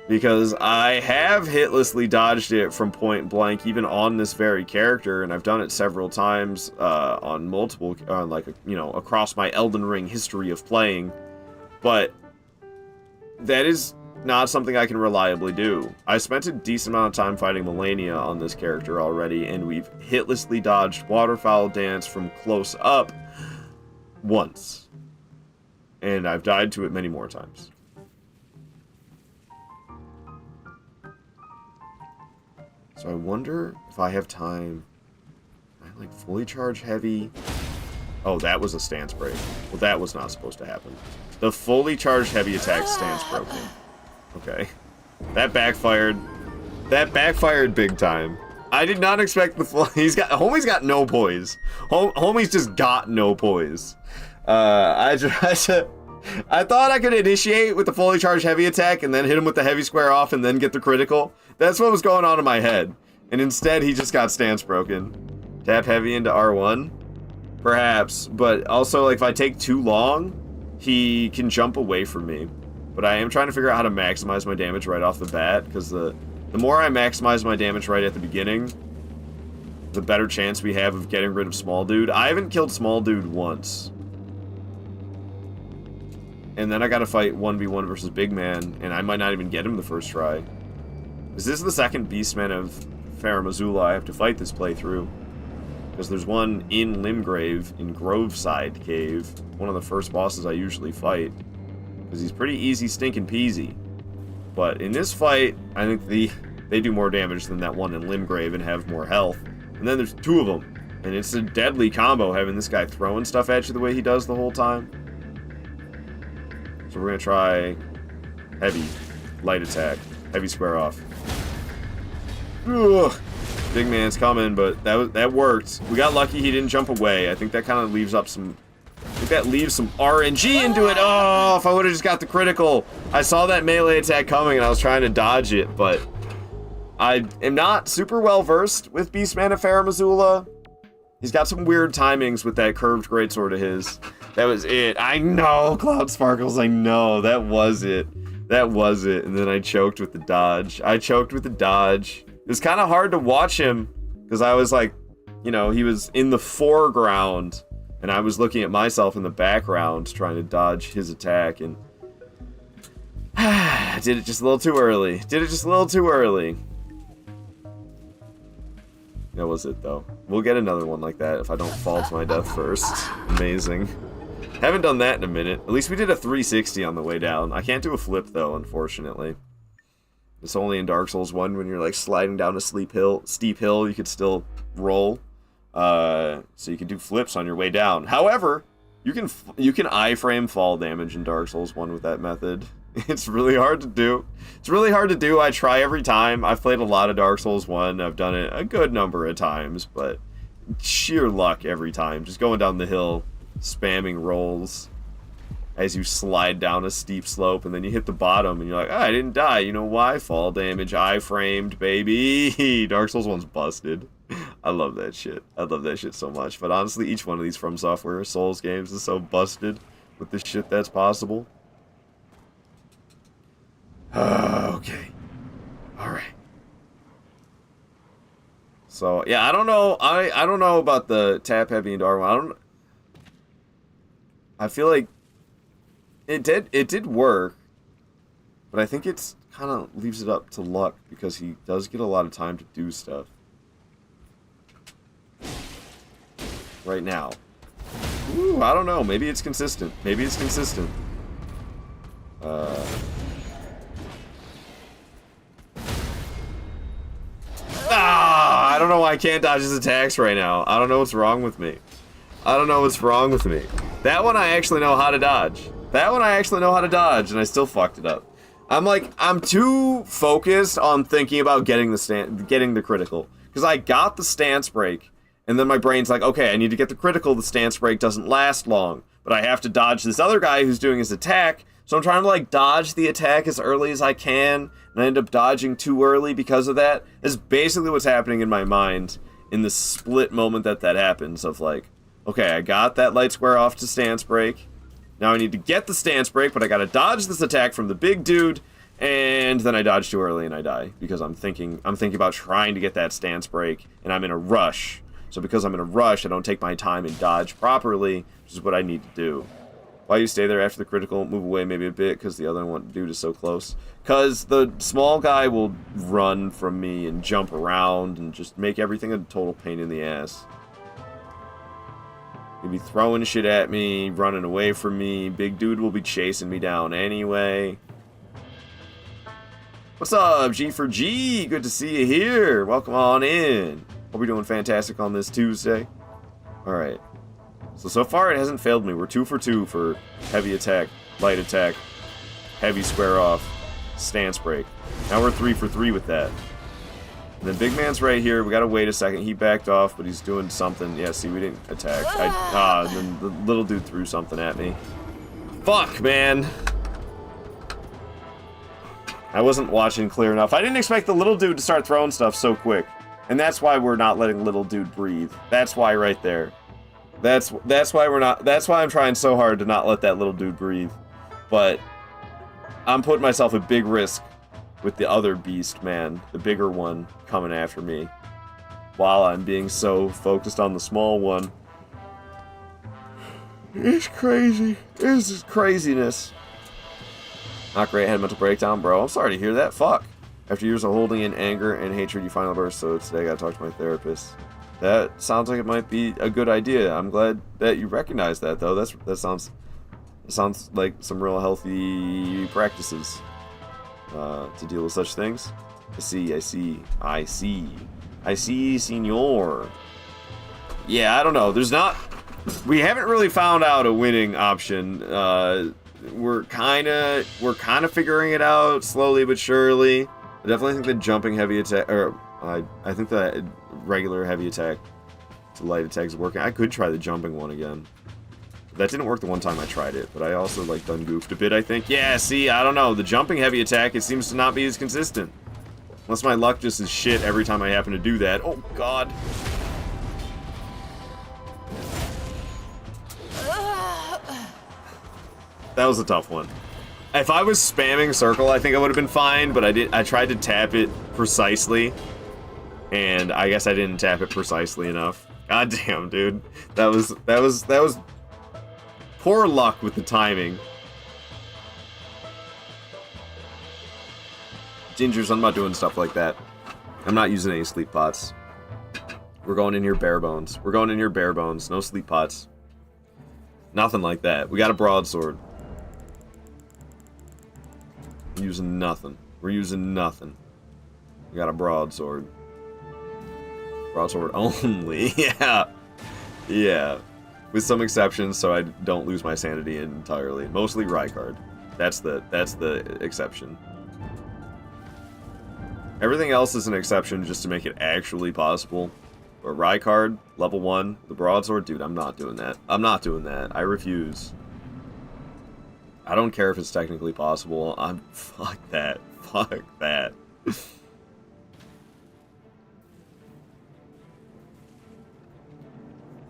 Because I have hitlessly dodged it from point blank, even on this very character, and I've done it several times on multiple, across my Elden Ring history of playing. But that is not something I can reliably do. I spent a decent amount of time fighting Melania on this character already, and we've hitlessly dodged waterfowl dance from close up once. And I've died to it many more times. So I wonder if I have time. I like fully charge heavy. Oh, that was a stance break. Well, that was not supposed to happen. The fully charged heavy attack stance broken. Okay. That backfired. That backfired big time. I did not expect the full... Homie's got no poise. Homie's just got no poise. I thought I could initiate with the fully charged heavy attack and then hit him with the heavy square off and then get the critical. That's what was going on in my head. And instead, he just got stance broken. Tap heavy into R1? Perhaps. But also, like, if I take too long, he can jump away from me. But I am trying to figure out how to maximize my damage right off the bat, because the more I maximize my damage right at the beginning, the better chance we have of getting rid of Small Dude. I haven't killed Small Dude once. And then I gotta fight 1v1 versus Big Man, and I might not even get him the first try. This is the second Beastman of Farum Azula I have to fight this playthrough. Because there's one in Limgrave, in Groveside Cave, one of the first bosses I usually fight. Because he's pretty easy stinking peasy. But in this fight, I think they do more damage than that one in Limgrave and have more health. And then there's two of them. And it's a deadly combo having this guy throwing stuff at you the way he does the whole time. So we're going to try heavy, light attack, heavy square off. Ugh. Big man's coming, but that worked. We got lucky he didn't jump away. I think that kind of leaves up some... I think that leaves some RNG into it. Oh, if I would have just got the critical. I saw that melee attack coming and I was trying to dodge it, but I am not super well versed with Beastman of Farum Azula. He's got some weird timings with that curved greatsword of his. That was it. I know, Cloud Sparkles, I know. That was it. That was it. And then I choked with the dodge. It was kind of hard to watch him because I was like, you know, he was in the foreground and I was looking at myself in the background trying to dodge his attack, and I did it just a little too early. That was it, though. We'll get another one like that if I don't fall to my death first. Amazing. Haven't done that in a minute. At least we did a 360 on the way down. I can't do a flip, though, unfortunately. It's only in Dark Souls 1 when you're, like, sliding down a steep hill, you could still roll. So you can do flips on your way down. However, you can iframe fall damage in Dark Souls 1 with that method. It's really hard to do. I try every time. I've played a lot of Dark Souls 1. I've done it a good number of times, but sheer luck every time. Just going down the hill, spamming rolls as you slide down a steep slope, and then you hit the bottom, and you're like, oh, I didn't die. You know why? Fall damage, iframed, baby. Dark Souls 1's busted. I love that shit. I love that shit so much. But honestly, each one of these From Software Souls games is so busted with the shit that's possible. Okay. Alright. So, yeah, I don't know. I don't know about the tap heavy and Darwin. I feel like it did work, but I think it's kind of leaves it up to luck because he does get a lot of time to do stuff. Right now. Ooh, I don't know. Maybe it's consistent. I don't know why I can't dodge his attacks right now. I don't know what's wrong with me. That one I actually know how to dodge. And I still fucked it up. I'm too focused on thinking about getting the critical. Because I got the stance break, and then my brain's like, okay, I need to get the critical. The stance break doesn't last long. But I have to dodge this other guy who's doing his attack. So I'm trying to, like, dodge the attack as early as I can, and I end up dodging too early because of that. Is basically what's happening in my mind in the split moment that happens of, like, okay, I got that light square off to stance break. Now I need to get the stance break, but I gotta dodge this attack from the big dude, and then I dodge too early and I die because I'm thinking about trying to get that stance break, and I'm in a rush. So because I'm in a rush, I don't take my time and dodge properly, which is what I need to do. Why you stay there after the critical, move away maybe a bit, because the other dude is so close. Because the small guy will run from me and jump around and just make everything a total pain in the ass. He'll be throwing shit at me, running away from me. Big dude will be chasing me down anyway. What's up, G for G? Good to see you here. Welcome on in. Hope you're doing fantastic on this Tuesday. Alright. So far it hasn't failed me. We're 2 for 2 for heavy attack, light attack, heavy square off, stance break. Now we're 3 for 3 with that. And then big man's right here. We gotta wait a second. He backed off, but he's doing something. Yeah, see, we didn't attack. And then the little dude threw something at me. Fuck, man. I wasn't watching clear enough. I didn't expect the little dude to start throwing stuff so quick. And that's why we're not letting little dude breathe. That's why right there. That's why we're not. That's why I'm trying so hard to not let that little dude breathe. But I'm putting myself at big risk with the other beast, man, the bigger one coming after me, while I'm being so focused on the small one. It's crazy. This is craziness. Not great. Had a mental breakdown, bro. I'm sorry to hear that. Fuck. After years of holding in anger and hatred, you finally burst. So today I gotta talk to my therapist. That sounds like it might be a good idea. I'm glad that you recognize that, though. That sounds like some real healthy practices to deal with such things. I see, senor. Yeah, I don't know. We haven't really found out a winning option. We're kind of figuring it out slowly but surely. I definitely think the jumping heavy attack, or I think the regular heavy attack to light attack is working. I could try the jumping one again. That didn't work the one time I tried it, but I also like done goofed a bit, I think. Yeah, see, I don't know. The jumping heavy attack, it seems to not be as consistent. Unless my luck just is shit every time I happen to do that. Oh, God. That was a tough one. If I was spamming circle, I think I would have been fine, but I tried to tap it precisely. And I guess I didn't tap it precisely enough. God damn, dude. That was poor luck with the timing. Gingers, I'm not doing stuff like that. I'm not using any sleep pots. We're going in here bare bones. We're going in here bare bones. No sleep pots. Nothing like that. We got a broadsword. We're using nothing. We're using nothing. We got a broadsword. Broadsword only. Yeah. Yeah. With some exceptions, so I don't lose my sanity entirely. Mostly Rykard. That's the exception. Everything else is an exception just to make it actually possible. But Rykard, level 1, the broadsword, dude, I'm not doing that. I'm not doing that. I refuse. I don't care if it's technically possible. Fuck that. Fuck that.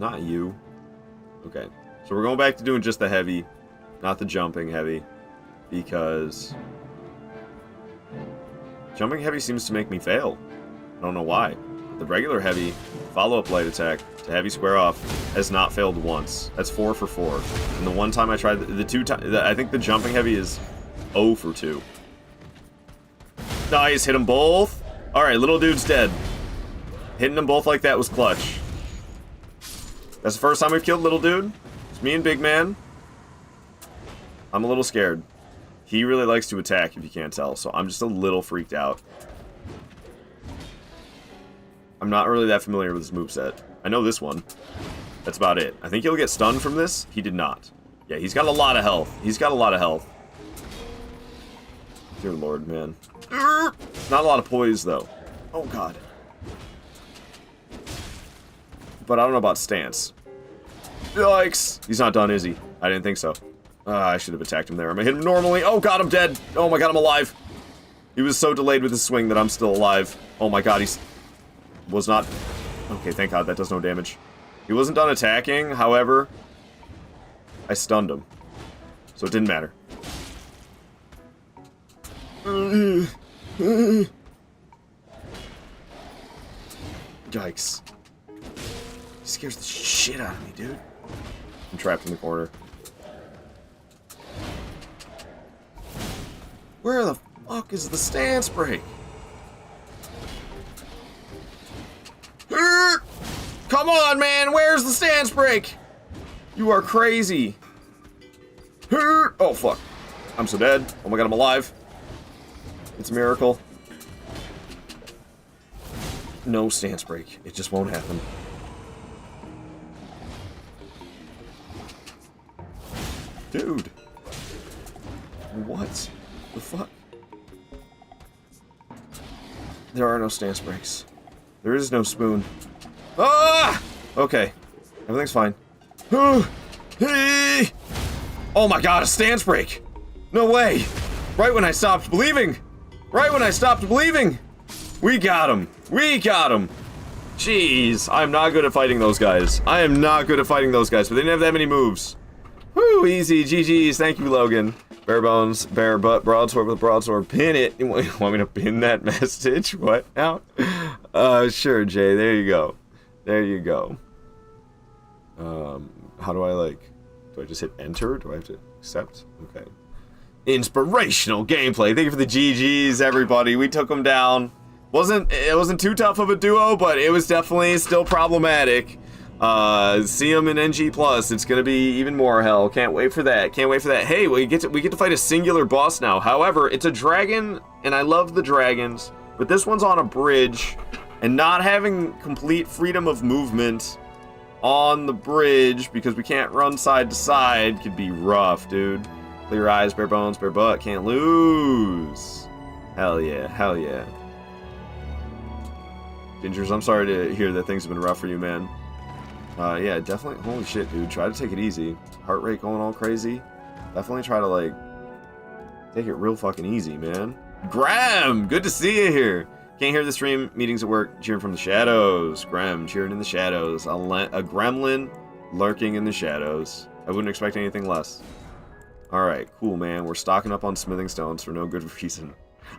Not you. Okay. So we're going back to doing just the heavy, not the jumping heavy. Because jumping heavy seems to make me fail. I don't know why. The regular heavy follow-up light attack to heavy square off has not failed once. That's 4 for 4. And the one time I tried, the two times, I think the jumping heavy is 0 for 2. Nice, hit them both. Alright, little dude's dead. Hitting them both like that was clutch. That's the first time we've killed little dude. It's me and big man. I'm a little scared. He really likes to attack, if you can't tell, so I'm just a little freaked out. I'm not really that familiar with this moveset. I know this one. That's about it. I think he'll get stunned from this. He did not. Yeah, he's got a lot of health. He's got a lot of health. Dear Lord, man. Not a lot of poise, though. Oh, God. But I don't know about stance. Yikes. He's not done, is he? I didn't think so. I should have attacked him there. I'm gonna hit him normally. Oh, God, I'm dead. Oh, my God, I'm alive. He was so delayed with his swing that I'm still alive. Oh, my God, he's... was not... Okay, thank God, that does no damage. He wasn't done attacking, however, I stunned him. So it didn't matter. Yikes. He scares the shit out of me, dude. I'm trapped in the corner. Where the fuck is the stance break? Come on, man! Where's the stance break? You are crazy. Oh, fuck. I'm so dead. Oh my God, I'm alive. It's a miracle. No stance break. It just won't happen. Dude. What the fuck? There are no stance breaks. There is no spoon. Ah! Okay. Everything's fine. Oh my God, a stance break! No way! Right when I stopped believing! Right when I stopped believing! We got him! We got him! Jeez, I'm not good at fighting those guys. I am not good at fighting those guys, but they didn't have that many moves. Woo, easy, GG's, thank you, Logan. Bare bones, bare butt, broadsword with broadsword, pin it. You want me to pin that message? What now? Sure, Jay, there you go. There you go. How do I, like... Do I just hit enter? Do I have to accept? Okay. Inspirational gameplay. Thank you for the GGs, everybody. We took them down. It wasn't too tough of a duo, but it was definitely still problematic. See them in NG+. It's gonna be even more hell. Can't wait for that. Can't wait for that. Hey, we get to fight a singular boss now. However, it's a dragon, and I love the dragons, but this one's on a bridge, and not having complete freedom of movement on the bridge because we can't run side to side could be rough, dude. Clear eyes, bare bones, bare butt, can't lose. Hell yeah, hell yeah. Gingers, I'm sorry to hear that things have been rough for you, man. Yeah, definitely. Holy shit, dude. Try to take it easy. Heart rate going all crazy. Definitely try to, like, take it real fucking easy, man. Graham! Good to see you here. Can't hear the stream. Meetings at work. Cheering from the shadows. Grem cheering in the shadows. A gremlin lurking in the shadows. I wouldn't expect anything less. Alright, cool, man. We're stocking up on smithing stones for no good reason.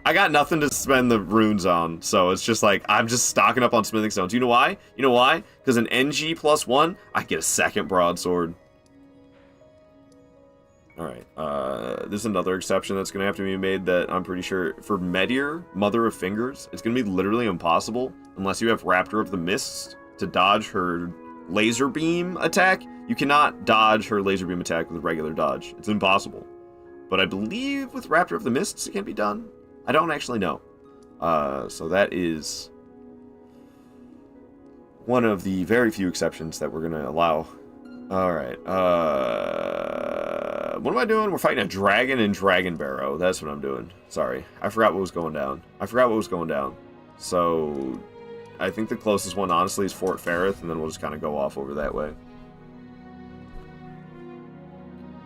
I got nothing to spend the runes on, so it's just like, I'm just stocking up on smithing stones. You know why? You know why? Because an NG +1, I get a second broadsword. Alright, there's another exception that's going to have to be made that I'm pretty sure, for Meteor, Mother of Fingers, it's going to be literally impossible, unless you have Raptor of the Mist to dodge her laser beam attack. You cannot dodge her laser beam attack with a regular dodge. It's impossible. But I believe with Raptor of the Mists it can be done. I don't actually know. So that is one of the very few exceptions that we're going to allow. Alright. What am I doing? We're fighting a dragon in Dragon Barrow. That's what I'm doing. Sorry. I forgot what was going down. So I think the closest one, honestly, is Fort Ferrith, and then we'll just kind of go off over that way.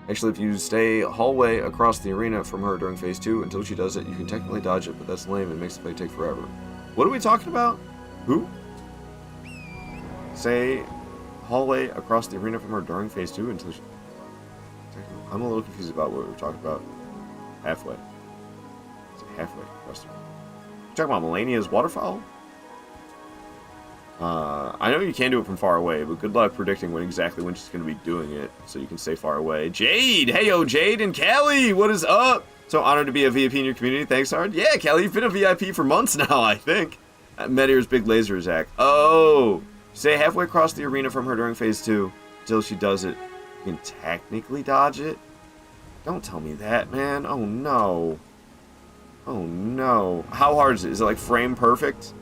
Actually, if you stay hallway across the arena from her during phase 2 until she does it, you can technically dodge it, but that's lame. It makes the play take forever. What are we talking about? Who? Say hallway across the arena from her during phase 2 until she... I'm a little confused about what we're talking about. Halfway. It's halfway across the arena. You talking about Melania's waterfowl? I know you can do it from far away, but good luck predicting when exactly when she's going to be doing it, so you can stay far away. Jade! Hey, yo, Jade and Callie! What is up? So honored to be a VIP in your community. Thanks, Hard. Yeah, Callie, you've been a VIP for months now, I think. Meteor's big laser attack. Oh! Stay halfway across the arena from her during phase 2 until she does it. You can technically dodge it? Don't tell me that, man. Oh, no. Oh, no. How hard is it? Is it like frame perfect?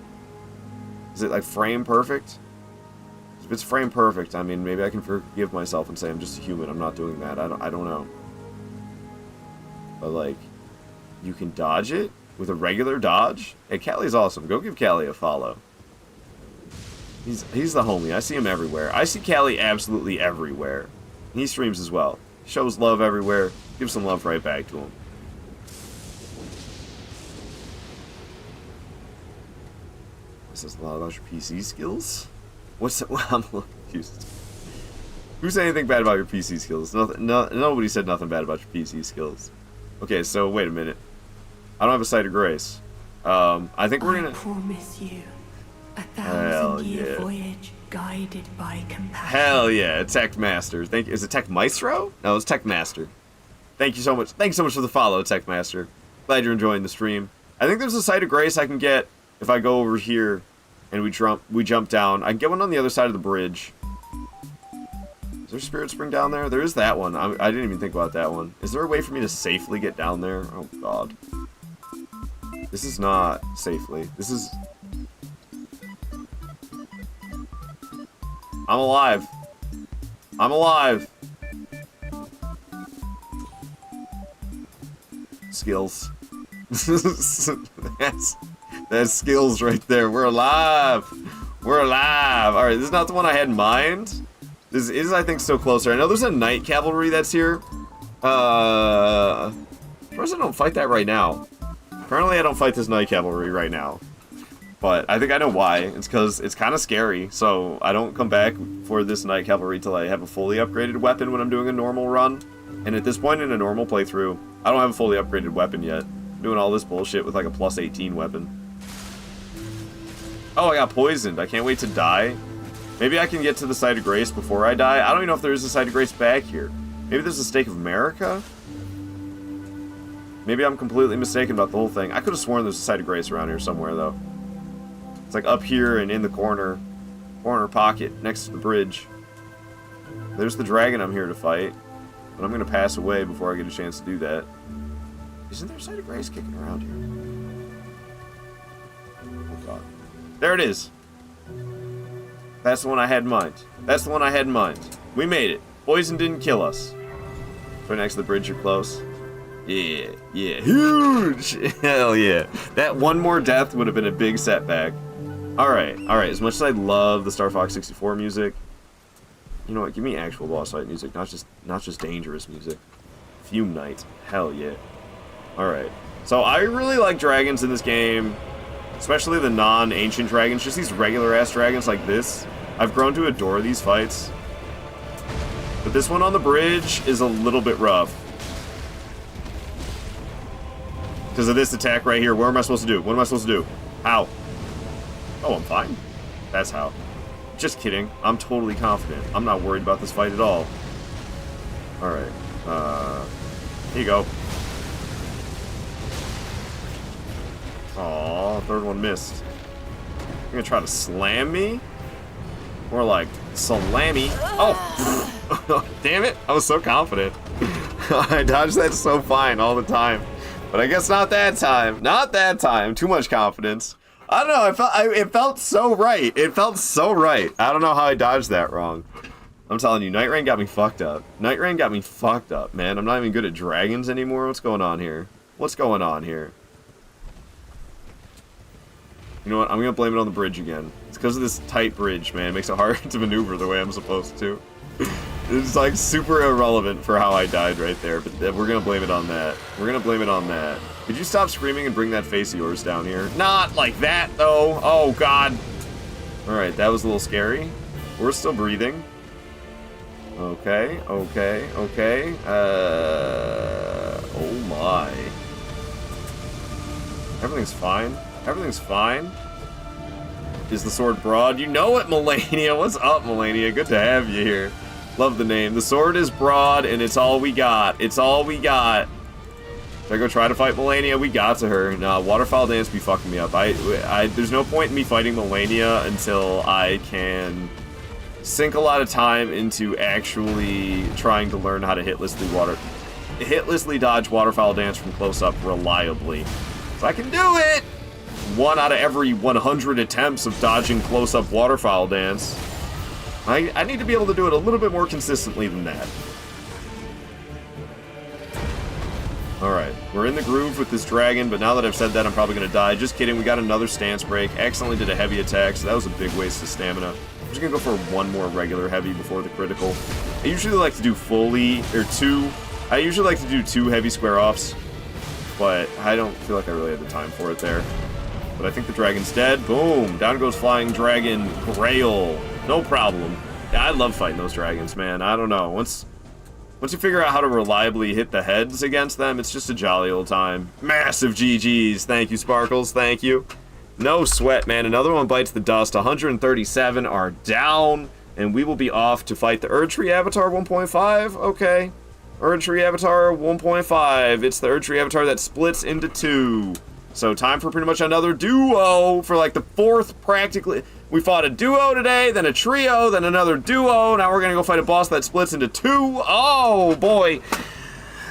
Is it like frame perfect? If it's frame perfect, I mean, maybe I can forgive myself and say I'm just a human. I'm not doing that. I don't know. But like, you can dodge it with a regular dodge? Hey, Callie's awesome. Go give Callie a follow. He's the homie. I see him everywhere. I see Callie absolutely everywhere. He streams as well. Shows love everywhere. Give some love right back to him. This says a lot about your PC skills. What's that? Well, I'm a little confused. Who said anything bad about your PC skills? Nobody said nothing bad about your PC skills. Okay, so wait a minute. I don't have a sight of grace. I think we're gonna. I promise you, 1,000-year voyage guided by compassion. Hell yeah, Tech Master. Is it Tech Maestro? No, it's Tech Master. Thank you so much. Thanks so much for the follow, Tech Master. Glad you're enjoying the stream. I think there's a sight of grace I can get if I go over here and we jump down. I can get one on the other side of the bridge. Is there a Spirit Spring down there? There is that one. I didn't even think about that one. Is there a way for me to safely get down there? Oh, God. This is not safely. This is... I'm alive. I'm alive. Skills. That's skills right there. We're alive. We're alive. Alright, this is not the one I had in mind. This is, I think, still closer. I know there's a Night Cavalry that's here. First, I don't fight that right now. Currently, I don't fight this Night Cavalry right now. But I think I know why. It's because it's kind of scary. So I don't come back for this Night Cavalry till I have a fully upgraded weapon when I'm doing a normal run. And at this point in a normal playthrough, I don't have a fully upgraded weapon yet. I'm doing all this bullshit with like a plus 18 weapon. Oh, I got poisoned. I can't wait to die. Maybe I can get to the Site of Grace before I die. I don't even know if there is a Site of Grace back here. Maybe there's a Stake of America? Maybe I'm completely mistaken about the whole thing. I could have sworn there's a Site of Grace around here somewhere, though. It's like up here and in the corner pocket next to the bridge. There's the dragon I'm here to fight. But I'm going to pass away before I get a chance to do that. Isn't there a Site of Grace kicking around here? Oh, God. There it is. That's the one I had in mind. That's the one I had in mind. We made it. Poison didn't kill us. Right next to the bridge, you're close. Yeah, yeah. Huge! Hell yeah. That one more death would have been a big setback. Alright, alright. As much as I love the Star Fox 64 music, you know what? Give me actual boss fight music, not just dangerous music. Fume Knight. Hell yeah. Alright. So I really like dragons in this game. Especially the non-ancient dragons, just these regular-ass dragons like this. I've grown to adore these fights. But this one on the bridge is a little bit rough. Because of this attack right here. What am I supposed to do? What am I supposed to do? How? Oh, I'm fine. That's how. Just kidding. I'm totally confident. I'm not worried about this fight at all. Alright. Here you go. Aw, third one missed. You're gonna try to slam me? More like salami. Oh! Damn it! I was so confident. I dodged that so fine all the time. But I guess not that time. Not that time. Too much confidence. I don't know. It felt so right. It felt so right. I don't know how I dodged that wrong. I'm telling you, Night Rain got me fucked up. Night Rain got me fucked up, man. I'm not even good at dragons anymore. What's going on here? What's going on here? You know what? I'm gonna blame it on the bridge again. It's because of this tight bridge, man. It makes it hard to maneuver the way I'm supposed to. It's like super irrelevant for how I died right there, but we're gonna blame it on that. We're gonna blame it on that. Could you stop screaming and bring that face of yours down here? Not like that, though. Oh, God. Alright, that was a little scary. We're still breathing. Okay, okay, okay. Oh my. Everything's fine. Everything's fine. Is the sword broad? You know it, Melania. What's up, Melania? Good to have you here. Love the name. The sword is broad, and it's all we got. It's all we got. Should I go try to fight Melania? We got to her. Nah, Waterfowl Dance be fucking me up. There's no point in me fighting Melania until I can sink a lot of time into actually trying to learn how to hitlessly dodge Waterfowl Dance from close up reliably. So I can do it! 1 out of every 100 attempts of dodging close up Waterfowl Dance. I need to be able to do it a little bit more consistently than that. Alright, we're in the groove with this dragon, but now that I've said that, I'm probably going to die. Just kidding, we got another stance break. Accidentally did a heavy attack, so that was a big waste of stamina. I'm just going to go for one more regular heavy before the critical. I usually like to do I usually like to do 2 heavy square-offs, but I don't feel like I really had the time for it there. But I think the dragon's dead. Boom! Down goes Flying Dragon Grail. No problem. Yeah, I love fighting those dragons, man. I don't know. Once you figure out how to reliably hit the heads against them, it's just a jolly old time. Massive GGs. Thank you, Sparkles. Thank you. No sweat, man. Another one bites the dust. 137 are down, and we will be off to fight the Erdtree Avatar 1.5. Okay. Erdtree Avatar 1.5. It's the Erdtree Avatar that splits into 2. So time for pretty much another duo for like the 4th practically. We fought a duo today, then a trio, then another duo. Now we're going to go fight a boss that splits into 2. Oh, boy.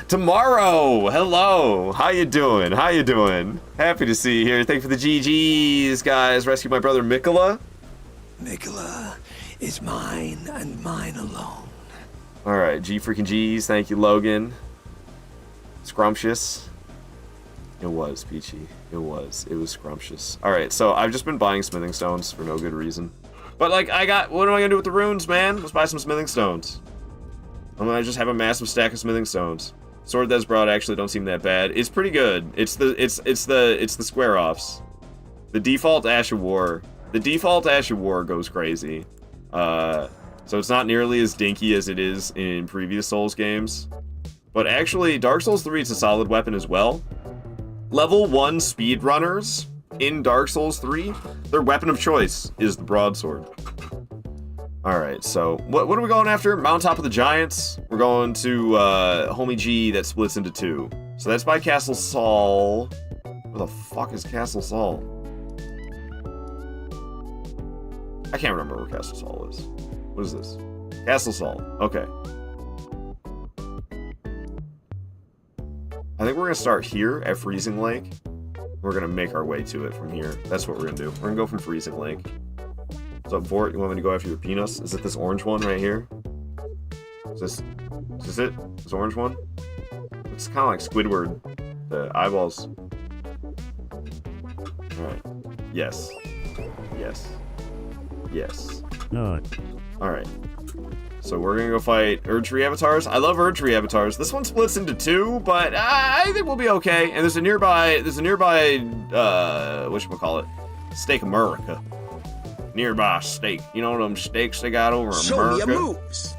Tomorrow. Hello. How you doing? How you doing? Happy to see you here. Thank you for the GGs, guys. Rescue my brother Mikola. Mikola is mine and mine alone. All right. G freaking G's. Thank you, Logan. Scrumptious. It was, Peachy. It was scrumptious. Alright, so I've just been buying smithing stones for no good reason. But, like, what am I gonna do with the runes, man? Let's buy some smithing stones. I'm gonna just have a massive stack of smithing stones. Sword that's broad actually don't seem that bad. It's pretty good. It's the square-offs. The default Ash of War. The default Ash of War goes crazy. So it's not nearly as dinky as it is in previous Souls games. But actually, Dark Souls 3 is a solid weapon as well. Level 1 speedrunners in Dark Souls 3, their weapon of choice is the Broadsword. Alright, so what are we going after? Mountaintop of the Giants. We're going to Homie G that splits into 2. So that's by Castle Saul. Where the fuck is Castle Saul? I can't remember where Castle Saul is. What is this? Castle Saul. Okay. I think we're going to start here at Freezing Lake. We're going to make our way to it from here. That's what we're going to do. We're going to go from Freezing Lake. What's up, Vort? You want me to go after your penis? Is it this orange one right here? Is this it? This orange one? Looks kind of like Squidward. The eyeballs. Alright. Yes. Yes. Yes. No. Alright. So we're gonna go fight Erdtree Avatars. I love Erdtree Avatars. This one splits into 2, but I think we'll be okay. And there's a nearby, whatchamacallit? Steak America. Nearby steak. You know them steaks they got over in Show America? me your moves.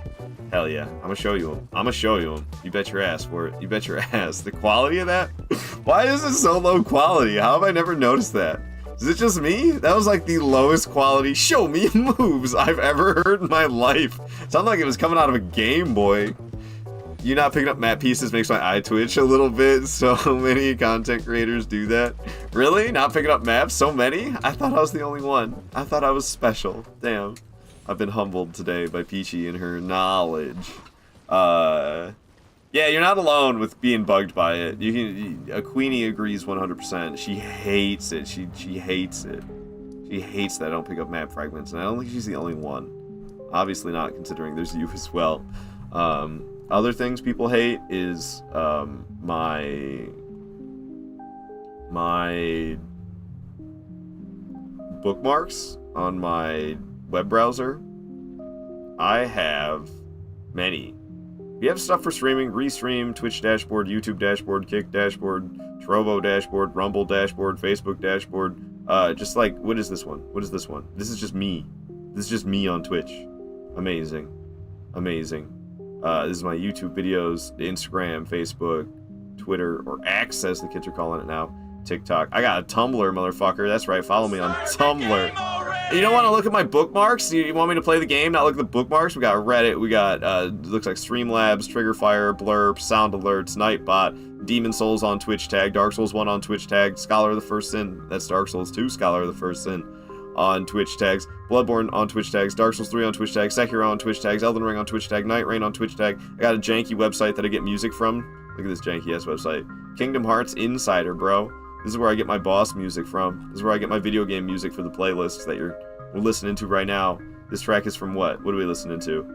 Hell yeah. I'm gonna show you them. I'm gonna show you them. You bet your ass for it. You bet your ass. The quality of that? Why is it so low quality? How have I never noticed that? Is it just me? That was like the lowest quality show me moves I've ever heard in my life. Sounded like it was coming out of a Game Boy. You not picking up map pieces makes my eye twitch a little bit. So many content creators do that. Really? Not picking up maps? So many? I thought I was the only one. I thought I was special. Damn. I've been humbled today by Peachy and her knowledge. Yeah, you're not alone with being bugged by it. A Queenie agrees 100%. She hates it. She hates it. She hates that I don't pick up map fragments, and I don't think she's the only one. Obviously not, considering there's you as well. Other things people hate is my bookmarks on my web browser. I have many. We have stuff for streaming: Restream, Twitch dashboard, YouTube dashboard, Kick dashboard, Trovo dashboard, Rumble dashboard, Facebook dashboard. Just like, what is this one? What is this one? This is just me. This is just me on Twitch. Amazing. Amazing. This is my YouTube videos, Instagram, Facebook, Twitter, or X as the kids are calling it now. TikTok. I got a Tumblr, motherfucker. That's right. Follow me on Tumblr. You don't want to look at my bookmarks? You want me to play the game, not look at the bookmarks? We got Reddit. We got, looks like Streamlabs, Triggerfire, Blurb, Sound Alerts, Nightbot, Demon Souls on Twitch tag, Dark Souls 1 on Twitch tag, Scholar of the First Sin. That's Dark Souls 2, Scholar of the First Sin on Twitch tags, Bloodborne on Twitch tags, Dark Souls 3 on Twitch tags, Sekiro on Twitch tags, Elden Ring on Twitch tag, Night Rain on Twitch tag. I got a janky website that I get music from. Look at this janky ass website. Kingdom Hearts Insider, bro. This is where I get my boss music from. This is where I get my video game music for the playlists that we're listening to right now. This track is from what? What are we listening to?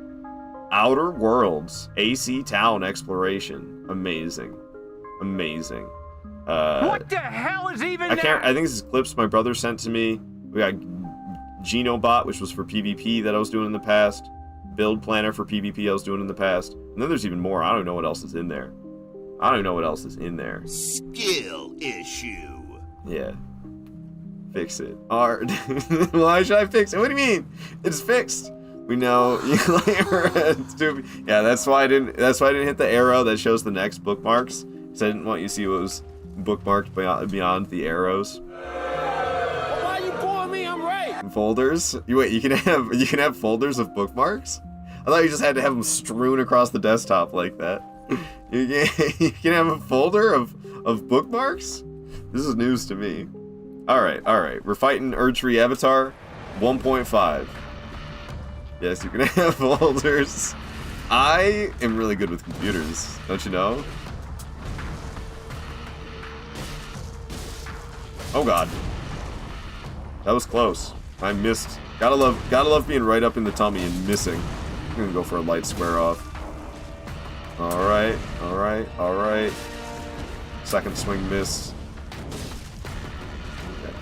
Outer Worlds, AC Town Exploration. Amazing. Amazing. What the hell is even that? I think this is clips my brother sent to me. We got Genobot, which was for PvP that I was doing in the past. Build Planner for PvP I was doing in the past. And then there's even more. I don't know what else is in there. I don't even know what else is in there. Skill issue. Yeah. Fix it. Art. Why should I fix it? What do you mean? It's fixed. We know you stupid. Yeah, that's why I didn't hit the arrow that shows the next bookmarks. Because I didn't want you to see what was bookmarked beyond the arrows. Why are you pulling me? I'm right. Folders? You can have folders of bookmarks? I thought you just had to have them strewn across the desktop like that. You can have a folder of bookmarks? This is news to me. Alright. We're fighting Erdtree Avatar 1.5. Yes, you can have folders. I am really good with computers, don't you know? Oh god. That was close. I missed. Gotta love being right up in the tummy and missing. I'm gonna go for a light square off. Alright. Second swing missed. Okay.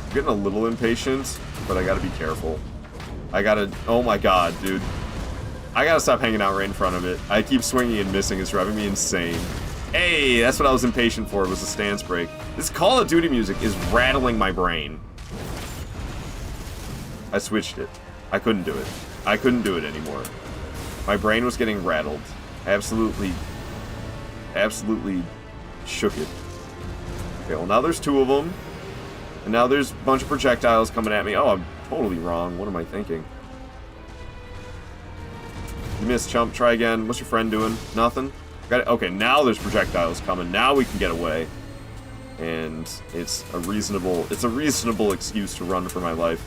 I'm getting a little impatient, but I gotta be careful. Oh my god, dude. I gotta stop hanging out right in front of it. I keep swinging and missing, it's driving me insane. Hey, that's what I was impatient for, was a stance break. This Call of Duty music is rattling my brain. I switched it. I couldn't do it. I couldn't do it anymore. My brain was getting rattled. Absolutely shook it. Okay, well now there's two of them. And now there's a bunch of projectiles coming at me. Oh, I'm totally wrong. What am I thinking? You missed, chump. Try again. What's your friend doing? Nothing? Got it. Okay, now there's projectiles coming. Now we can get away. And it's a reasonable excuse to run for my life.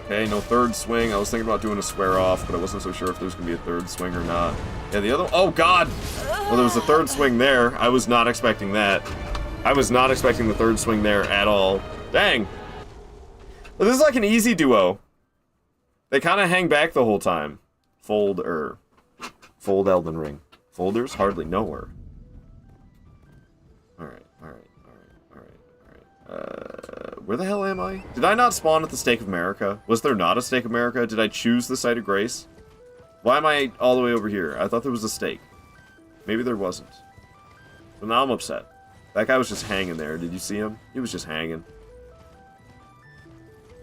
Okay, no third swing. I was thinking about doing a square off, but I wasn't so sure if there was going to be a third swing or not. Yeah, the other... Oh, God! Well, there was a third swing there. I was not expecting that. I was not expecting the third swing there at all. Dang! Well, this is like an easy duo. They kind of hang back the whole time. Fold Elden Ring. Folders? Hardly nowhere. Alright. Where the hell am I? Did I not spawn at the Stake of America? Was there not a Stake of America? Did I choose the Site of Grace? Why am I all the way over here? I thought there was a stake. Maybe there wasn't. So now I'm upset. That guy was just hanging there. Did you see him? He was just hanging.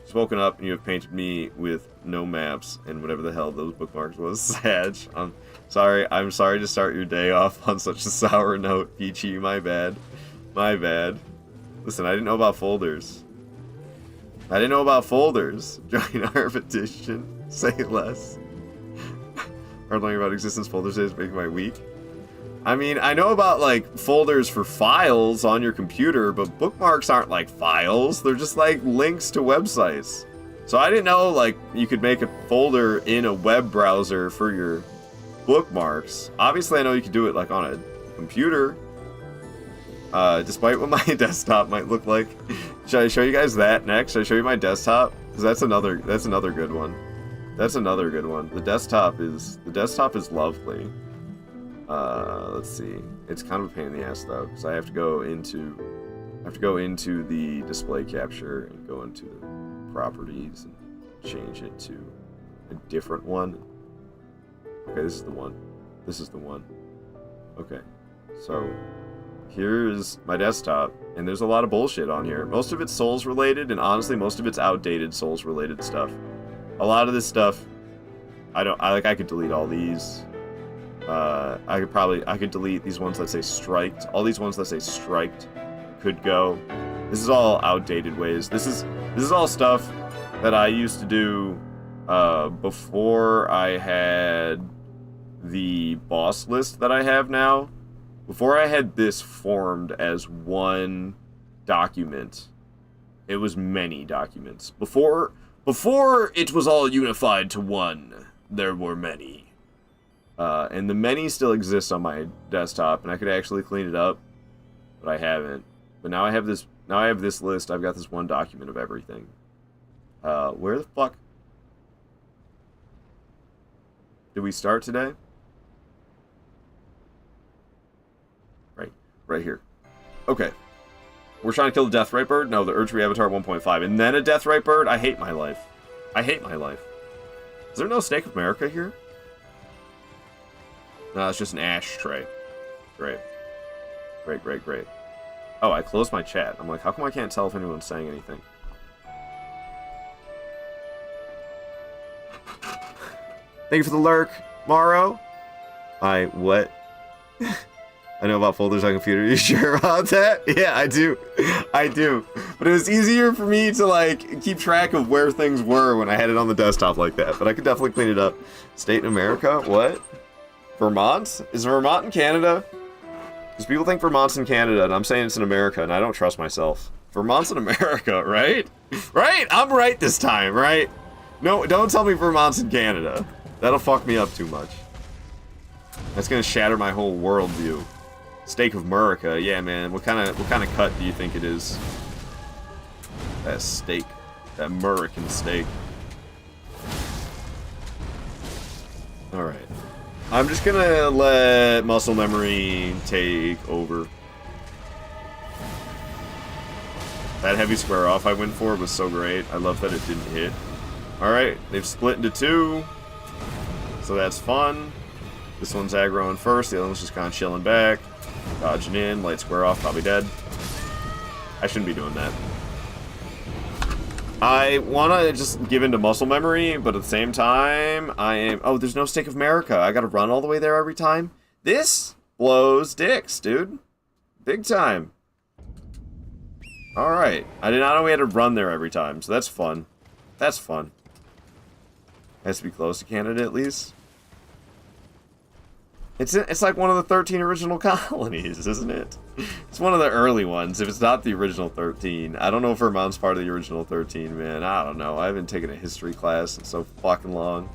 Just woken up and you have painted me with no maps and whatever the hell those bookmarks was. Sag. I'm sorry to start your day off on such a sour note, Peachy. My bad. My bad. Listen, I didn't know about folders. Join our petition. Say less. Hard learning about existence folders is making my week. I mean, I know about, like, folders for files on your computer, but bookmarks aren't like files. They're just, like, links to websites. So I didn't know, like, you could make a folder in a web browser for your bookmarks. Obviously, I know you could do it, like, on a computer. Despite what my desktop might look like. Should I show you guys that next? Should I show you my desktop? Because that's another good one. That's another good one. The desktop is lovely. Let's see. It's kind of a pain in the ass though, because I have to go into the display capture and go into the properties and change it to a different one. Okay, this is the one. This is the one. Okay, so here's my desktop, and there's a lot of bullshit on here. Most of it's Souls related, and honestly, most of it's outdated Souls related stuff. A lot of this stuff, I could delete all these. I could delete these ones that say striked. All these ones that say striked could go. This is all outdated ways. This is all stuff that I used to do before I had the boss list that I have now. Before I had this formed as one document, it was many documents. Before it was all unified to one, there were many. And the many still exists on my desktop, and I could actually clean it up, but I haven't. But now I have this list. I've got this one document of everything. Where the fuck did we start today? Right here. Okay. We're trying to kill the Deathrite Bird? No, the Urgery Avatar 1.5. And then a Deathrite Bird? I hate my life. I hate my life. Is there no Snake of America here? No, it's just an ashtray. Great. Great. Oh, I closed my chat. I'm like, how come I can't tell if anyone's saying anything? Thank you for the lurk, Morrow. What? I know about folders on computer. You sure about that? Yeah, I do. But it was easier for me to, like, keep track of where things were when I had it on the desktop like that. But I could definitely clean it up. State in America? What? Vermont? Is Vermont in Canada? Because people think Vermont's in Canada, and I'm saying it's in America, and I don't trust myself. Vermont's in America, right? Right? I'm right this time, right? No, don't tell me Vermont's in Canada. That'll fuck me up too much. That's gonna shatter my whole worldview. Steak of America, yeah, man. What kind of cut do you think it is? That steak, that American steak. All right. I'm just gonna let muscle memory take over. That heavy square off I went for was so great. I love that it didn't hit. Alright, they've split into two. So that's fun. This one's aggroing first, the other one's just kind of chilling back. Dodging in, light square off, probably dead. I shouldn't be doing that. I want to just give into muscle memory, but at the same time, oh, there's no Steak of America. I gotta run all the way there every time? This blows dicks, dude. Big time. Alright. I did not know we had to run there every time, so that's fun. That's fun. Has to be close to Canada, at least. It's like one of the 13 original colonies, isn't it? It's one of the early ones, if it's not the original 13. I don't know if Vermont's part of the original 13, man. I don't know. I haven't taken a history class in so fucking long.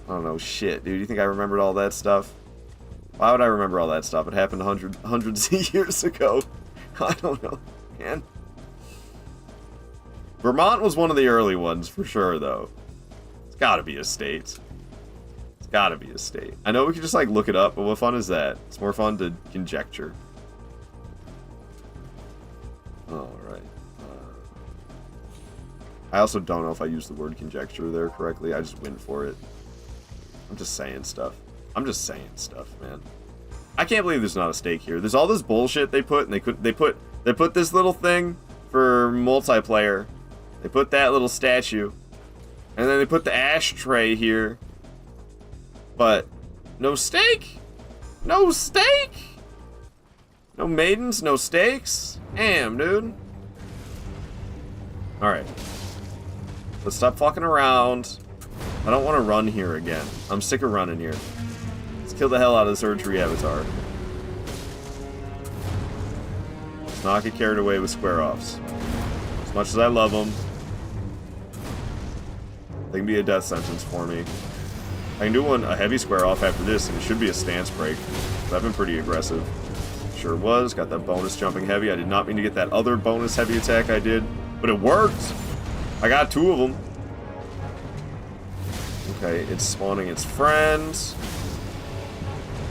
I don't know shit, dude. You think I remembered all that stuff? Why would I remember all that stuff? It happened hundreds of years ago. I don't know, man. Vermont was one of the early ones, for sure, though. It's gotta be a state. It's gotta be a state. I know we could just, like, look it up, but what fun is that? It's more fun to conjecture. Alright. I also don't know if I used the word conjecture there correctly. I just went for it. I'm just saying stuff. I'm just saying stuff, man. I can't believe there's not a stake here. There's all this bullshit they put, and they put this little thing for multiplayer. They put that little statue, and then they put the ashtray here. But no stake? No stake? No maidens, no stakes? Damn, dude. Alright. Let's stop fucking around. I don't want to run here again. I'm sick of running here. Let's kill the hell out of this Erdtree avatar. Let's not get carried away with square-offs. As much as I love them, they can be a death sentence for me. I can do a heavy square-off after this, and it should be a stance break. I've been pretty aggressive. Sure was. Got that bonus jumping heavy. I did not mean to get that other bonus heavy attack I did, but it worked. I got 2 of them. Okay, it's spawning its friends.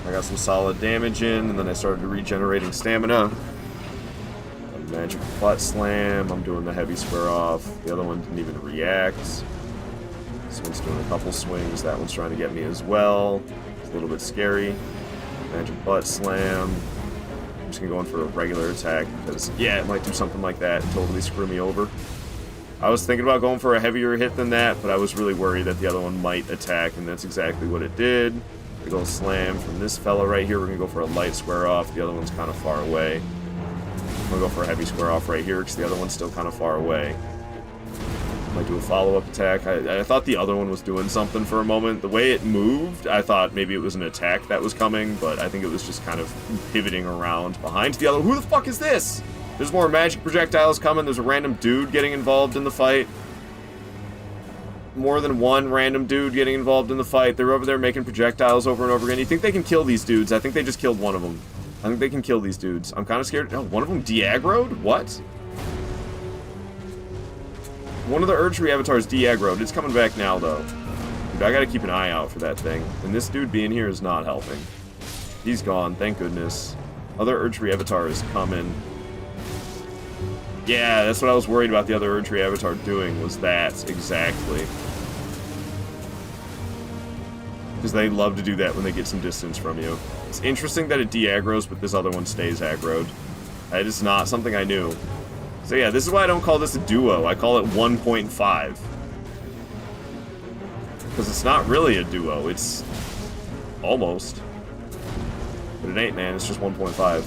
I got some solid damage in, and then I started regenerating stamina. A magic butt slam. I'm doing the heavy square off. The other one didn't even react. This one's doing a couple swings. That one's trying to get me as well. It's a little bit scary. Magic butt slam. I'm just gonna go in for a regular attack because, yeah, it might do something like that and totally screw me over. I was thinking about going for a heavier hit than that, but I was really worried that the other one might attack, and that's exactly what it did. Big ol' slam from this fella right here. We're gonna go for a light square off. The other one's kind of far away. I'm gonna go for a heavy square off right here because the other one's still kind of far away. Might do a follow-up attack. I thought the other one was doing something for a moment. The way it moved, I thought maybe it was an attack that was coming, but I think it was just kind of pivoting around behind the other. Who the fuck is this? There's more magic projectiles coming. There's a random dude getting involved in the fight. More than one random dude getting involved in the fight. They're over there making projectiles over and over again. You think they can kill these dudes? I think they just killed one of them. I think they can kill these dudes. I'm kind of scared. Oh, one of them de-aggroed? What? One of the Erdtree avatars de-aggroed. It's coming back now, though. Dude, I gotta keep an eye out for that thing. And this dude being here is not helping. He's gone, thank goodness. Other Erdtree avatar is coming. Yeah, that's what I was worried about the other Erdtree avatar doing, was that, exactly. Because they love to do that when they get some distance from you. It's interesting that it de-aggroes, but this other one stays aggroed. That is not something I knew. So yeah, this is why I don't call this a duo. I call it 1.5. Because it's not really a duo, it's almost. But it ain't, man, it's just 1.5.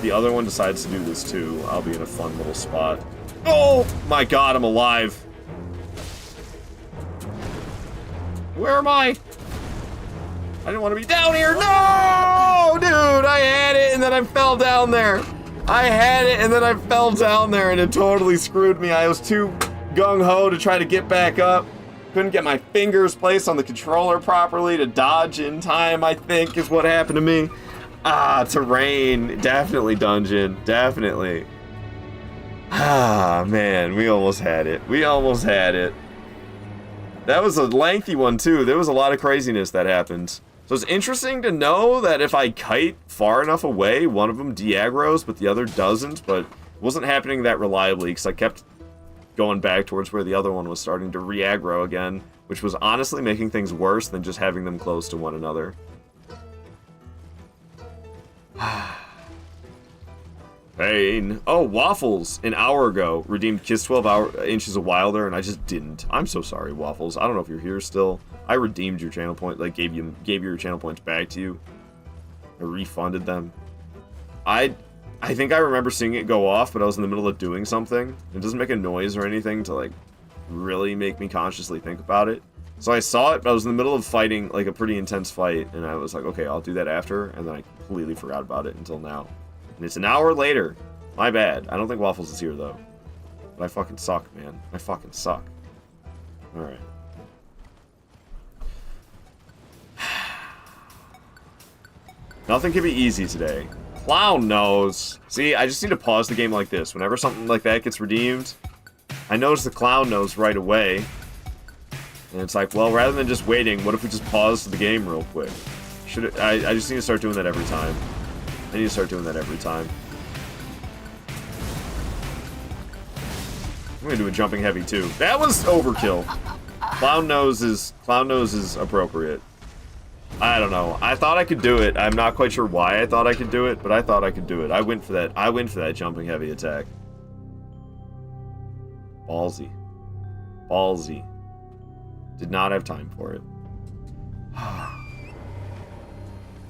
The other one decides to do this too. I'll be in a fun little spot. Oh my god, I'm alive. Where am I? I didn't want to be down here. No, dude, I had it and then I fell down there. I had it and then I fell down there and it totally screwed me. I was too gung-ho to try to get back up. Couldn't get my fingers placed on the controller properly to dodge in time, I think, is what happened to me. Ah, terrain. Definitely dungeon. Definitely. Ah, man. We almost had it. We almost had it. That was a lengthy one, too. There was a lot of craziness that happened. So it's interesting to know that if I kite far enough away, one of them de-aggroes, but the other doesn't. But it wasn't happening that reliably, because I kept going back towards where the other one was starting to re-aggro again, which was honestly making things worse than just having them close to one another. Pain. Oh, Waffles, an hour ago, redeemed Kiss 12 inches of Wilder, and I just didn't. I'm so sorry, Waffles. I don't know if you're here still. I redeemed your channel point, like gave your channel points back to you. I refunded them. I think I remember seeing it go off, but I was in the middle of doing something. It doesn't make a noise or anything to, like, really make me consciously think about it. So I saw it, but I was in the middle of fighting, like, a pretty intense fight, and I was like, okay, I'll do that after, and then I completely forgot about it until now. And it's an hour later. My bad. I don't think Waffles is here, though. But I fucking suck, man. I fucking suck. Alright. Nothing can be easy today. Clown nose. See, I just need to pause the game like this. Whenever something like that gets redeemed, I notice the clown nose right away. And it's like, well, rather than just waiting, what if we just pause the game real quick? I just need to start doing that every time. I need to start doing that every time. I'm gonna do a jumping heavy too. That was overkill. Clown nose is appropriate. I don't know. I thought I could do it. I'm not quite sure why I thought I could do it, but I thought I could do it. I went for that jumping heavy attack. Ballsy. Ballsy. Did not have time for it. I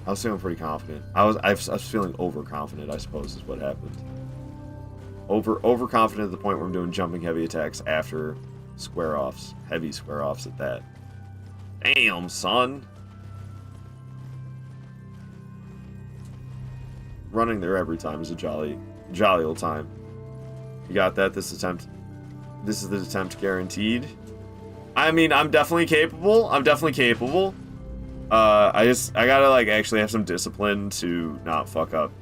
was feeling pretty confident. I was feeling overconfident, I suppose, is what happened. Overconfident at the point where I'm doing jumping heavy attacks after square offs. Heavy square offs at that. Damn, son. Running there every time is a jolly old time. You got that? This is the attempt guaranteed. I mean, I'm definitely capable. I gotta, like, actually have some discipline to not fuck up.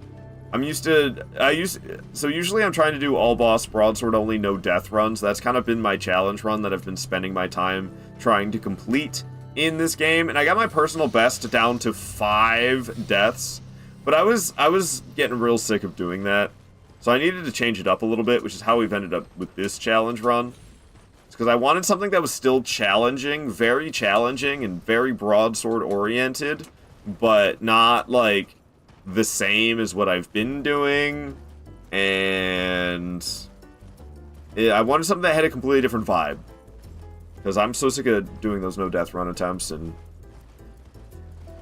So usually I'm trying to do all boss broadsword only, no death runs. That's kind of been my challenge run that I've been spending my time trying to complete in this game. And I got my personal best down to 5 deaths. But I was getting real sick of doing that. So I needed to change it up a little bit, which is how we've ended up with this challenge run. It's because I wanted something that was still challenging, and very broadsword oriented, but not, like, the same as what I've been doing. And I wanted something that had a completely different vibe. Because I'm so sick of doing those no death run attempts, and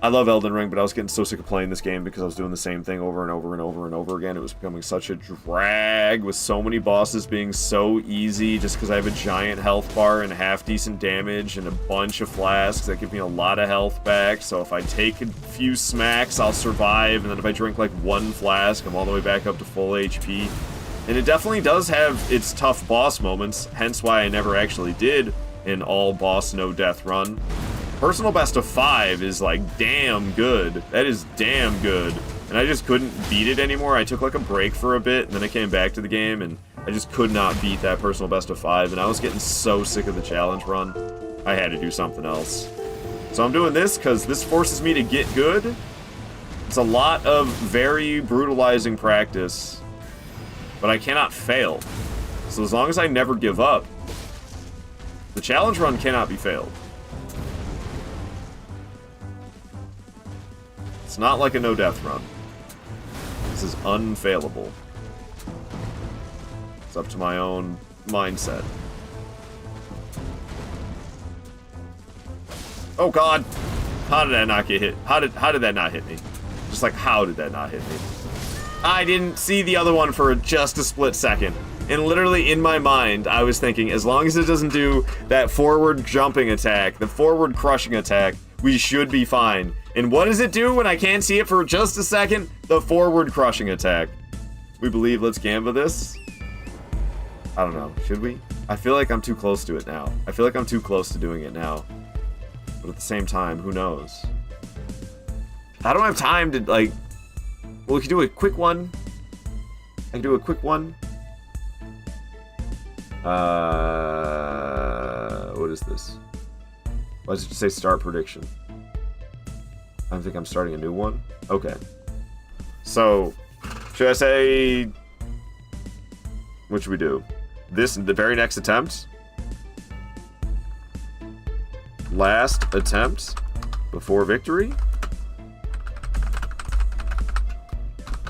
I love Elden Ring, but I was getting so sick of playing this game because I was doing the same thing over and over and over and over again. It was becoming such a drag, with so many bosses being so easy just because I have a giant health bar and half-decent damage and a bunch of flasks that give me a lot of health back. So if I take a few smacks, I'll survive, and then if I drink like 1 flask, I'm all the way back up to full HP. And it definitely does have its tough boss moments, hence why I never actually did an all-boss no-death run. Personal best of 5 is, like, damn good. That is damn good. And I just couldn't beat it anymore. I took, like, a break for a bit, and then I came back to the game, and I just could not beat that personal best of 5, and I was getting so sick of the challenge run. I had to do something else. So I'm doing this because this forces me to get good. It's a lot of very brutalizing practice, but I cannot fail. So as long as I never give up, the challenge run cannot be failed. It's not like a no-death run. This is unfailable. It's up to my own mindset. Oh god! How did that not get hit? How did that not hit me? Just like, how did that not hit me? I didn't see the other one for just a split second. And literally in my mind, I was thinking, as long as it doesn't do that forward jumping attack, the forward crushing attack, we should be fine. And what does it do when I can't see it for just a second? The forward crushing attack. We believe, let's gamba this. I don't know, should we? I feel like I'm too close to it now. I feel like I'm too close to doing it now. But at the same time, who knows? I don't have time to, like... Well, we could do a quick one. I can do a quick one. What is this? Why does it say start prediction? I think I'm starting a new one. Okay. So, should I say... What should we do? This, the very next attempt? Last attempt before victory?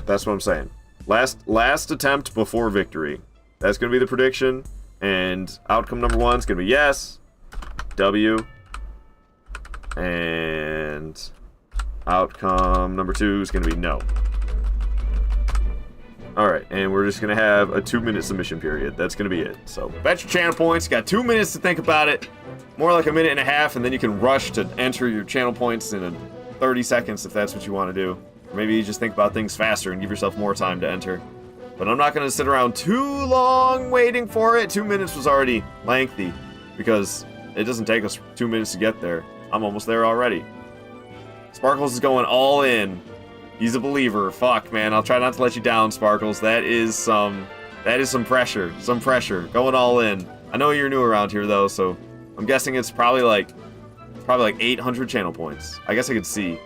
That's what I'm saying. Last attempt before victory. That's going to be the prediction. And outcome number 1 is going to be yes. W. And outcome number 2 is going to be no. Alright, and we're just going to have a 2-minute submission period. That's going to be it. So, bet your channel points. You got 2 minutes to think about it. More like a minute and a half, and then you can rush to enter your channel points in 30 seconds if that's what you want to do. Or maybe you just think about things faster and give yourself more time to enter. But I'm not going to sit around too long waiting for it. 2 minutes was already lengthy because it doesn't take us 2 minutes to get there. I'm almost there already. Sparkles is going all in. He's a believer. Fuck, man. I'll try not to let you down, Sparkles. That is some pressure. Some pressure. Going all in. I know you're new around here, though, so I'm guessing it's probably like 800 channel points. I guess I could see.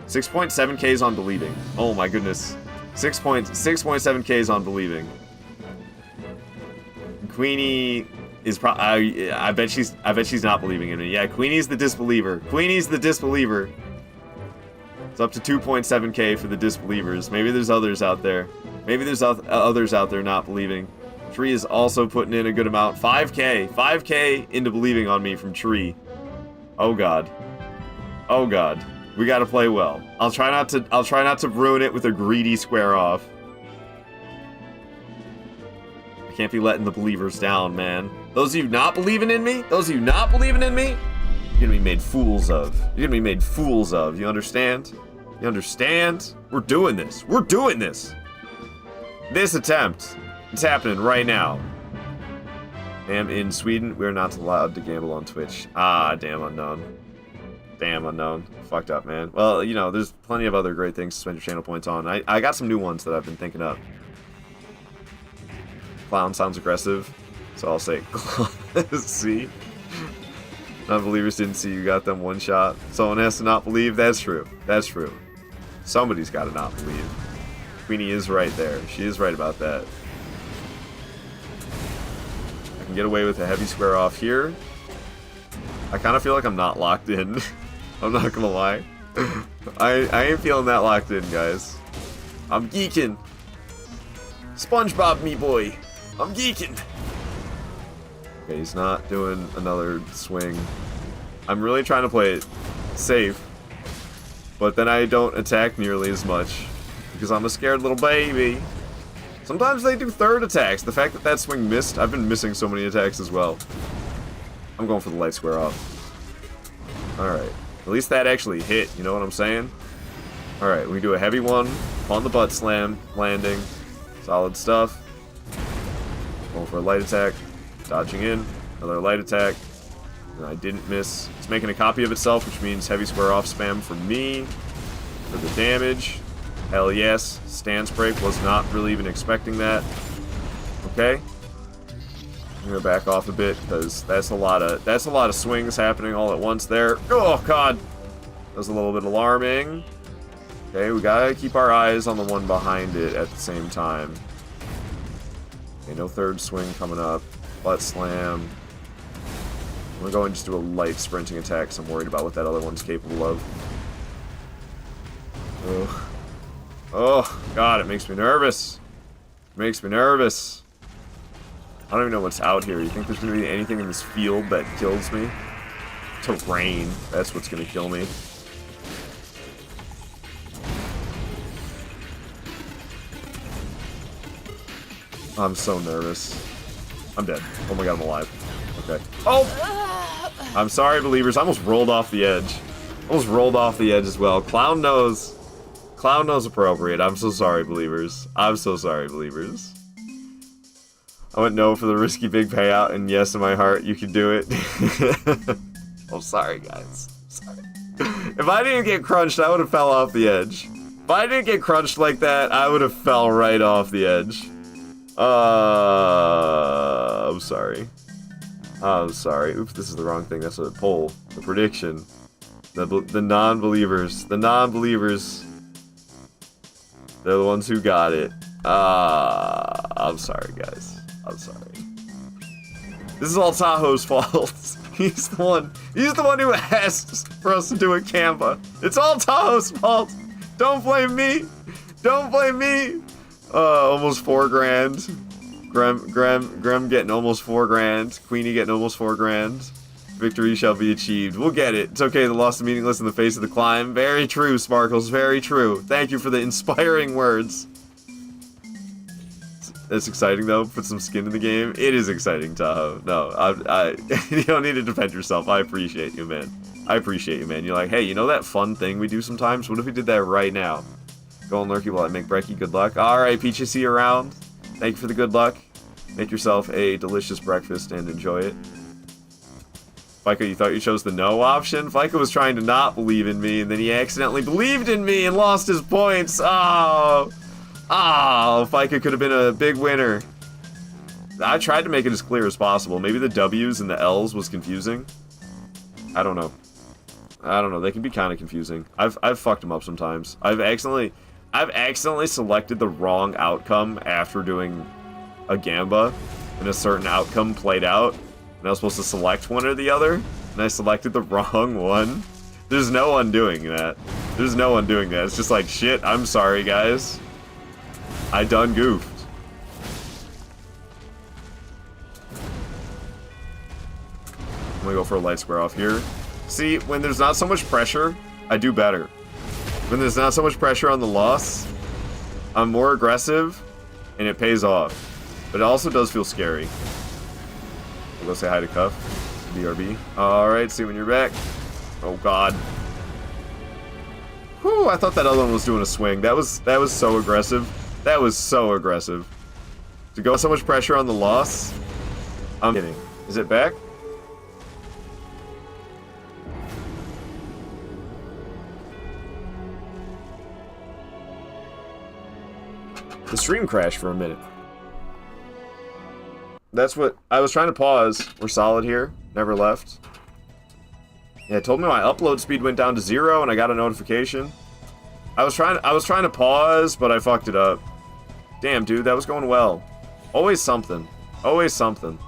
6.7Ks on believing. Oh my goodness. 6.7Ks on believing. Queenie is probably. I bet she's not believing in me. Yeah, Queenie's the disbeliever. Queenie's the disbeliever. It's up to 2.7k for the disbelievers. Maybe there's others out there. Maybe there's others out there not believing. Tree is also putting in a good amount. 5k. 5k into believing on me from Tree. Oh god. Oh god. We gotta play well. I'll try not to ruin it with a greedy square off. I can't be letting the believers down, man. Those of you not believing in me, you're gonna be made fools of. You're gonna be made fools of. You understand? You understand? We're doing this. We're doing this. This attempt. It's happening right now. I am in Sweden. We're not allowed to gamble on Twitch. Ah, damn unknown. Damn unknown. Fucked up, man. Well, you know, there's plenty of other great things to spend your channel points on. I got some new ones that I've been thinking up. Clown sounds aggressive, so I'll say see? Non-believers didn't see you got them one shot. Someone has to not believe. That's true. That's true. Somebody's got to not believe. Queenie is right there. She is right about that. I can get away with a heavy square off here. I kind of feel like I'm not locked in. I'm not gonna lie. I ain't feeling that locked in, guys. I'm geeking. SpongeBob, me boy. I'm geeking. Okay, he's not doing another swing. I'm really trying to play it safe. But then I don't attack nearly as much. Because I'm a scared little baby. Sometimes they do third attacks. The fact that that swing missed, I've been missing so many attacks as well. I'm going for the light square off. Alright. At least that actually hit, you know what I'm saying? Alright, we do a heavy one on the butt slam, landing. Solid stuff. Going for a light attack. Dodging in. Another light attack. And I didn't miss. It's making a copy of itself, which means heavy square off spam for me. For the damage. Hell yes. Stance break. Was not really even expecting that. Okay. I'm gonna back off a bit because that's a lot of swings happening all at once there. Oh god. That was a little bit alarming. Okay, we gotta keep our eyes on the one behind it at the same time. Okay, no third swing coming up. Butt slam. I'm gonna go and just do a light sprinting attack because I'm worried about what that other one's capable of. Ugh. Oh, God, it makes me nervous. It makes me nervous. I don't even know what's out here. You think there's gonna be anything in this field that kills me? Terrain. That's what's gonna kill me. I'm so nervous. I'm dead. Oh my god, I'm alive. Okay. Oh! I'm sorry, believers. I almost rolled off the edge. Almost rolled off the edge as well. Clown nose. Clown nose appropriate. I'm so sorry, believers. I'm so sorry, believers. I went no for the risky big payout, and yes in my heart, you can do it. I'm sorry, guys. Sorry. If I didn't get crunched, I would have fell off the edge. If I didn't get crunched like that, I would have fell right off the edge. I'm sorry. I'm sorry. Oops, this is the wrong thing. That's a poll. The prediction. The non-believers. The non-believers. They're the ones who got it. I'm sorry, guys. I'm sorry. This is all Tahoe's fault. He's the one who asked for us to do a Canva. It's all Tahoe's fault. Don't blame me. Don't blame me. Almost 4 grand. Grem getting almost 4 grand. Queenie getting almost 4 grand. Victory shall be achieved. We'll get it. It's okay, the loss is meaningless in the face of the climb. Very true, Sparkles. Very true. Thank you for the inspiring words. It's exciting, though. Put some skin in the game. It is exciting, Tahoe. No, you don't need to defend yourself. I appreciate you, man. I appreciate you, man. You're like, hey, you know that fun thing we do sometimes? What if we did that right now? Go and lurky while I make brekkie. Good luck. Alright, Peachy, see you around. Thank you for the good luck. Make yourself a delicious breakfast and enjoy it. FICO, you thought you chose the no option? FICO was trying to not believe in me, and then he accidentally believed in me and lost his points. Oh, FICO could have been a big winner. I tried to make it as clear as possible. Maybe the W's and the L's was confusing. I don't know. They can be kind of confusing. I've fucked them up sometimes. I've accidentally selected the wrong outcome after doing a Gamba, and a certain outcome played out, And I was supposed to select one or the other, and I selected the wrong one. There's no undoing that. There's no undoing that. It's just like, shit, I'm sorry, guys. I done goofed. I'm gonna go for a light square off here. See, when there's not so much pressure, I do better. When there's not so much pressure on the loss, I'm more aggressive, and it pays off. But it also does feel scary. I'll go say hi to Cuff. BRB. Alright, see you when you're back. Oh god. Whew, I thought that other one was doing a swing. That was so aggressive. That was so aggressive. To go so much pressure on the loss. I'm kidding. Is it back? The stream crashed for a minute. That's what I was trying to pause. We're solid here. Never left. Yeah, it told me my upload speed went down to 0 and I got a notification. I was trying to pause, but I fucked it up. Damn, dude, that was going well. Always something. Always something.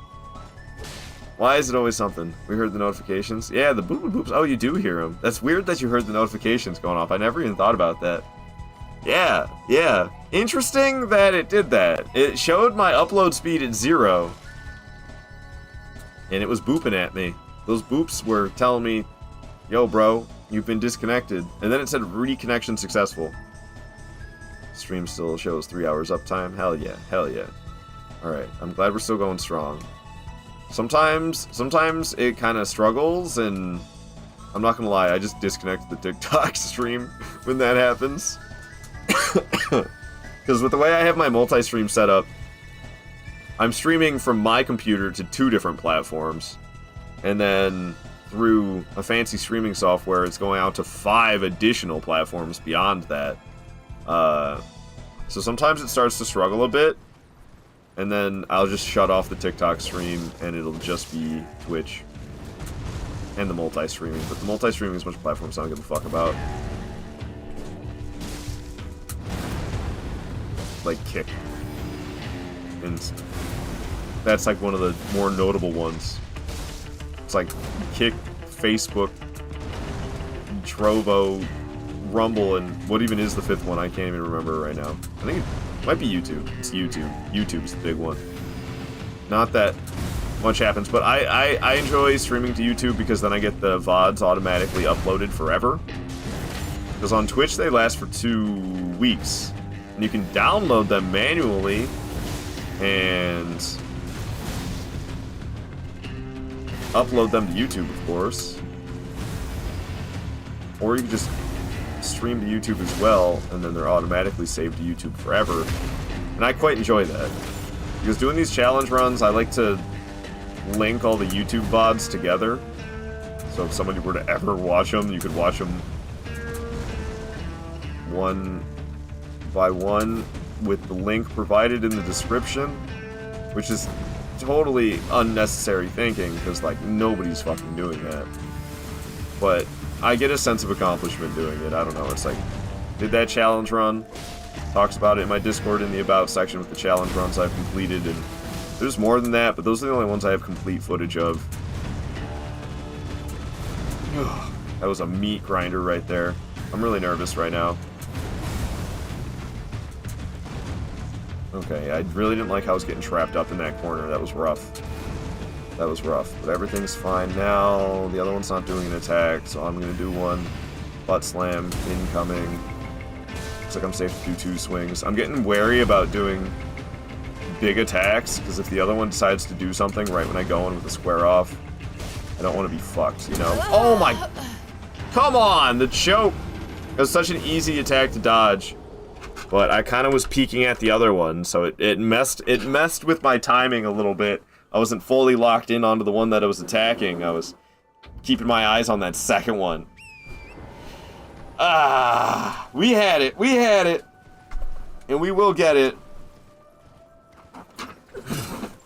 Why is it always something? We heard the notifications. Yeah, the boop boop boops. Oh, you do hear them. That's weird that you heard the notifications going off. I never even thought about that. Yeah, yeah. Interesting that it did that. It showed my upload speed at 0. And it was booping at me. Those boops were telling me, yo, bro, you've been disconnected. And then it said reconnection successful. Stream still shows 3 hours uptime. Hell yeah, hell yeah. Alright, I'm glad we're still going strong. Sometimes it kind of struggles, and I'm not gonna lie, I just disconnect the TikTok stream when that happens. Because with the way I have my multi-stream set up, I'm streaming from my computer to 2 different platforms, and then through a fancy streaming software, it's going out to 5 additional platforms beyond that. So sometimes it starts to struggle a bit, and then I'll just shut off the TikTok stream, and it'll just be Twitch and the multi-streaming. But the multi-streaming is a bunch of platforms I don't give a fuck about. Like Kick. And that's like one of the more notable ones. It's like Kick, Facebook, Trovo, Rumble, and what even is the 5th one? I can't even remember right now. I think it might be YouTube. It's YouTube. YouTube's the big one. Not that much happens, but I enjoy streaming to YouTube because then I get the VODs automatically uploaded forever. Because on Twitch they last for 2 weeks. And you can download them manually and upload them to YouTube, of course. Or you can just stream to YouTube as well, and then they're automatically saved to YouTube forever. And I quite enjoy that. Because doing these challenge runs, I like to link all the YouTube VODs together. So if somebody were to ever watch them, you could watch them one by one with the link provided in the description, which is totally unnecessary thinking, because like nobody's fucking doing that. But I get a sense of accomplishment doing it. I don't know, it's like, did that challenge run, talks about it in my Discord in the About section with the challenge runs I've completed, and there's more than that, but those are the only ones I have complete footage of. That was a meat grinder right there. I'm really nervous right now. Okay, I really didn't like how I was getting trapped up in that corner. That was rough. That was rough. But everything's fine now. The other one's not doing an attack, so I'm going to do one. Butt slam, incoming. Looks like I'm safe to do 2 swings. I'm getting wary about doing big attacks, because if the other one decides to do something right when I go in with a square off, I don't want to be fucked, you know? Oh my... Come on! The choke! It was such an easy attack to dodge. But I kind of was peeking at the other one, so it messed with my timing a little bit. I wasn't fully locked in onto the one that I was attacking. I was keeping my eyes on that second one. Ah, we had it, and we will get it.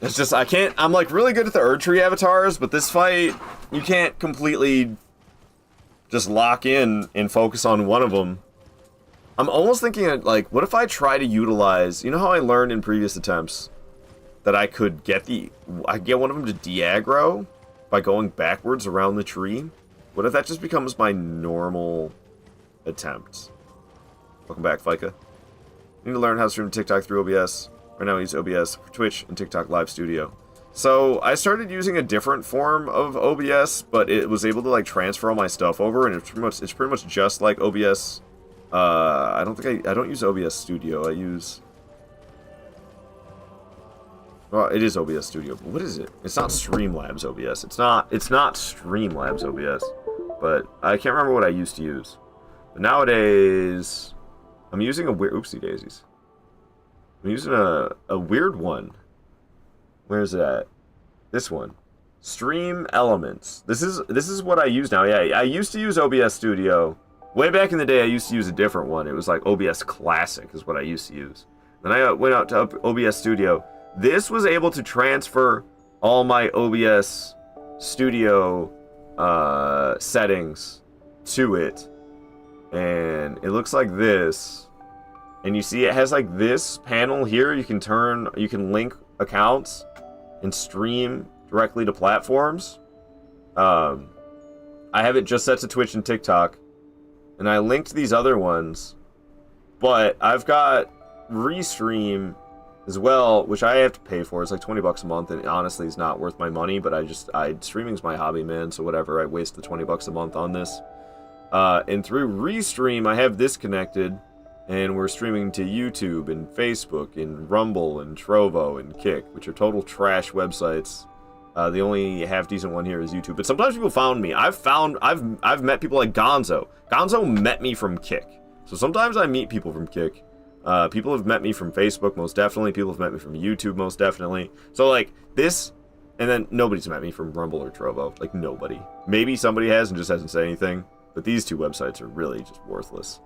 It's just, I'm like really good at the Erdtree avatars, but this fight, you can't completely just lock in and focus on one of them. I'm almost thinking, like, what if I try to utilize... You know how I learned in previous attempts? that I could get one of them to de-aggro by going backwards around the tree. What if that just becomes my normal attempt? Welcome back, Fika. You need to learn how to stream TikTok through OBS. Right now I use OBS for Twitch and TikTok Live Studio. So I started using a different form of OBS, but it was able to like transfer all my stuff over, and it's pretty much just like OBS. I don't use OBS Studio. I use. Well, it is OBS Studio, but what is it? It's not Streamlabs OBS. It's not Streamlabs OBS, but I can't remember what I used to use. But nowadays, I'm using a weird. Oopsie daisies. I'm using a weird one. Where's it at? This one. Stream Elements. This is what I use now. Yeah, I used to use OBS Studio. Way back in the day, I used to use a different one. It was like OBS Classic is what I used to use. Then I went out to OBS Studio. This was able to transfer all my OBS Studio settings to it. And it looks like this. And you see it has like this panel here. You can link accounts and stream directly to platforms. I have it just set to Twitch and TikTok, and I linked these other ones, but I've got Restream as well, which I have to pay for. It's like $20 a month, and honestly, it's not worth my money. But streaming's my hobby, man. So whatever, I waste the $20 a month on this. And through Restream, I have this connected. And we're streaming to YouTube and Facebook and Rumble and Trovo and Kick, which are total trash websites. The only half-decent one here is YouTube. But sometimes people found me. I've met people like Gonzo. Gonzo met me from Kick. So sometimes I meet people from Kick. People have met me from Facebook, most definitely. People have met me from YouTube, most definitely. So, like, this... And then nobody's met me from Rumble or Trovo. Like, nobody. Maybe somebody has and just hasn't said anything. But these two websites are really just worthless.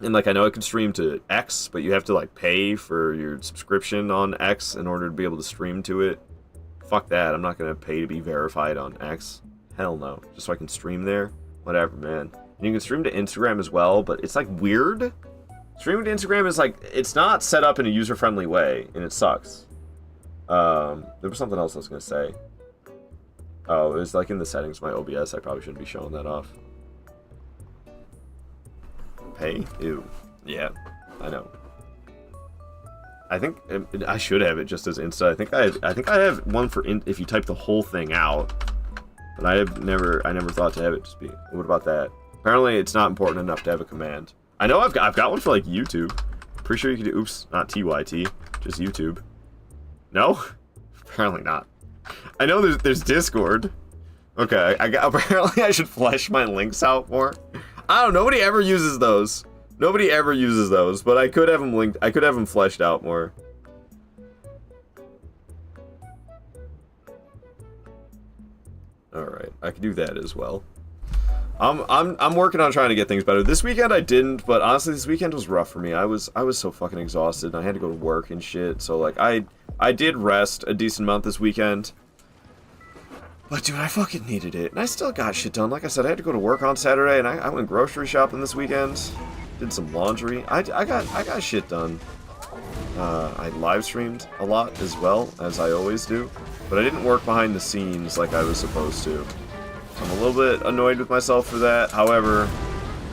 And, like, I know I could stream to X, but you have to, like, pay for your subscription on X in order to be able to stream to it. Fuck that. I'm not going to pay to be verified on X. Hell no. Just so I can stream there. Whatever, man. And you can stream to Instagram as well, but it's, like, weird. Streaming to Instagram is, like, it's not set up in a user-friendly way, and it sucks. There was something else I was going to say. Oh, it was, like, in the settings of my OBS. I probably shouldn't be showing that off. Pay? Ew. Yeah, I know. I think I should have it just as Insta. I think I have one for if you type the whole thing out. But I never thought to have it just be. What about that? Apparently, it's not important enough to have a command. I know I've got one for like YouTube. Pretty sure you can do. Oops, not TYT, just YouTube. No, apparently not. I know there's Discord. Okay, apparently I should flesh my links out more. I don't know, nobody ever uses those. Nobody ever uses those, but I could have them linked. I could have them fleshed out more. All right, I could do that as well. I'm working on trying to get things better. This weekend I didn't, but honestly, this weekend was rough for me. I was so fucking exhausted, and I had to go to work and shit. So like, I did rest a decent amount this weekend. But dude, I fucking needed it, and I still got shit done. Like I said, I had to go to work on Saturday, and I went grocery shopping this weekend. Did some laundry. I got shit done. I live streamed a lot as well, as I always do, but I didn't work behind the scenes like I was supposed to. So I'm a little bit annoyed with myself for that. However,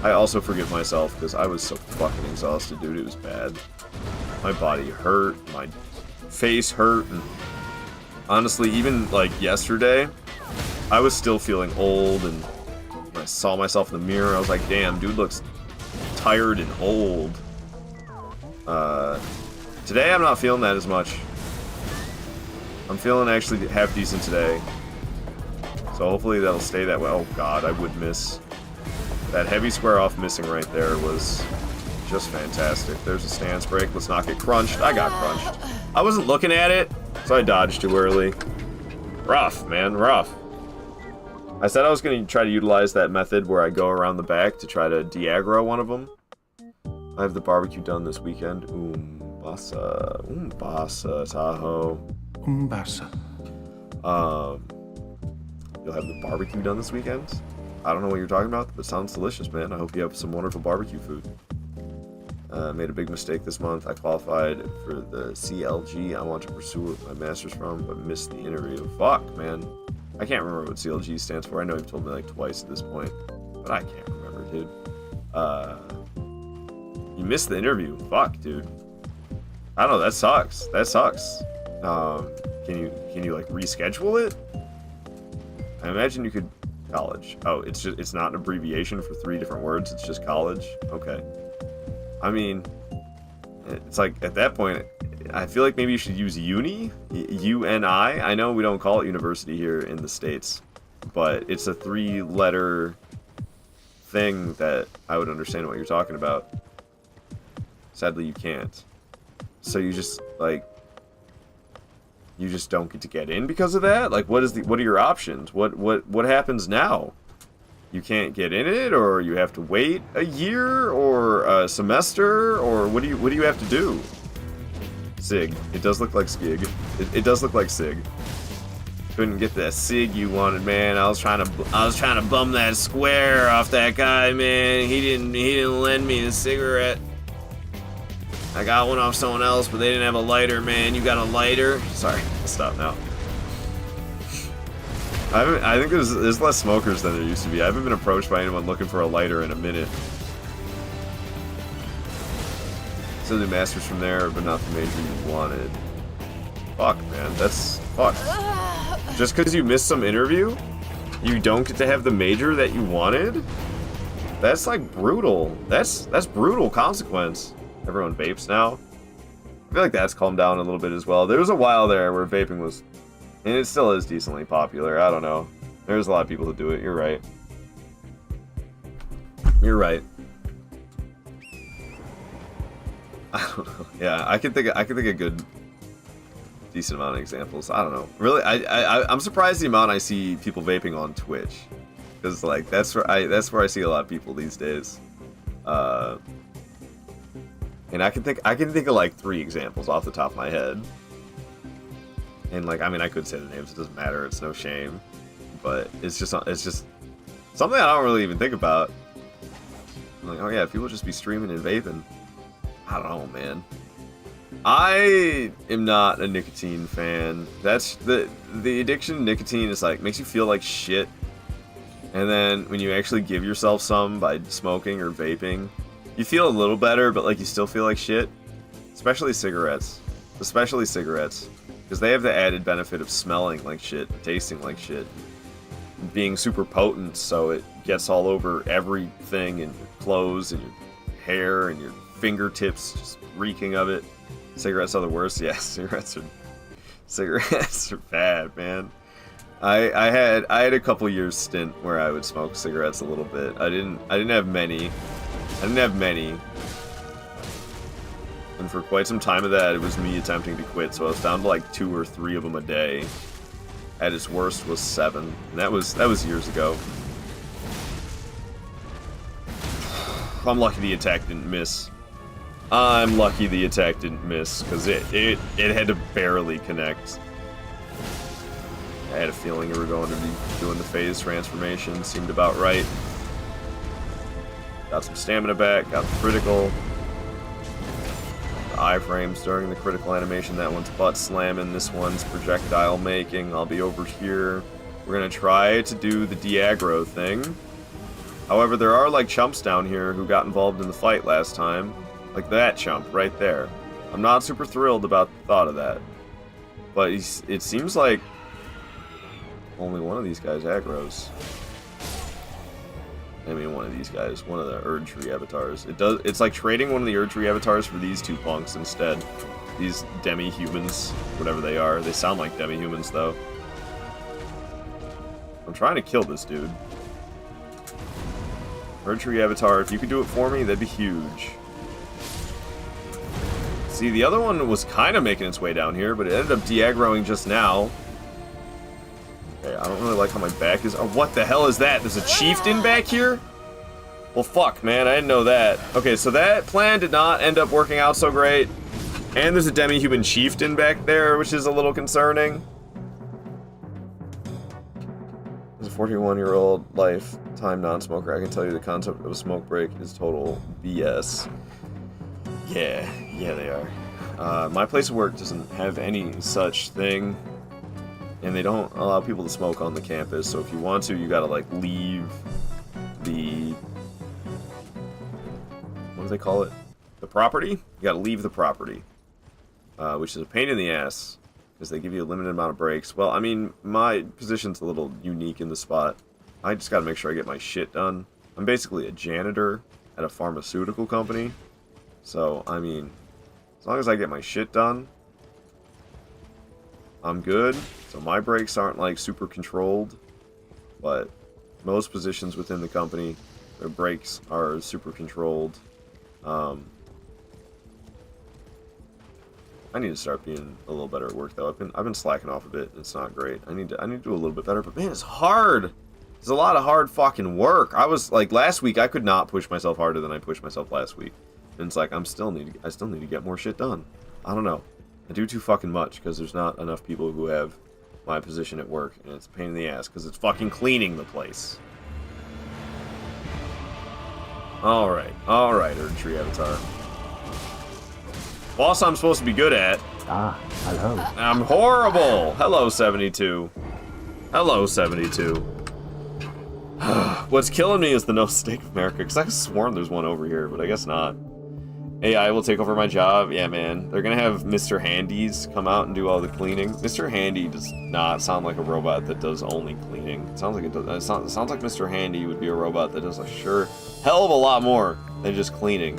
I also forgive myself because I was so fucking exhausted, dude. It was bad. My body hurt, my face hurt, and honestly, even like yesterday, I was still feeling old, and when I saw myself in the mirror, I was like, damn, dude looks tired and old. Today I'm not feeling that as much. I'm feeling actually half decent today. So hopefully that'll stay that way. Oh god, I would miss. That heavy square off missing right there was just fantastic. There's a stance break. Let's not get crunched. I got crunched. I wasn't looking at it, so I dodged too early. Rough, man, rough. I said I was going to try to utilize that method where I go around the back to try to de-aggro one of them. I have the barbecue done this weekend. Umbasa. Umbasa, Tahoe. Umbasa. You'll have the barbecue done this weekend? I don't know what you're talking about, but it sounds delicious, man. I hope you have some wonderful barbecue food. Made a big mistake this month. I qualified for the CLG I want to pursue my master's from, but missed the interview. Fuck, man. I can't remember what CLG stands for. I know you've told me like twice at this point, but I can't remember, dude. You missed the interview. Fuck, dude. I don't know. That sucks. That sucks. Can you like reschedule it? I imagine you could. College. Oh, it's not an abbreviation for 3 different words. It's just college. Okay. I mean, it's like at that point, I feel like maybe you should use uni, U-N-I. I know we don't call it university here in the States, but it's a 3-letter thing that I would understand what you're talking about. Sadly, you can't. So you just like, you just don't get in because of that? Like, what are your options? What happens now? You can't get in it, or you have to wait a year or a semester, or what do you have to do? Sig. It does look like Skig. It does look like Sig. Couldn't get that Sig you wanted, man. I was trying to bum that square off that guy, man. He didn't lend me the cigarette. I got one off someone else, but they didn't have a lighter, man. You got a lighter? Sorry, I'll stop now. I think there's less smokers than there used to be. I haven't been approached by anyone looking for a lighter in a minute. So the master's from there, but not the major you wanted. Fuck, man. That's fucked. Just because you missed some interview, you don't get to have the major that you wanted? That's like brutal. That's brutal consequence. Everyone vapes now. I feel like that's calmed down a little bit as well. There was a while there where vaping was, and it still is decently popular. I don't know. There's a lot of people that do it. You're right. You're right. I don't know. Yeah, I can think of good, decent amount of examples. I don't know. Really, I'm surprised the amount I see people vaping on Twitch, because like that's where I see a lot of people these days. And I can think of like 3 examples off the top of my head. And like, I mean, I could say the names. It doesn't matter. It's no shame. But it's just something I don't really even think about. I'm like, oh yeah, people just be streaming and vaping. I don't know, man. I am not a nicotine fan. That's the addiction to nicotine is like, makes you feel like shit. And then when you actually give yourself some by smoking or vaping, you feel a little better, but like you still feel like shit. Especially cigarettes. Because they have the added benefit of smelling like shit, tasting like shit, being super potent, so it gets all over everything in your clothes and your hair and your fingertips, just reeking of it. Cigarettes are the worst. Yeah, cigarettes are bad, man. I had a couple years stint where I would smoke cigarettes a little bit. I didn't have many. And for quite some time of that, it was me attempting to quit, so I was down to like 2 or 3 of them a day. At its worst was 7, and that was years ago. I'm lucky the attack didn't miss. Because it had to barely connect. I had a feeling you were going to be doing the phase transformation. Seemed about right. Got some stamina back, got the critical. The iframes during the critical animation. That one's butt slamming, this one's projectile making. I'll be over here. We're gonna try to do the de-aggro thing. However, there are like chumps down here who got involved in the fight last time. Like that chump right there. I'm not super thrilled about the thought of that. But it seems like only one of these guys aggroes. I mean, one of these guys, one of the Erd Tree avatars. It's like trading one of the Erd Tree avatars for these 2 punks instead. These demi-humans, whatever they are. They sound like demi-humans, though. I'm trying to kill this dude. Erd Tree avatar, if you could do it for me, that'd be huge. See, the other one was kind of making its way down here, but it ended up de-aggroing just now. Okay, I don't really like how my back is. Oh, what the hell is that? There's a chieftain back here? Well, fuck, man. I didn't know that. Okay, so that plan did not end up working out so great. And there's a demi-human chieftain back there, which is a little concerning. As a 41-year-old lifetime non-smoker, I can tell you the concept of a smoke break is total BS. Yeah, they are. My place of work doesn't have any such thing, and they don't allow people to smoke on the campus, so if you want to, you gotta, like, leave the... what do they call it? The property? You gotta leave the property. Which is a pain in the ass, because they give you a limited amount of breaks. Well, I mean, my position's a little unique in the spot. I just gotta make sure I get my shit done. I'm basically a janitor at a pharmaceutical company, so, I mean... as long as I get my shit done, I'm good. So my breaks aren't like super controlled, but most positions within the company, their breaks are super controlled. I need to start being a little better at work though. I've been slacking off a bit. It's not great. I need to do a little bit better. But man, it's hard. There's a lot of hard fucking work. I was like last week. I could not push myself harder than I pushed myself last week. And it's like I still need to get more shit done. I don't know. I do too fucking much because there's not enough people who have my position at work, and it's a pain in the ass because it's fucking cleaning the place. All right, Erd Tree Avatar. Boss, I'm supposed to be good at. Ah, hello. I'm horrible. Hello, 72. Hello, 72. What's killing me is the no steak of America, because I could have sworn there's one over here, but I guess not. AI will take over my job. Yeah, man. They're gonna have Mr. Handies come out and do all the cleaning. Mr. Handy does not sound like a robot that does only cleaning. It sounds like it sounds like Mr. Handy would be a robot that does a hell of a lot more than just cleaning.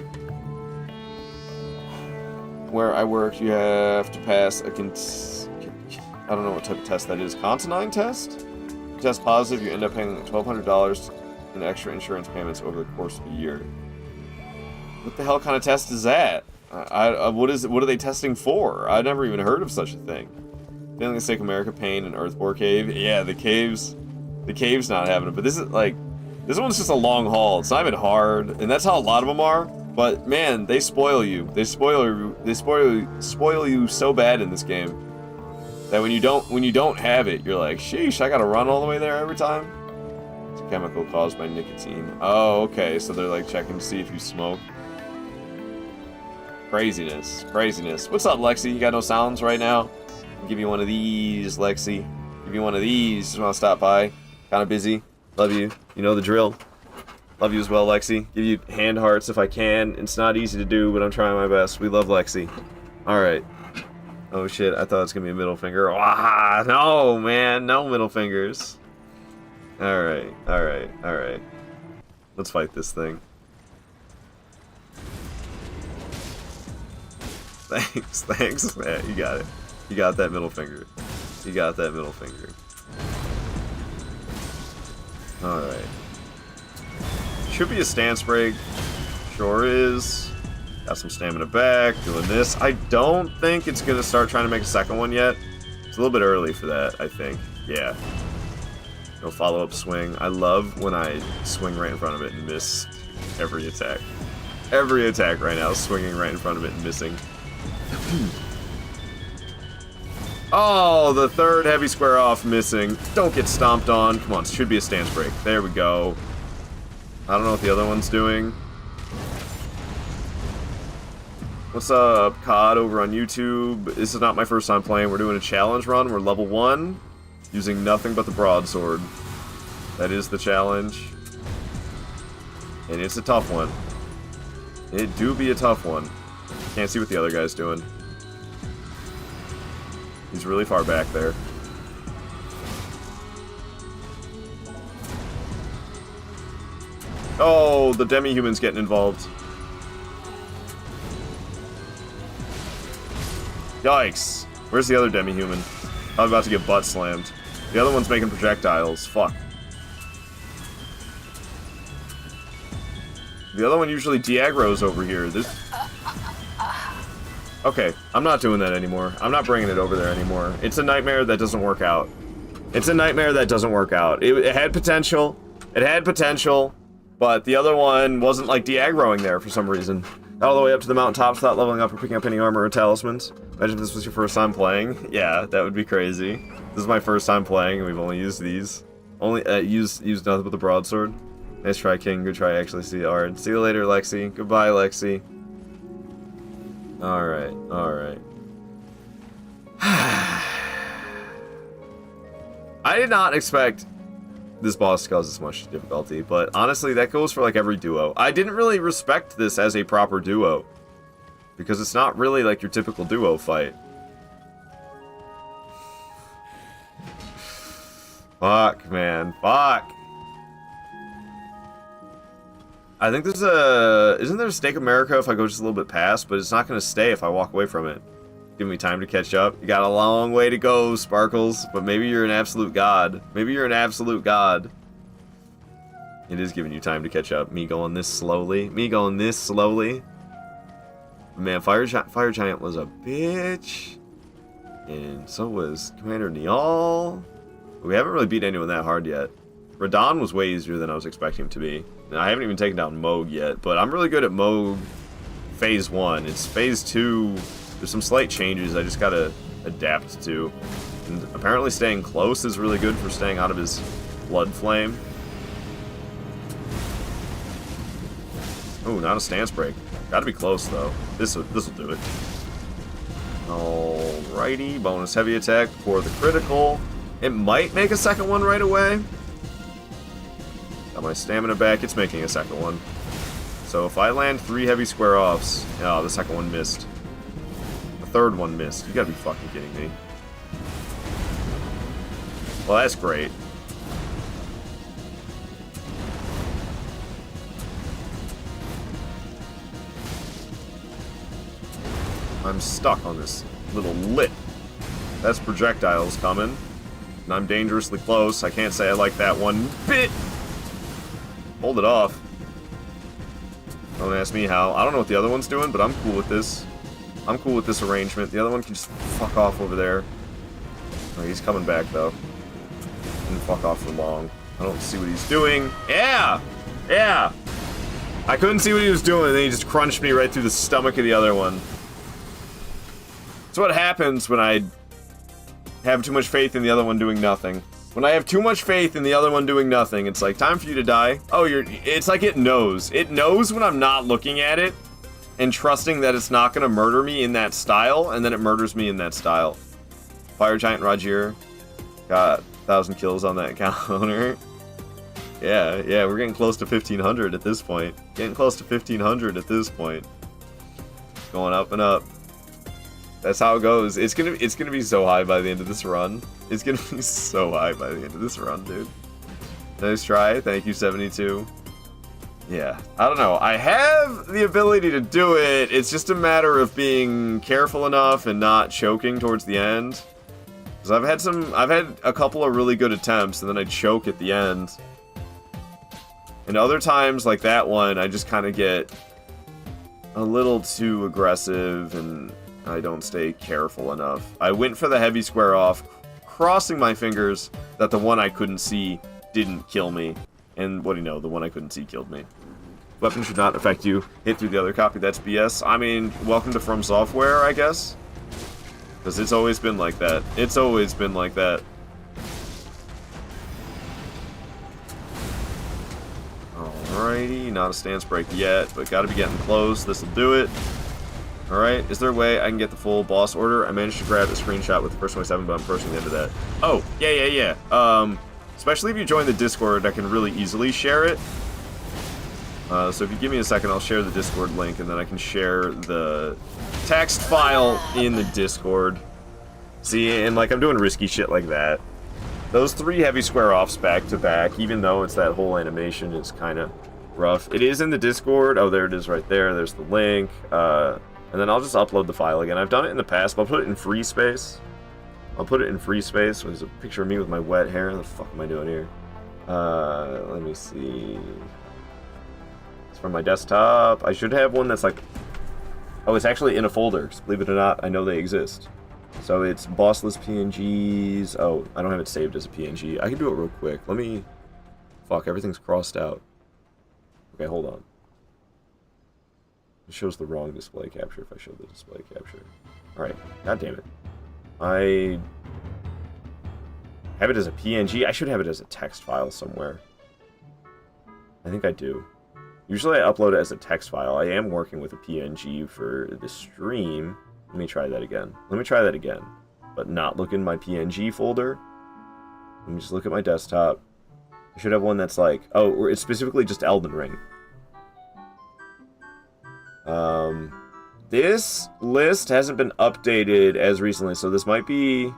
Where I work, you have to pass a I don't know what type of test that is. Contanine test? If you test positive, you end up paying $1,200 in extra insurance payments over the course of a year. What the hell kind of test is that? What are they testing for? I've never even heard of such a thing. Failing to Stake America, Pain, and Earthbore Cave. Yeah, the cave's not having it. But this one's just a long haul. It's not even hard, and that's how a lot of them are. But man, they spoil you. They spoil you so bad in this game that when you don't have it, you're like, sheesh, I gotta run all the way there every time. It's a chemical caused by nicotine. Oh, okay. So they're like checking to see if you smoke. Craziness. What's up, Lexi? You got no sounds right now? I'll give you one of these, Lexi. Give you one of these. Just want to stop by. Kind of busy. Love you. You know the drill. Love you as well, Lexi. Give you hand hearts if I can. It's not easy to do, but I'm trying my best. We love Lexi. Alright. Oh shit, I thought it was going to be a middle finger. Ah, no, man. No middle fingers. Alright. Let's fight this thing. Thanks, man. You got it. You got that middle finger. Alright. Should be a stance break. Sure is. Got some stamina back. Doing this. I don't think it's going to start trying to make a second one yet. It's a little bit early for that, I think. Yeah. No follow-up swing. I love when I swing right in front of it and miss every attack. Every attack right now is swinging right in front of it and missing. Oh, the third heavy square off missing. Don't get stomped on. Come on, it should be a stance break. There we go. I don't know what the other one's doing. What's up, COD over on YouTube? This is not my first time playing. We're doing a challenge run. We're level 1, using nothing but the Broadsword. That is the challenge. And it's a tough one. It do be a tough one. Can't see what the other guy's doing. He's really far back there. Oh, the demi-human's getting involved. Yikes. Where's the other demi-human? I'm about to get butt slammed. The other one's making projectiles. Fuck. The other one usually de-aggro's over here. Okay, I'm not doing that anymore. I'm not bringing it over there anymore. It's a nightmare that doesn't work out. It's a nightmare that doesn't work out. It had potential. It had potential, but the other one wasn't like de-aggroing there for some reason. Got all the way up to the mountaintops without leveling up or picking up any armor or talismans. Imagine if this was your first time playing. Yeah, that would be crazy. This is my first time playing, and we've only used these. Only used nothing but the broadsword. Nice try, King. Good try, actually. See you, Ard. See you later, Lexi. Goodbye, Lexi. Alright, alright. I did not expect this boss to cause this much difficulty, but honestly, that goes for like every duo. I didn't really respect this as a proper duo, because it's not really like your typical duo fight. Fuck, man. Fuck. I think there's a... Isn't there a Stake America if I go just a little bit past? But it's not going to stay if I walk away from it. Give me time to catch up. You got a long way to go, Sparkles. But maybe you're an absolute god. Maybe you're an absolute god. It is giving you time to catch up. Me going this slowly. Me going this slowly. Man, Fire Giant was a bitch. And so was Commander Niall. We haven't really beat anyone that hard yet. Radon was way easier than I was expecting him to be. And I haven't even taken down Moog yet, but I'm really good at Moog Phase 1. It's Phase 2. There's some slight changes I just gotta adapt to. And apparently staying close is really good for staying out of his blood flame. Oh, not a stance break. Gotta be close though. This'll do it. Alrighty, bonus heavy attack for the critical. It might make a second one right away. Got my stamina back. It's making a second one. So if I land 3 heavy square offs... Oh, the second one missed. The third one missed. You gotta be fucking kidding me. Well, that's great. I'm stuck on this little lip. That's projectiles coming. And I'm dangerously close. I can't say I like that one bit. Hold it off. Don't ask me how. I don't know what the other one's doing, but I'm cool with this. I'm cool with this arrangement. The other one can just fuck off over there. Oh, he's coming back, though. And fuck off for long. I don't see what he's doing. Yeah! Yeah! I couldn't see what he was doing, and then he just crunched me right through the stomach of the other one. That's what happens when I have too much faith in the other one doing nothing. When I have too much faith in the other one doing nothing, it's like, time for you to die. Oh, it's like it knows. It knows when I'm not looking at it and trusting that it's not going to murder me in that style, and then it murders me in that style. Fire Giant Roger got 1,000 kills on that counter. Yeah, we're getting close to 1,500 at this point. Getting close to 1,500 at this point. Going up and up. That's how it goes. It's gonna be so high by the end of this run. It's gonna be so high by the end of this run, dude. Nice try. Thank you, 72. Yeah, I don't know. I have the ability to do it. It's just a matter of being careful enough and not choking towards the end. Because I've had a couple of really good attempts, and then I choke at the end. And other times, like that one, I just kind of get a little too aggressive and I don't stay careful enough. I went for the heavy square off, crossing my fingers that the one I couldn't see didn't kill me. And what do you know, the one I couldn't see killed me. Weapon should not affect you. Hit through the other copy, that's BS. I mean, welcome to From Software, I guess. Because it's always been like that. It's always been like that. Alrighty, not a stance break yet, but gotta be getting close. This'll do it. Alright, is there a way I can get the full boss order? I managed to grab a screenshot with the first 27, but I'm approaching the end of that. Oh, yeah. Especially if you join the Discord, I can really easily share it. So if you give me a second, I'll share the Discord link, and then I can share the text file in the Discord. See, and like I'm doing risky shit like that. Those 3 heavy square offs back to back, even though it's that whole animation, is kind of rough. It is in the Discord. Oh, there it is right there. There's the link. And then I'll just upload the file again. I've done it in the past, but I'll put it in free space. There's a picture of me with my wet hair. What the fuck am I doing here? Let me see. It's from my desktop. I should have one that's like... Oh, it's actually in a folder. Believe it or not, I know they exist. So it's bossless PNGs. Oh, I don't have it saved as a PNG. I can do it real quick. Let me... Fuck, everything's crossed out. Okay, hold on. It shows the wrong display capture if I show the display capture. Alright, god damn it. I have it as a PNG. I should have it as a text file somewhere. I think I do. Usually I upload it as a text file. I am working with a PNG for the stream. Let me try that again. But not look in my PNG folder. Let me just look at my desktop. I should have one that's like... Oh, it's specifically just Elden Ring. This list hasn't been updated as recently, so this might be...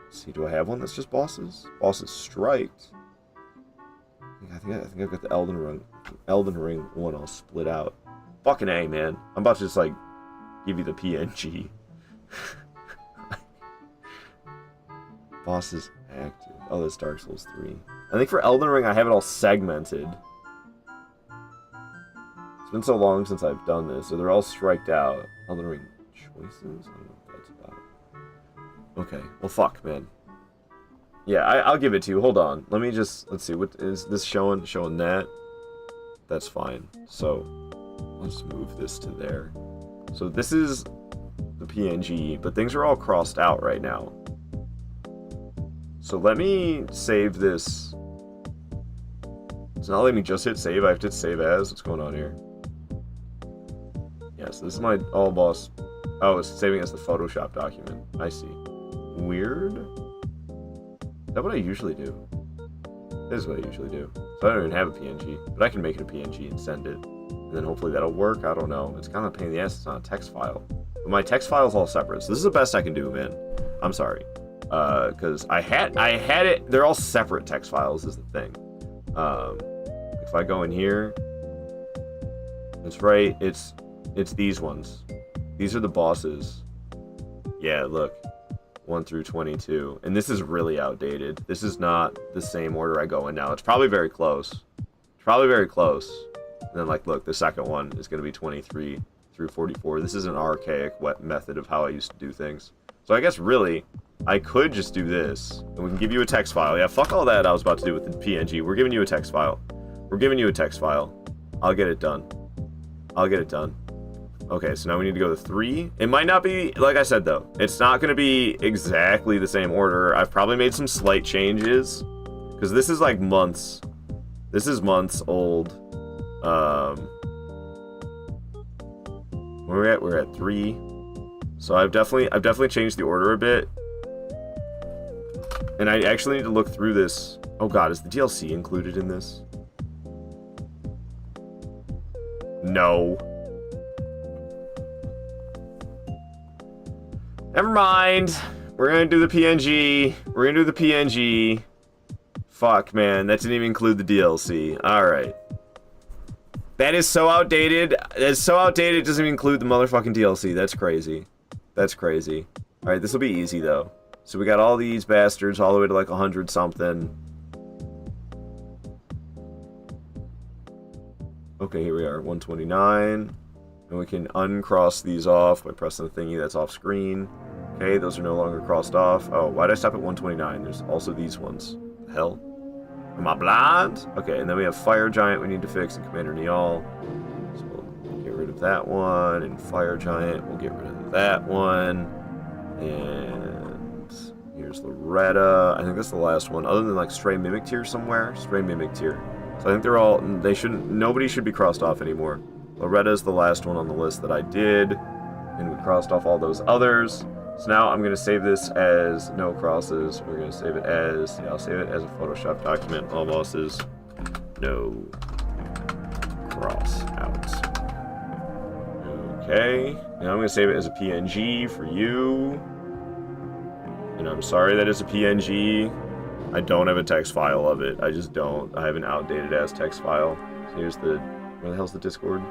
Let's see, do I have one that's just bosses? Bosses striked. I think I've got the Elden Ring one all split out. Fucking A, man. I'm about to just, like, give you the PNG. Bosses active. Oh, that's Dark Souls 3. I think for Elden Ring, I have it all segmented. It's been so long since I've done this, so they're all striked out. Elden Ring choices? I don't know what that's about. Okay, well, fuck, man. Yeah, I'll give it to you. Hold on. Let me just... Let's see. What is this showing? Showing that? That's fine. So, let's move this to there. So this is the PNG, but things are all crossed out right now. So let me save this. It's not letting me just hit save. I have to hit save as. What's going on here? Yes, this is my all boss. Oh, it's saving as the Photoshop document. I see. Weird. Is that what I usually do? This is what I usually do. So I don't even have a PNG, but I can make it a PNG and send it. And then hopefully that'll work. I don't know. It's kind of a pain in the ass. It's not a text file. But my text file is all separate. So this is the best I can do, man. I'm sorry. Because I had it. They're all separate text files is the thing. If I go in here, it's right. It's these ones. These are the bosses. Yeah, look. 1 through 22. And this is really outdated. This is not the same order I go in now. It's probably very close. It's probably very close. And then, like, look, the second one is going to be 23 through 44. This is an archaic method of how I used to do things. So I guess, really, I could just do this. And we can give you a text file. Yeah, fuck all that I was about to do with the PNG. We're giving you a text file. We're giving you a text file. I'll get it done. I'll get it done. Okay, so now we need to go to 3. It might not be, like I said, though. It's not going to be exactly the same order. I've probably made some slight changes. Because this is, like, months. This is months old. Where we're at? We're at 3. So I've definitely changed the order a bit. And I actually need to look through this. Oh, God, is the DLC included in this? No. Never mind. We're gonna do the PNG. We're gonna do the PNG. Fuck, man. That didn't even include the DLC. Alright. That is so outdated. That's so outdated it doesn't even include the motherfucking DLC. That's crazy. That's crazy. Alright, this will be easy, though. So we got all these bastards all the way to like 100-something. Okay, here we are. 129. And we can uncross these off by pressing the thingy that's off screen. Okay, those are no longer crossed off. Oh, why did I stop at 129? There's also these ones. The hell? Am I blind? Okay, and then we have Fire Giant we need to fix and Commander Niall. So we'll get rid of that one. And Fire Giant, we'll get rid of that one. And here's Loretta. I think that's the last one. Other than like Stray Mimic Tier somewhere. Stray Mimic Tier. So I think they're all, nobody should be crossed off anymore. Loretta is the last one on the list that I did, and we crossed off all those others. So now I'm going to save this as no crosses. We're going to save it as, yeah, I'll save it as a Photoshop document. All bosses, no cross outs. Okay, now I'm going to save it as a PNG for you. And I'm sorry that it's a PNG. I don't have a text file of it. I just don't. I have an outdated ass text file. So here's the, where the hell's the Discord?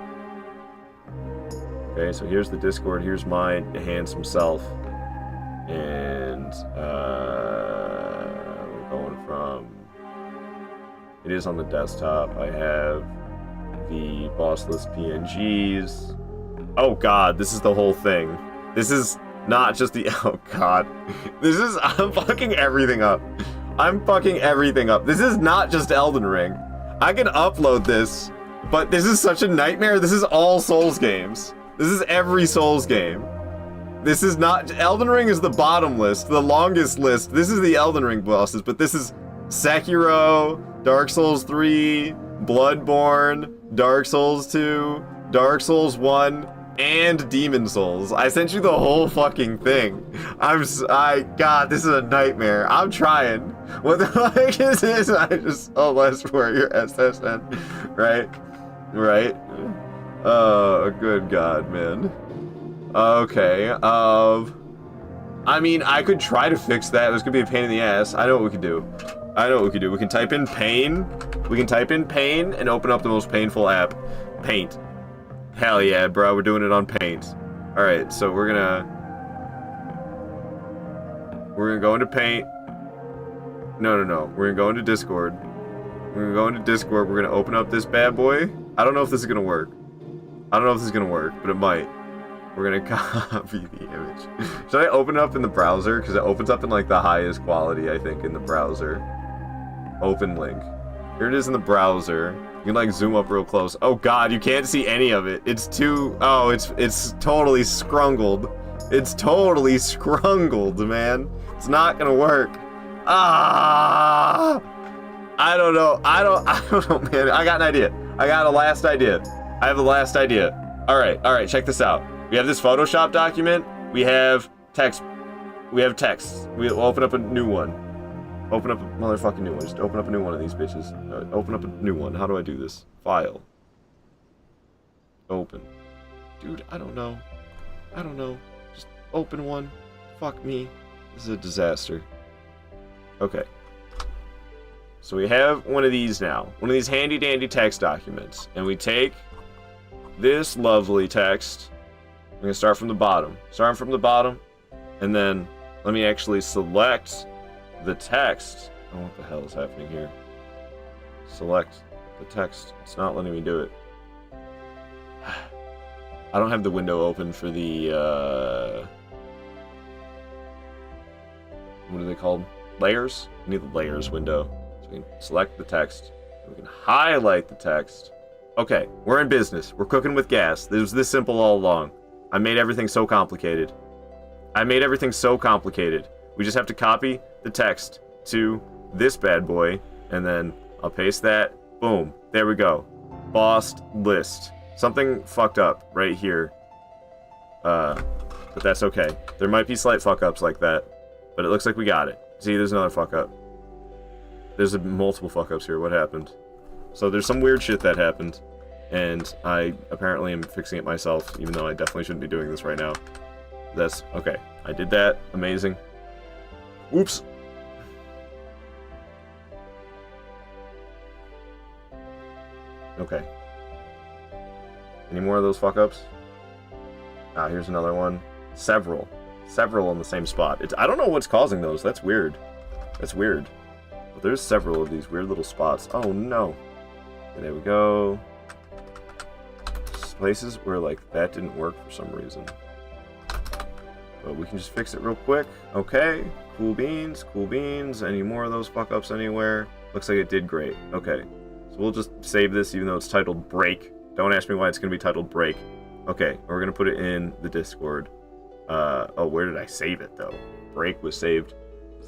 Okay, so here's the Discord, here's my handsome self, and we're going from, it is on the desktop, I have the boss list PNGs, oh god, this is the whole thing, this is not just the, oh god, I'm fucking everything up, this is not just Elden Ring, I can upload this, but this is such a nightmare, this is all Souls games. This is every Souls game. This is not... Elden Ring is the bottom list, the longest list. This is the Elden Ring bosses, but this is Sekiro, Dark Souls 3, Bloodborne, Dark Souls 2, Dark Souls 1, and Demon Souls. I sent you the whole fucking thing. God, this is a nightmare. I'm trying. What the fuck is this? Oh, let's wear your SSN. Right? Right? Oh, good God, man. Okay, I mean, I could try to fix that. This could be a pain in the ass. I know what we could do. We can type in pain. We can type in pain and open up the most painful app. Paint. Hell yeah, bro. We're doing it on Paint. Alright, so we're gonna go into Paint. No. We're gonna go into Discord. We're gonna open up this bad boy. I don't know if this is gonna work. But it might. We're gonna copy the image. Should I open it up in the browser? Because it opens up in like the highest quality, I think, in the browser. Open link. Here it is in the browser. You can like zoom up real close. Oh God, you can't see any of it. It's too. Oh, it's totally scrungled. It's totally scrungled, man. It's not gonna work. Ah! I don't know. I don't know, man. I got an idea. I have the last idea. All right. Check this out. We have this Photoshop document. We have text. We'll open up a new one. Open up a motherfucking new one. Just open up a new one of these bitches. Open up a new one. How do I do this? File. Open. Dude, I don't know. Just open one. Fuck me. This is a disaster. Okay. So we have one of these now. One of these handy dandy text documents. And we take this lovely text. We're going to start from the bottom. And then let me actually select the text. Oh, what the hell is happening here? Select the text. It's not letting me do it. I don't have the window open for the, what are they called? Layers? I need the layers window. So we can select the text. We can highlight the text. Okay, we're in business. We're cooking with gas. It was this simple all along. I made everything so complicated. We just have to copy the text to this bad boy, and then I'll paste that. Boom. There we go. Bossed list. Something fucked up right here. But that's okay. There might be slight fuck-ups like that, but it looks like we got it. See, there's another fuck-up. There's multiple fuck-ups here. What happened? So there's some weird shit that happened, and I apparently am fixing it myself, even though I definitely shouldn't be doing this right now. That's okay. I did that. Amazing. Whoops. Okay. Any more of those fuck-ups? Ah, here's another one. Several on the same spot. I don't know what's causing those. That's weird. But there's several of these weird little spots. Oh no. Okay, there we go. Places where like that didn't work for some reason. But we can just fix it real quick. Okay. Cool beans. Any more of those fuck-ups anywhere? Looks like it did great. Okay. So we'll just save this even though it's titled break. Don't ask me why it's going to be titled break. Okay. We're going to put it in the Discord. Oh, where did I save it though? Break was saved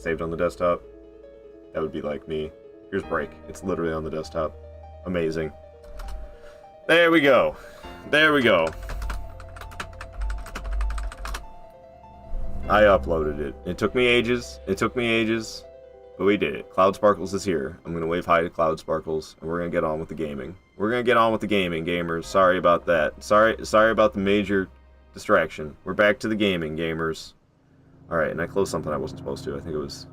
on the desktop. That would be like me. Here's break. It's literally on the desktop. Amazing. There we go. I uploaded it. It took me ages, but we did it. Cloud Sparkles is here. I'm going to wave hi to Cloud Sparkles, and we're going to get on with the gaming. Gamers. Sorry about that. Sorry about the major distraction. We're back to the gaming, gamers. Alright, and I closed something I wasn't supposed to. I think it was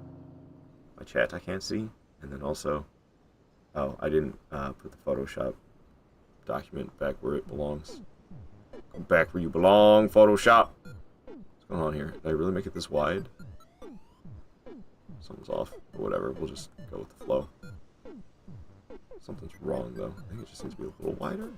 my chat I can't see. And then also, oh, I didn't put the Photoshop document back where it belongs. Go back where you belong, Photoshop. What's going on here? Did I really make it this wide? Something's off, or whatever. We'll just go with the flow. Something's wrong, though. I think it just needs to be a little wider.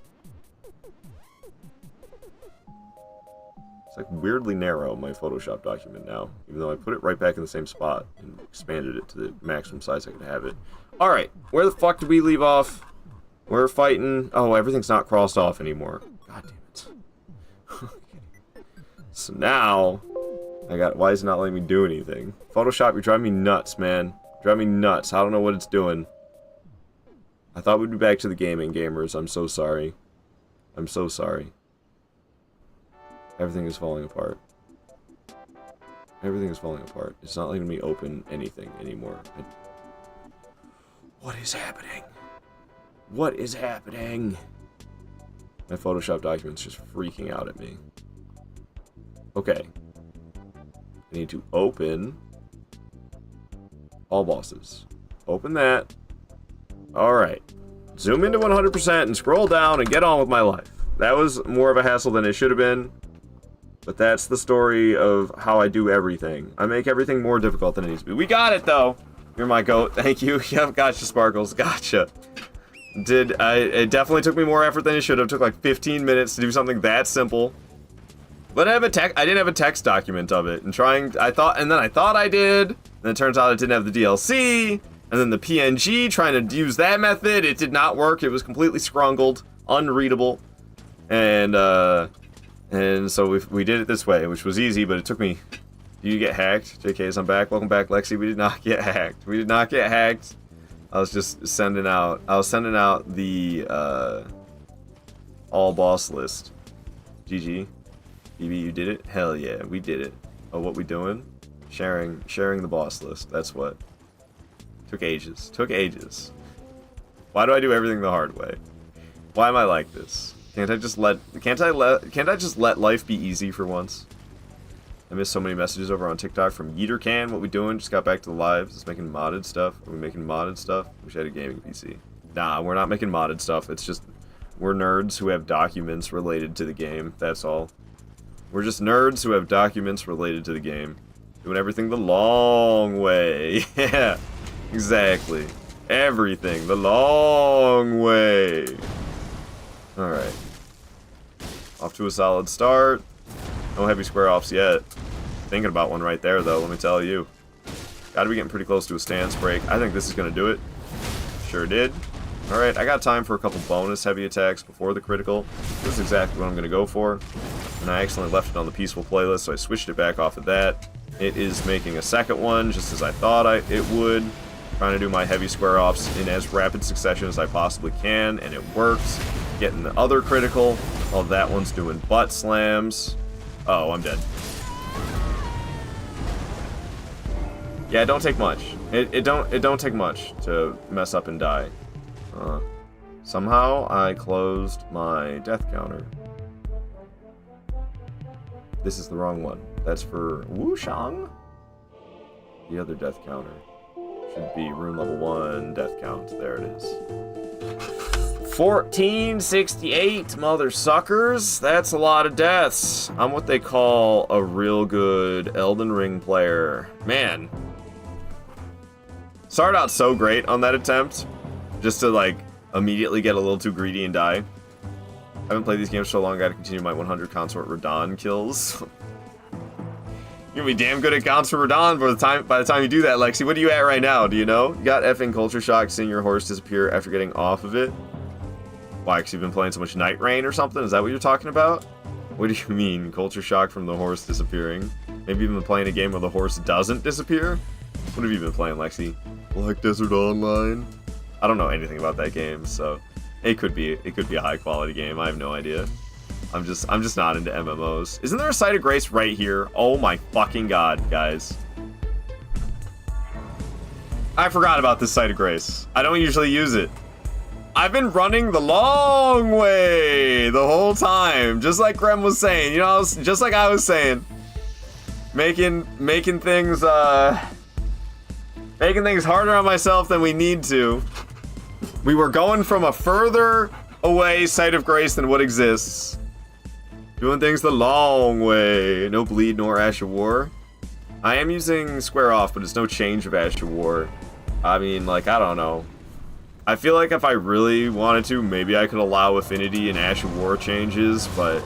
It's like weirdly narrow, my Photoshop document now, even though I put it right back in the same spot and expanded it to the maximum size I could have it. Alright, where the fuck did we leave off? We're fighting... Oh, everything's not crossed off anymore. God damn it. So now, why is it not letting me do anything? Photoshop, you're driving me nuts, man. I don't know what it's doing. I thought we'd be back to the gaming, gamers. I'm so sorry. I'm so sorry. Everything is falling apart. Everything is falling apart. It's not letting me open anything anymore. What is happening? What is happening? My Photoshop document's just freaking out at me. Okay. I need to open all bosses. Open that. Alright. Zoom into 100% and scroll down and get on with my life. That was more of a hassle than it should have been. But that's the story of how I do everything. I make everything more difficult than it needs to be. We got it, though. You're my goat. Thank you. Yep, gotcha, Sparkles. Gotcha. It definitely took me more effort than it should have. It took like 15 minutes to do something that simple. But I didn't have a text document of it. And then I thought I did. And then it turns out it didn't have the DLC. And then the PNG, trying to use that method, it did not work. It was completely scrungled, unreadable. And so we did it this way, which was easy, but it took me... Do you get hacked? JK's, I'm back. Welcome back, Lexi. We did not get hacked. We did not get hacked. I was just sending out... the, all boss list. GG. BB, you did it? Hell yeah, we did it. Oh, what we doing? Sharing the boss list. That's what. Took ages. Took ages. Why do I do everything the hard way? Why am I like this? Can't I just let life be easy for once? I missed so many messages over on TikTok from YeeterCan. What we doing? Just got back to the lives. Just making modded stuff. Are we making modded stuff? Wish I had a gaming PC. Nah, we're not making modded stuff. It's just we're nerds who have documents related to the game. That's all. We're just nerds who have documents related to the game. Doing everything the long way. Yeah, exactly. Everything the long way. Alright. Off to a solid start. No heavy square-offs yet. Thinking about one right there, though, let me tell you. Gotta be getting pretty close to a stance break. I think this is gonna do it. Sure did. Alright, I got time for a couple bonus heavy attacks before the critical. This is exactly what I'm gonna go for. And I accidentally left it on the peaceful playlist, so I switched it back off of that. It is making a second one, just as I thought it would. Trying to do my heavy square-offs in as rapid succession as I possibly can, and it works. Getting the other critical, while that one's doing butt slams. Oh, I'm dead. Yeah, it don't take much. It don't take much to mess up and die. Somehow I closed my death counter. This is the wrong one. That's for Wushang. The other death counter should be room level 1 death count. There it is. 1468, mother suckers. That's a lot of deaths. I'm what they call a real good Elden Ring player. Man. Started out so great on that attempt. Just to, like, immediately get a little too greedy and die. I haven't played these games so long, I gotta continue my 100 Consort Radahn kills. You're gonna be damn good at Consort Radahn by the time you do that, Lexi. What are you at right now? Do you know? You got effing culture shock seeing your horse disappear after getting off of it? Why, because you've been playing so much Night Rain or something? Is that what you're talking about? What do you mean, culture shock from the horse disappearing? Maybe you've been playing a game where the horse doesn't disappear? What have you been playing, Lexi? Black Desert Online? I don't know anything about that game, so it could be a high quality game. I have no idea. I'm just not into MMOs. Isn't there a site of grace right here? Oh my fucking god, guys. I forgot about this site of grace. I don't usually use it. I've been running the long way the whole time, just like Grem was saying. You know, just like I was saying, making things harder on myself than we need to. We were going from a further away site of grace than what exists. Doing things the long way. No bleed nor Ash of War. I am using Square Off, but it's no change of Ash of War. I mean, like, I don't know. I feel like if I really wanted to, maybe I could allow Affinity and Ash of War changes, but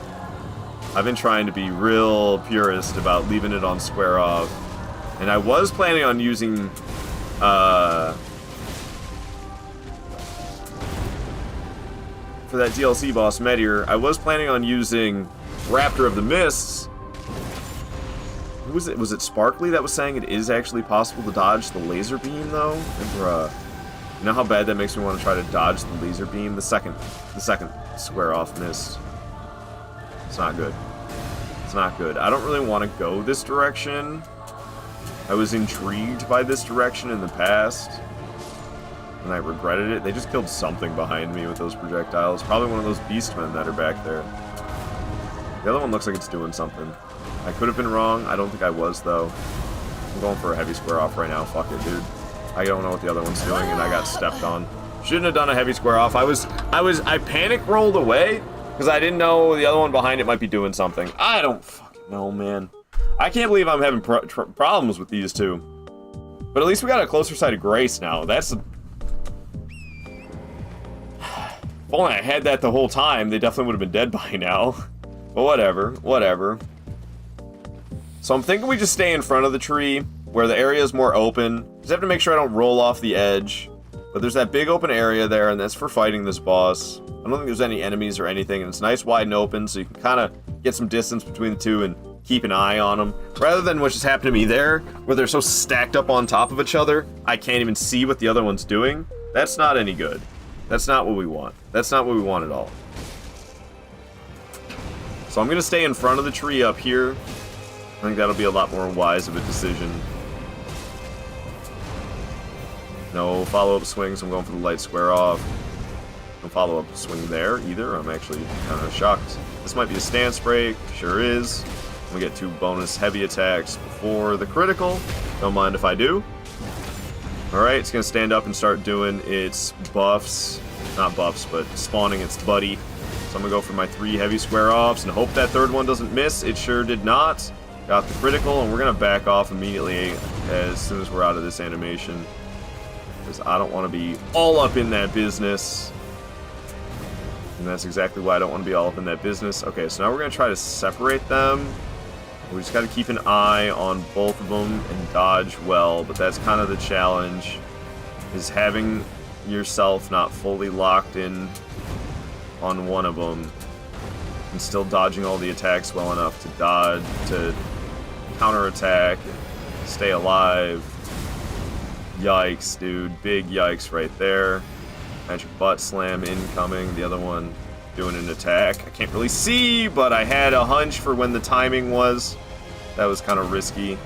I've been trying to be real purist about leaving it on Square Off. And I was planning on using, for that DLC boss, Meteor, I was planning on using Raptor of the Mists. Who was it? Was it Sparkly that was saying it is actually possible to dodge the laser beam, though? Bruh. You know how bad that makes me want to try to dodge the laser beam? The second square off missed. It's not good. It's not good. I don't really want to go this direction. I was intrigued by this direction in the past, and I regretted it. They just killed something behind me with those projectiles. Probably one of those beastmen that are back there. The other one looks like it's doing something. I could have been wrong. I don't think I was, though. I'm going for a heavy square off right now. Fuck it, dude. I don't know what the other one's doing, and I got stepped on. Shouldn't have done a heavy square off. I panic rolled away because I didn't know the other one behind it might be doing something. I don't fucking know, man. I can't believe I'm having problems with these two. But at least we got a closer sight of grace now. That's... If only I had that the whole time, they definitely would have been dead by now. But whatever, whatever. So I'm thinking we just stay in front of the tree, where the area is more open. Just have to make sure I don't roll off the edge. But there's that big open area there, and that's for fighting this boss. I don't think there's any enemies or anything, and it's nice, wide, and open, so you can kind of get some distance between the two and keep an eye on them. Rather than what just happened to me there, where they're so stacked up on top of each other, I can't even see what the other one's doing. That's not any good. That's not what we want. That's not what we want at all. So I'm going to stay in front of the tree up here. I think that'll be a lot more wise of a decision. No follow-up swings. I'm going for the light square off. No follow-up swing there either. I'm actually kind of shocked. This might be a stance break. Sure is. We get 2 bonus heavy attacks before the critical. Don't mind if I do. Alright, it's going to stand up and start doing its buffs. Not buffs, but spawning its buddy. So I'm going to go for my 3 heavy square offs and hope that third one doesn't miss. It sure did not. Got the critical, and we're going to back off immediately as soon as we're out of this animation. Because I don't want to be all up in that business. And that's exactly why I don't want to be all up in that business. Okay, so now we're going to try to separate them. We just got to keep an eye on both of them and dodge well, but that's kind of the challenge, is having yourself not fully locked in on one of them and still dodging all the attacks well enough to dodge, to counterattack, stay alive. Yikes, dude. Big yikes right there. Magic butt slam incoming. The other one doing an attack. I can't really see, but I had a hunch for when the timing was. That was kind of risky.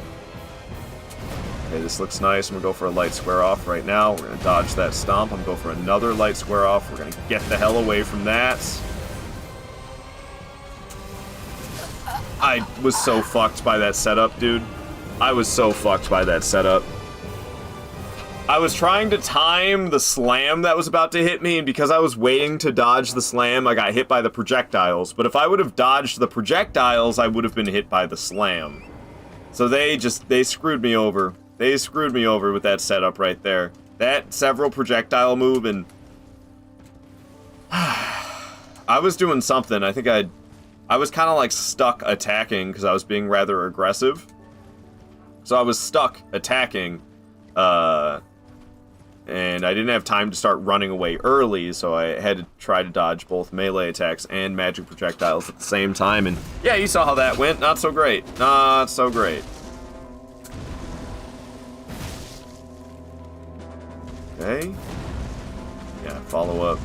Okay, this looks nice. I'm going to go for a light square off right now. We're going to dodge that stomp. I'm going to go for another light square off. We're going to get the hell away from that. I was so fucked by that setup, dude. I was so fucked by that setup. I was trying to time the slam that was about to hit me, and because I was waiting to dodge the slam, I got hit by the projectiles. But if I would have dodged the projectiles, I would have been hit by the slam. So they screwed me over. They screwed me over with that setup right there. That several projectile move, and I was doing something. I think I was kind of like stuck attacking because I was being rather aggressive. So I was stuck attacking, and I didn't have time to start running away early, so I had to try to dodge both melee attacks and magic projectiles at the same time, and yeah, you saw how that went. Not so great. Not so great. Okay. Yeah, follow up.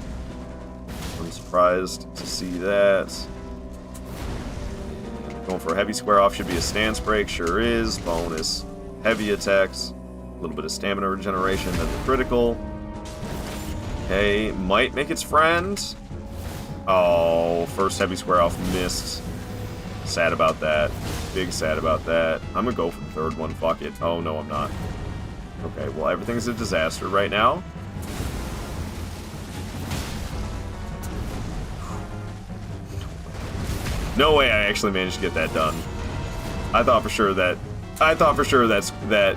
I'm surprised to see that. Going for a heavy square off should be a stance break. Sure is. Bonus heavy attacks. A little bit of stamina regeneration, then the critical. Okay, might make its friend. Oh, first heavy square off missed. Sad about that. Big sad about that. I'm gonna go for the third one, fuck it. Oh, no, I'm not. Okay, well, everything's a disaster right now. No way I actually managed to get that done. I thought for sure that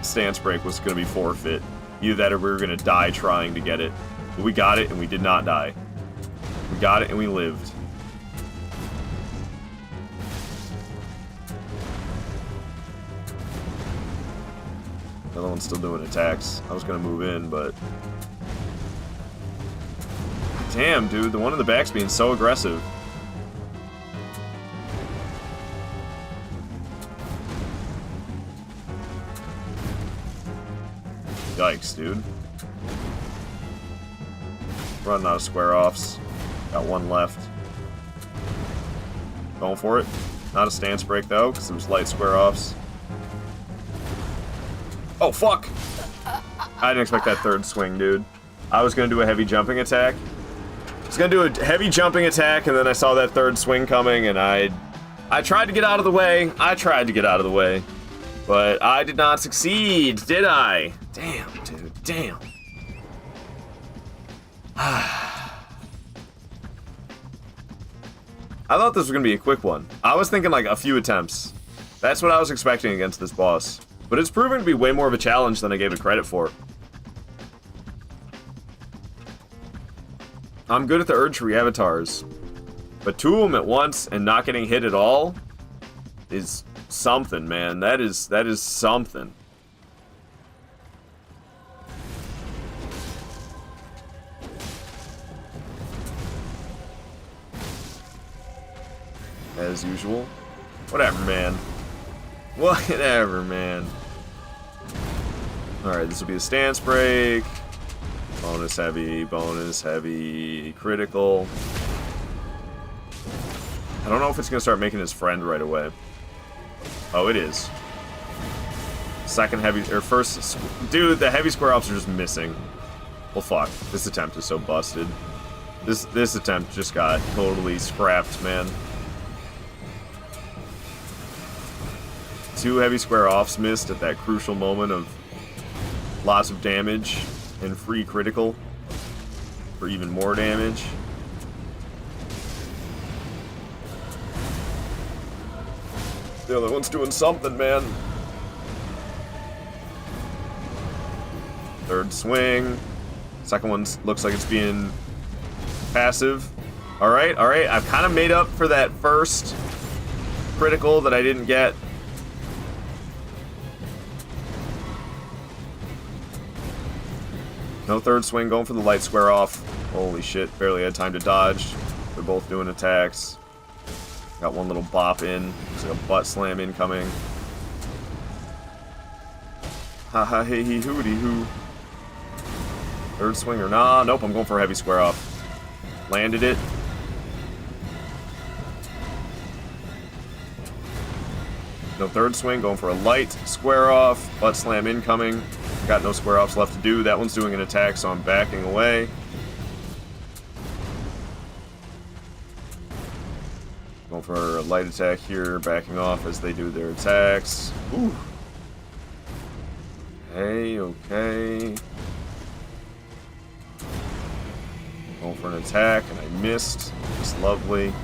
stance break was going to be forfeit. Either that or we were going to die trying to get it. But we got it and we did not die. We got it and we lived. The other one's still doing attacks. I was going to move in, but... Damn, dude, the one in the back's being so aggressive. Yikes, dude. Running out of square-offs. Got one left. Going for it. Not a stance break, though, because it was light square-offs. Oh, fuck! I didn't expect that third swing, dude. I was going to do a heavy jumping attack. I was going to do a heavy jumping attack, and then I saw that third swing coming, and I tried to get out of the way. But I did not succeed, did I? Damn, dude, damn. I thought this was going to be a quick one. I was thinking like a few attempts. That's what I was expecting against this boss. But it's proven to be way more of a challenge than I gave it credit for. I'm good at the Urge Tree avatars. But 2 of them at once and not getting hit at all is something, man. That is something. As usual. Whatever, man. Whatever, man. Alright, this will be a stance break. Bonus heavy, critical. I don't know if it's going to start making his friend right away. Oh, it is. Second heavy, or first, dude, the heavy square offs are just missing. Well, fuck. This attempt is so busted. This attempt just got totally scrapped, man. 2 heavy square offs missed at that crucial moment of lots of damage and free critical for even more damage. The other one's doing something, man. Third swing. Second one looks like it's being passive. Alright, alright. I've kind of made up for that first critical that I didn't get. No third swing, going for the light square off. Holy shit, barely had time to dodge. They're both doing attacks. Got one little bop in. Looks like a butt slam incoming. Ha ha hey hee hooty hoo. Third swing or nah? Nope, I'm going for a heavy square off. Landed it. No third swing, going for a light square off. Butt slam incoming. Got no square offs left to do. That one's doing an attack, so I'm backing away. Going for a light attack here, backing off as they do their attacks. Ooh. Okay, okay. Going for an attack, and I missed. Just lovely.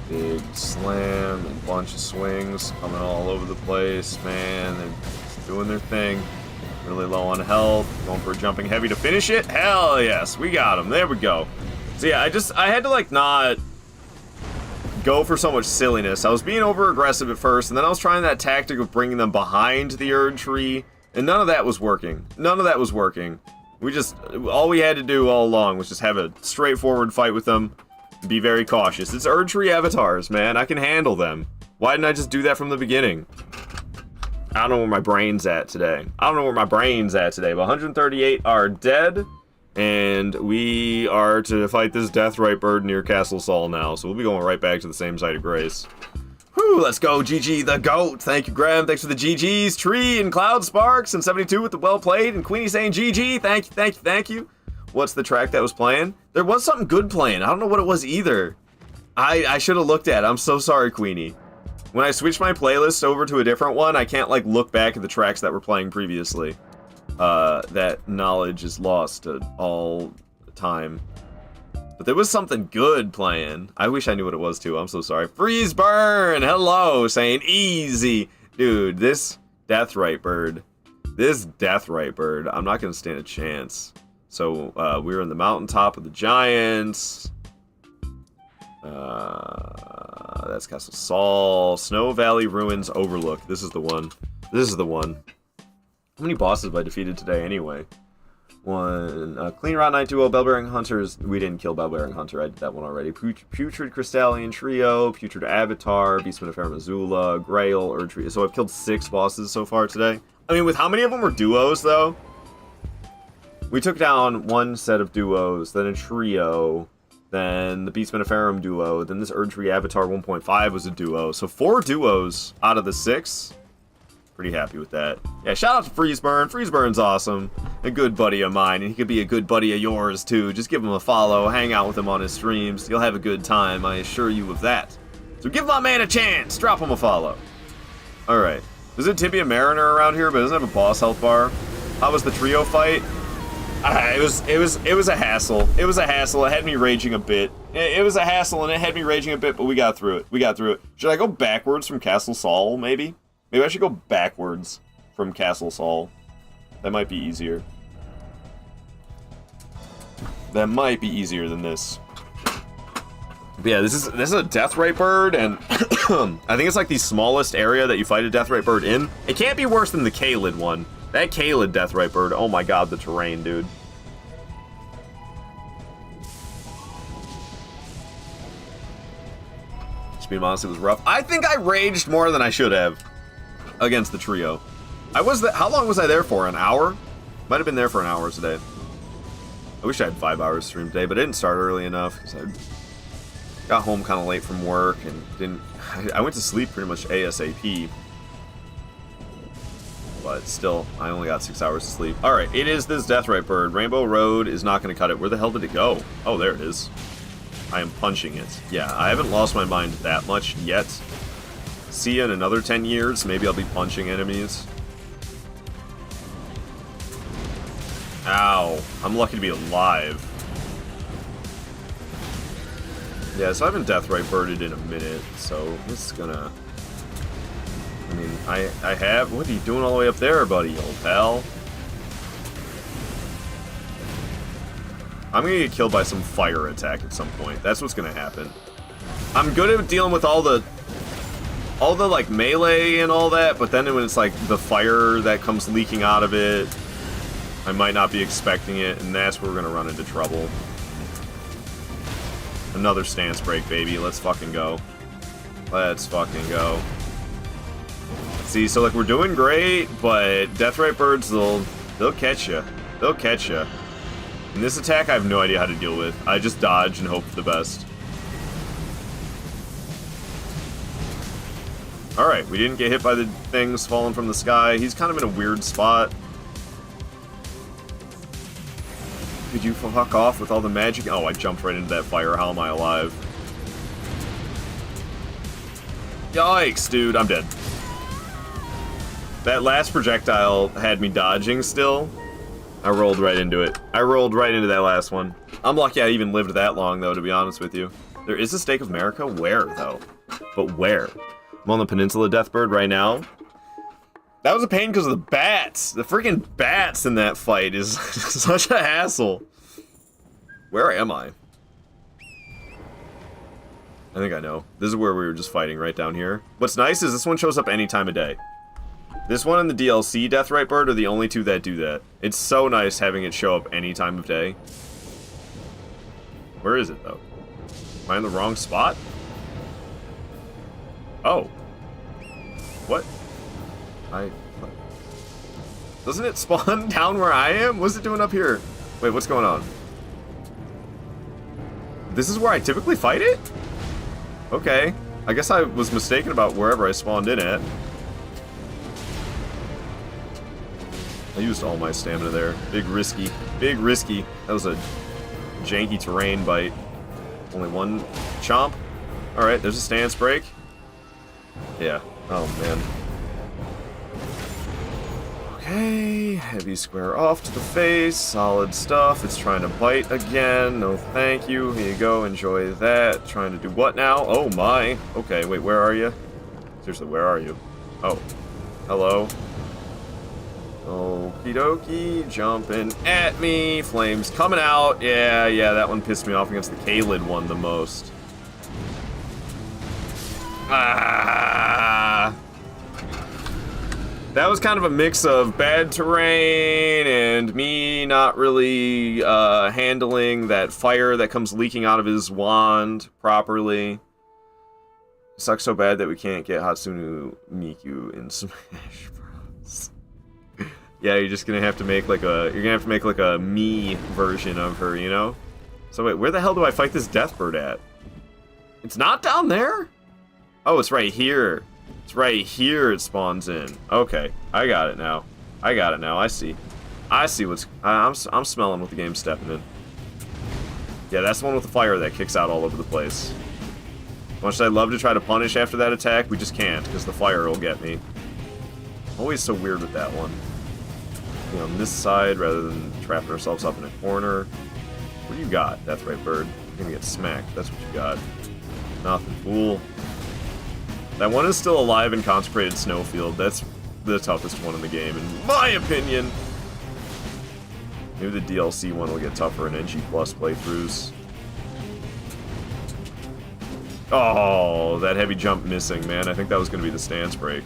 Big slam and a bunch of swings coming all over the place, man. They're just doing their thing. Really low on health. Going for a jumping heavy to finish it. Hell yes, we got him. There we go. So yeah, I had to like not go for so much silliness. I was being over aggressive at first, and then I was trying that tactic of bringing them behind the Urge Tree, and none of that was working. None of that was working. All we had to do all along was just have a straightforward fight with them. Be very cautious. It's Urge Tree avatars, man. I can handle them. Why didn't I just do that from the beginning? I don't know where my brain's at today. But 138 are dead, and we are to fight this Deathrite bird near Castle Saul now, so we'll be going right back to the same site of grace. Whew, let's go, GG the GOAT. Thank you, Graham. Thanks for the GGs. Tree and Cloud Sparks and 72 with the well played, and Queenie saying GG. Thank you, thank you, thank you. What's the track that was playing? There was something good playing. I don't know what it was either. I should have looked at it. I'm so sorry, Queenie. When I switched my playlist over to a different one, I can't like look back at the tracks that were playing previously. That knowledge is lost to all time. But there was something good playing. I wish I knew what it was too. I'm so sorry. Freeze Burn! Hello! Saying easy! Dude, this Deathrite bird. I'm not gonna stand a chance. So, we're in the mountaintop of the giants. That's Castle Saul. Snow Valley Ruins Overlook. This is the one. How many bosses have I defeated today anyway? One. Clean Route 920. Bellbearing Hunters. We didn't kill Bellbearing Hunter. I did that one already. Putrid Crystallian Trio. Putrid Avatar. Beastman of Missoula. Grail. Urge Tree. So I've killed 6 bosses so far today. I mean, with how many of them were duos, though? We took down one set of duos, then a trio, then the Beastman of Farum duo, then this Erdtree Avatar 1.5 was a duo. So 4 duos out of the 6. Pretty happy with that. Yeah, shout out to Freezeburn. Freezeburn's awesome. A good buddy of mine, and he could be a good buddy of yours too. Just give him a follow, hang out with him on his streams. You'll have a good time, I assure you of that. So give my man a chance. Drop him a follow. Alright. There's a Tibia Mariner around here, but it doesn't have a boss health bar. How was the trio fight? It was a hassle. It was a hassle. It had me raging a bit. It was a hassle, and it had me raging a bit, but we got through it. We got through it. Should I go backwards from Castle Sol, maybe? Maybe I should go backwards from Castle Sol. That might be easier. That might be easier than this. But yeah, this is a Deathrite bird, and I think it's like the smallest area that you fight a Deathrite bird in. It can't be worse than the Kaled one. That Kaled Deathrite bird, oh my god, the terrain, dude. Speed Monster was rough. I think I raged more than I should have against the trio. How long was I there for? An hour? Might have been there for an hour today. I wish I had 5 hours stream today, but it didn't start early enough because I got home kind of late from work and I went to sleep pretty much ASAP. But still, I only got 6 hours of sleep. Alright, it is this Deathrite bird. Rainbow Road is not going to cut it. Where the hell did it go? Oh, there it is. I am punching it. Yeah, I haven't lost my mind that much yet. See you in another 10 years. Maybe I'll be punching enemies. Ow. I'm lucky to be alive. Yeah, so I haven't Deathrite birded in a minute, so this is gonna... I mean, I have... What are you doing all the way up there, buddy, old pal? I'm gonna get killed by some fire attack at some point. That's what's gonna happen. I'm good at dealing with all the like melee and all that, but then when it's like the fire that comes leaking out of it, I might not be expecting it, and that's where we're gonna run into trouble. Another stance break, baby. Let's fucking go. Let's fucking go. See, so like we're doing great, but Deathrite birds, they'll catch you. They'll catch you. And this attack, I have no idea how to deal with. I just dodge and hope for the best. Alright, we didn't get hit by the things falling from the sky. He's kind of in a weird spot. Could you fuck off with all the magic? Oh, I jumped right into that fire. How am I alive? Yikes, dude. I'm dead. That last projectile had me dodging still. I rolled right into it. I rolled right into that last one. I'm lucky I even lived that long, though, to be honest with you. There is a Stake of America? Where, though? But where? I'm on the Peninsula Deathbird right now. That was a pain because of the bats. The freaking bats in that fight is such a hassle. Where am I? I think I know. This is where we were just fighting, right down here. What's nice is this one shows up any time of day. This one and the DLC Deathrite Bird are the only two that do that. It's so nice having it show up any time of day. Where is it, though? Am I in the wrong spot? Oh. What? Doesn't it spawn down where I am? What's it doing up here? Wait, what's going on? This is where I typically fight it? Okay. I guess I was mistaken about wherever I spawned in at. I used all my stamina there. Big risky. Big risky. That was a janky terrain bite. Only one chomp. Alright, there's a stance break. Yeah. Oh, man. Okay, heavy square off to the face, solid stuff. It's trying to bite again. No thank you. Here you go, enjoy that. Trying to do what now? Oh my. Okay, wait, where are you? Seriously, where are you? Oh, hello. Okie dokie, jumping at me. Flames coming out. Yeah, that one pissed me off against the Kaled one the most. Ah. That was kind of a mix of bad terrain and me not really handling that fire that comes leaking out of his wand properly. Sucks so bad that we can't get Hatsune Miku in Smash Bros. Yeah, you're just gonna have to make like a me version of her, you know? So wait, where the hell do I fight this death bird at? It's not down there? Oh, it's right here. It's right here it spawns in. Okay, I got it now. I see. I see what's... I'm smelling what the game's stepping in. Yeah, that's the one with the fire that kicks out all over the place. As much as I'd love to try to punish after that attack, we just can't, because the fire will get me. Always so weird with that one. You know, on this side, rather than trapping ourselves up in a corner. What do you got, Deathray Bird? You're gonna get smacked. That's what you got. Nothing, fool. That one is still alive in Consecrated Snowfield. That's the toughest one in the game, in my opinion. Maybe the DLC one will get tougher in NG Plus playthroughs. Oh, that heavy jump missing, man. I think that was going to be the stance break.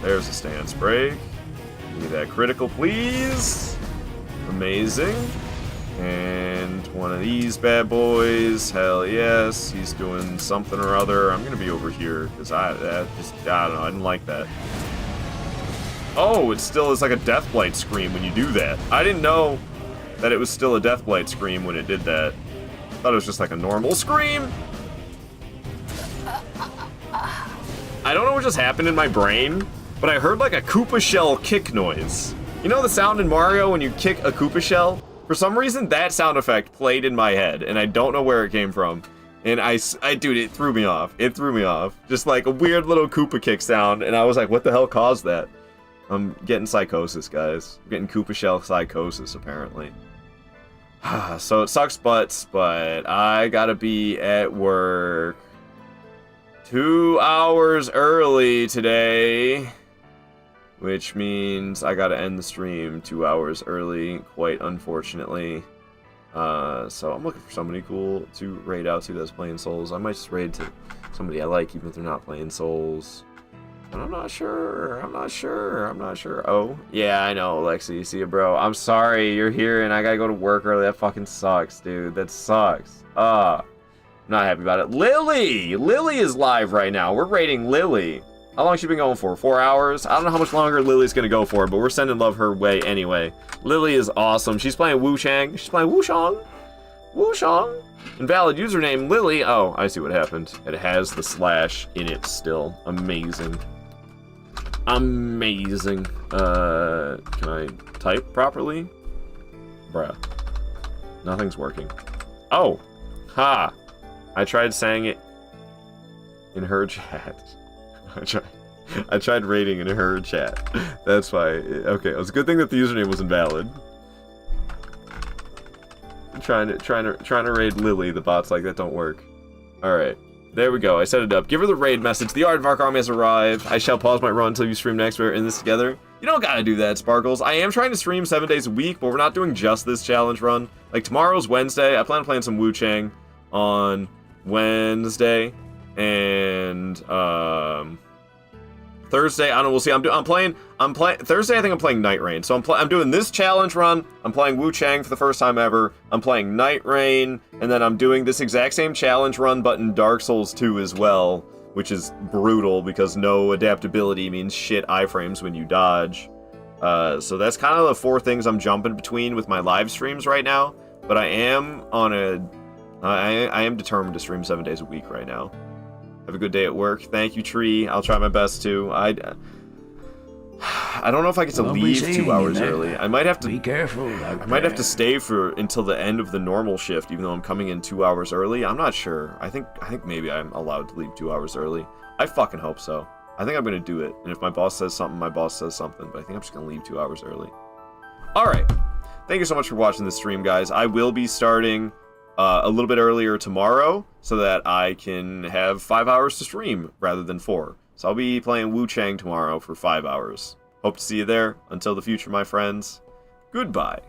There's a stance break. Give me that critical, please. Amazing. And one of these bad boys. Hell yes. He's doing something or other. I'm going to be over here because I don't know. I didn't like that. Oh, it still is like a Deathblight scream when you do that. I didn't know that it was still a Deathblight scream when it did that. I thought it was just like a normal scream. I don't know what just happened in my brain, but I heard like a Koopa shell kick noise. You know the sound in Mario when you kick a Koopa shell? For some reason, that sound effect played in my head, and I don't know where it came from. And dude, it threw me off. It threw me off. Just like a weird little Koopa kick sound, and I was like, what the hell caused that? I'm getting psychosis, guys. I'm getting Koopa shell psychosis, apparently. So it sucks butts, but I gotta be at work 2 hours early today. Which means I gotta end the stream 2 hours early, quite unfortunately. So I'm looking for somebody cool to raid out to that's playing Souls. I might just raid to somebody I like, even if they're not playing Souls. But I'm not sure. Oh, yeah, I know, Lexi. See you, bro. I'm sorry you're here and I gotta go to work early. That fucking sucks, dude. That sucks. I'm not happy about it. Lily! Lily is live right now. We're raiding Lily. How long has she been going for? 4 hours? I don't know how much longer Lily's gonna go for, but we're sending love her way anyway. Lily is awesome. She's playing Wushang. She's playing Wushang. Wushang. Invalid username, Lily. Oh, I see what happened. It has the slash in it still. Amazing. Amazing. Can I type properly? Bruh. Nothing's working. Oh. Ha. I tried saying it in her chat. I tried rating in her chat. That's why. Okay, it was a good thing that the username was invalid. Trying to raid Lily. The bots like that don't work. All right, there we go. I set it up. Give her the raid message. The Aardvark army has arrived. I shall pause my run until you stream next. We're in this together. You don't gotta do that, Sparkles. I am trying to stream 7 days a week, but we're not doing just this challenge run. Like tomorrow's Wednesday. I plan on playing some Wuchang on Wednesday, and Thursday, I don't know, we'll see. I'm playing Thursday, I think I'm playing Night Rain. So I'm doing this challenge run. I'm playing Wuchang for the first time ever. I'm playing Night Rain, and then I'm doing this exact same challenge run, but in Dark Souls 2 as well, which is brutal because no adaptability means shit iframes when you dodge. So that's kind of the 4 things I'm jumping between with my live streams right now. But I am determined to stream 7 days a week right now. Have a good day at work. Thank you, Tree. I'll try my best to. I don't know if I get to leave 2 hours early. I might have to be careful. I might have to stay until the end of the normal shift, even though I'm coming in 2 hours early. I'm not sure. I think maybe I'm allowed to leave 2 hours early. I fucking hope so. I think I'm gonna do it. And if my boss says something, my boss says something. But I think I'm just gonna leave 2 hours early. All right. Thank you so much for watching this stream, guys. I will be starting a little bit earlier tomorrow so that I can have 5 hours to stream rather than 4. So I'll be playing Wuchang tomorrow for 5 hours. Hope to see you there. Until the future, my friends. Goodbye.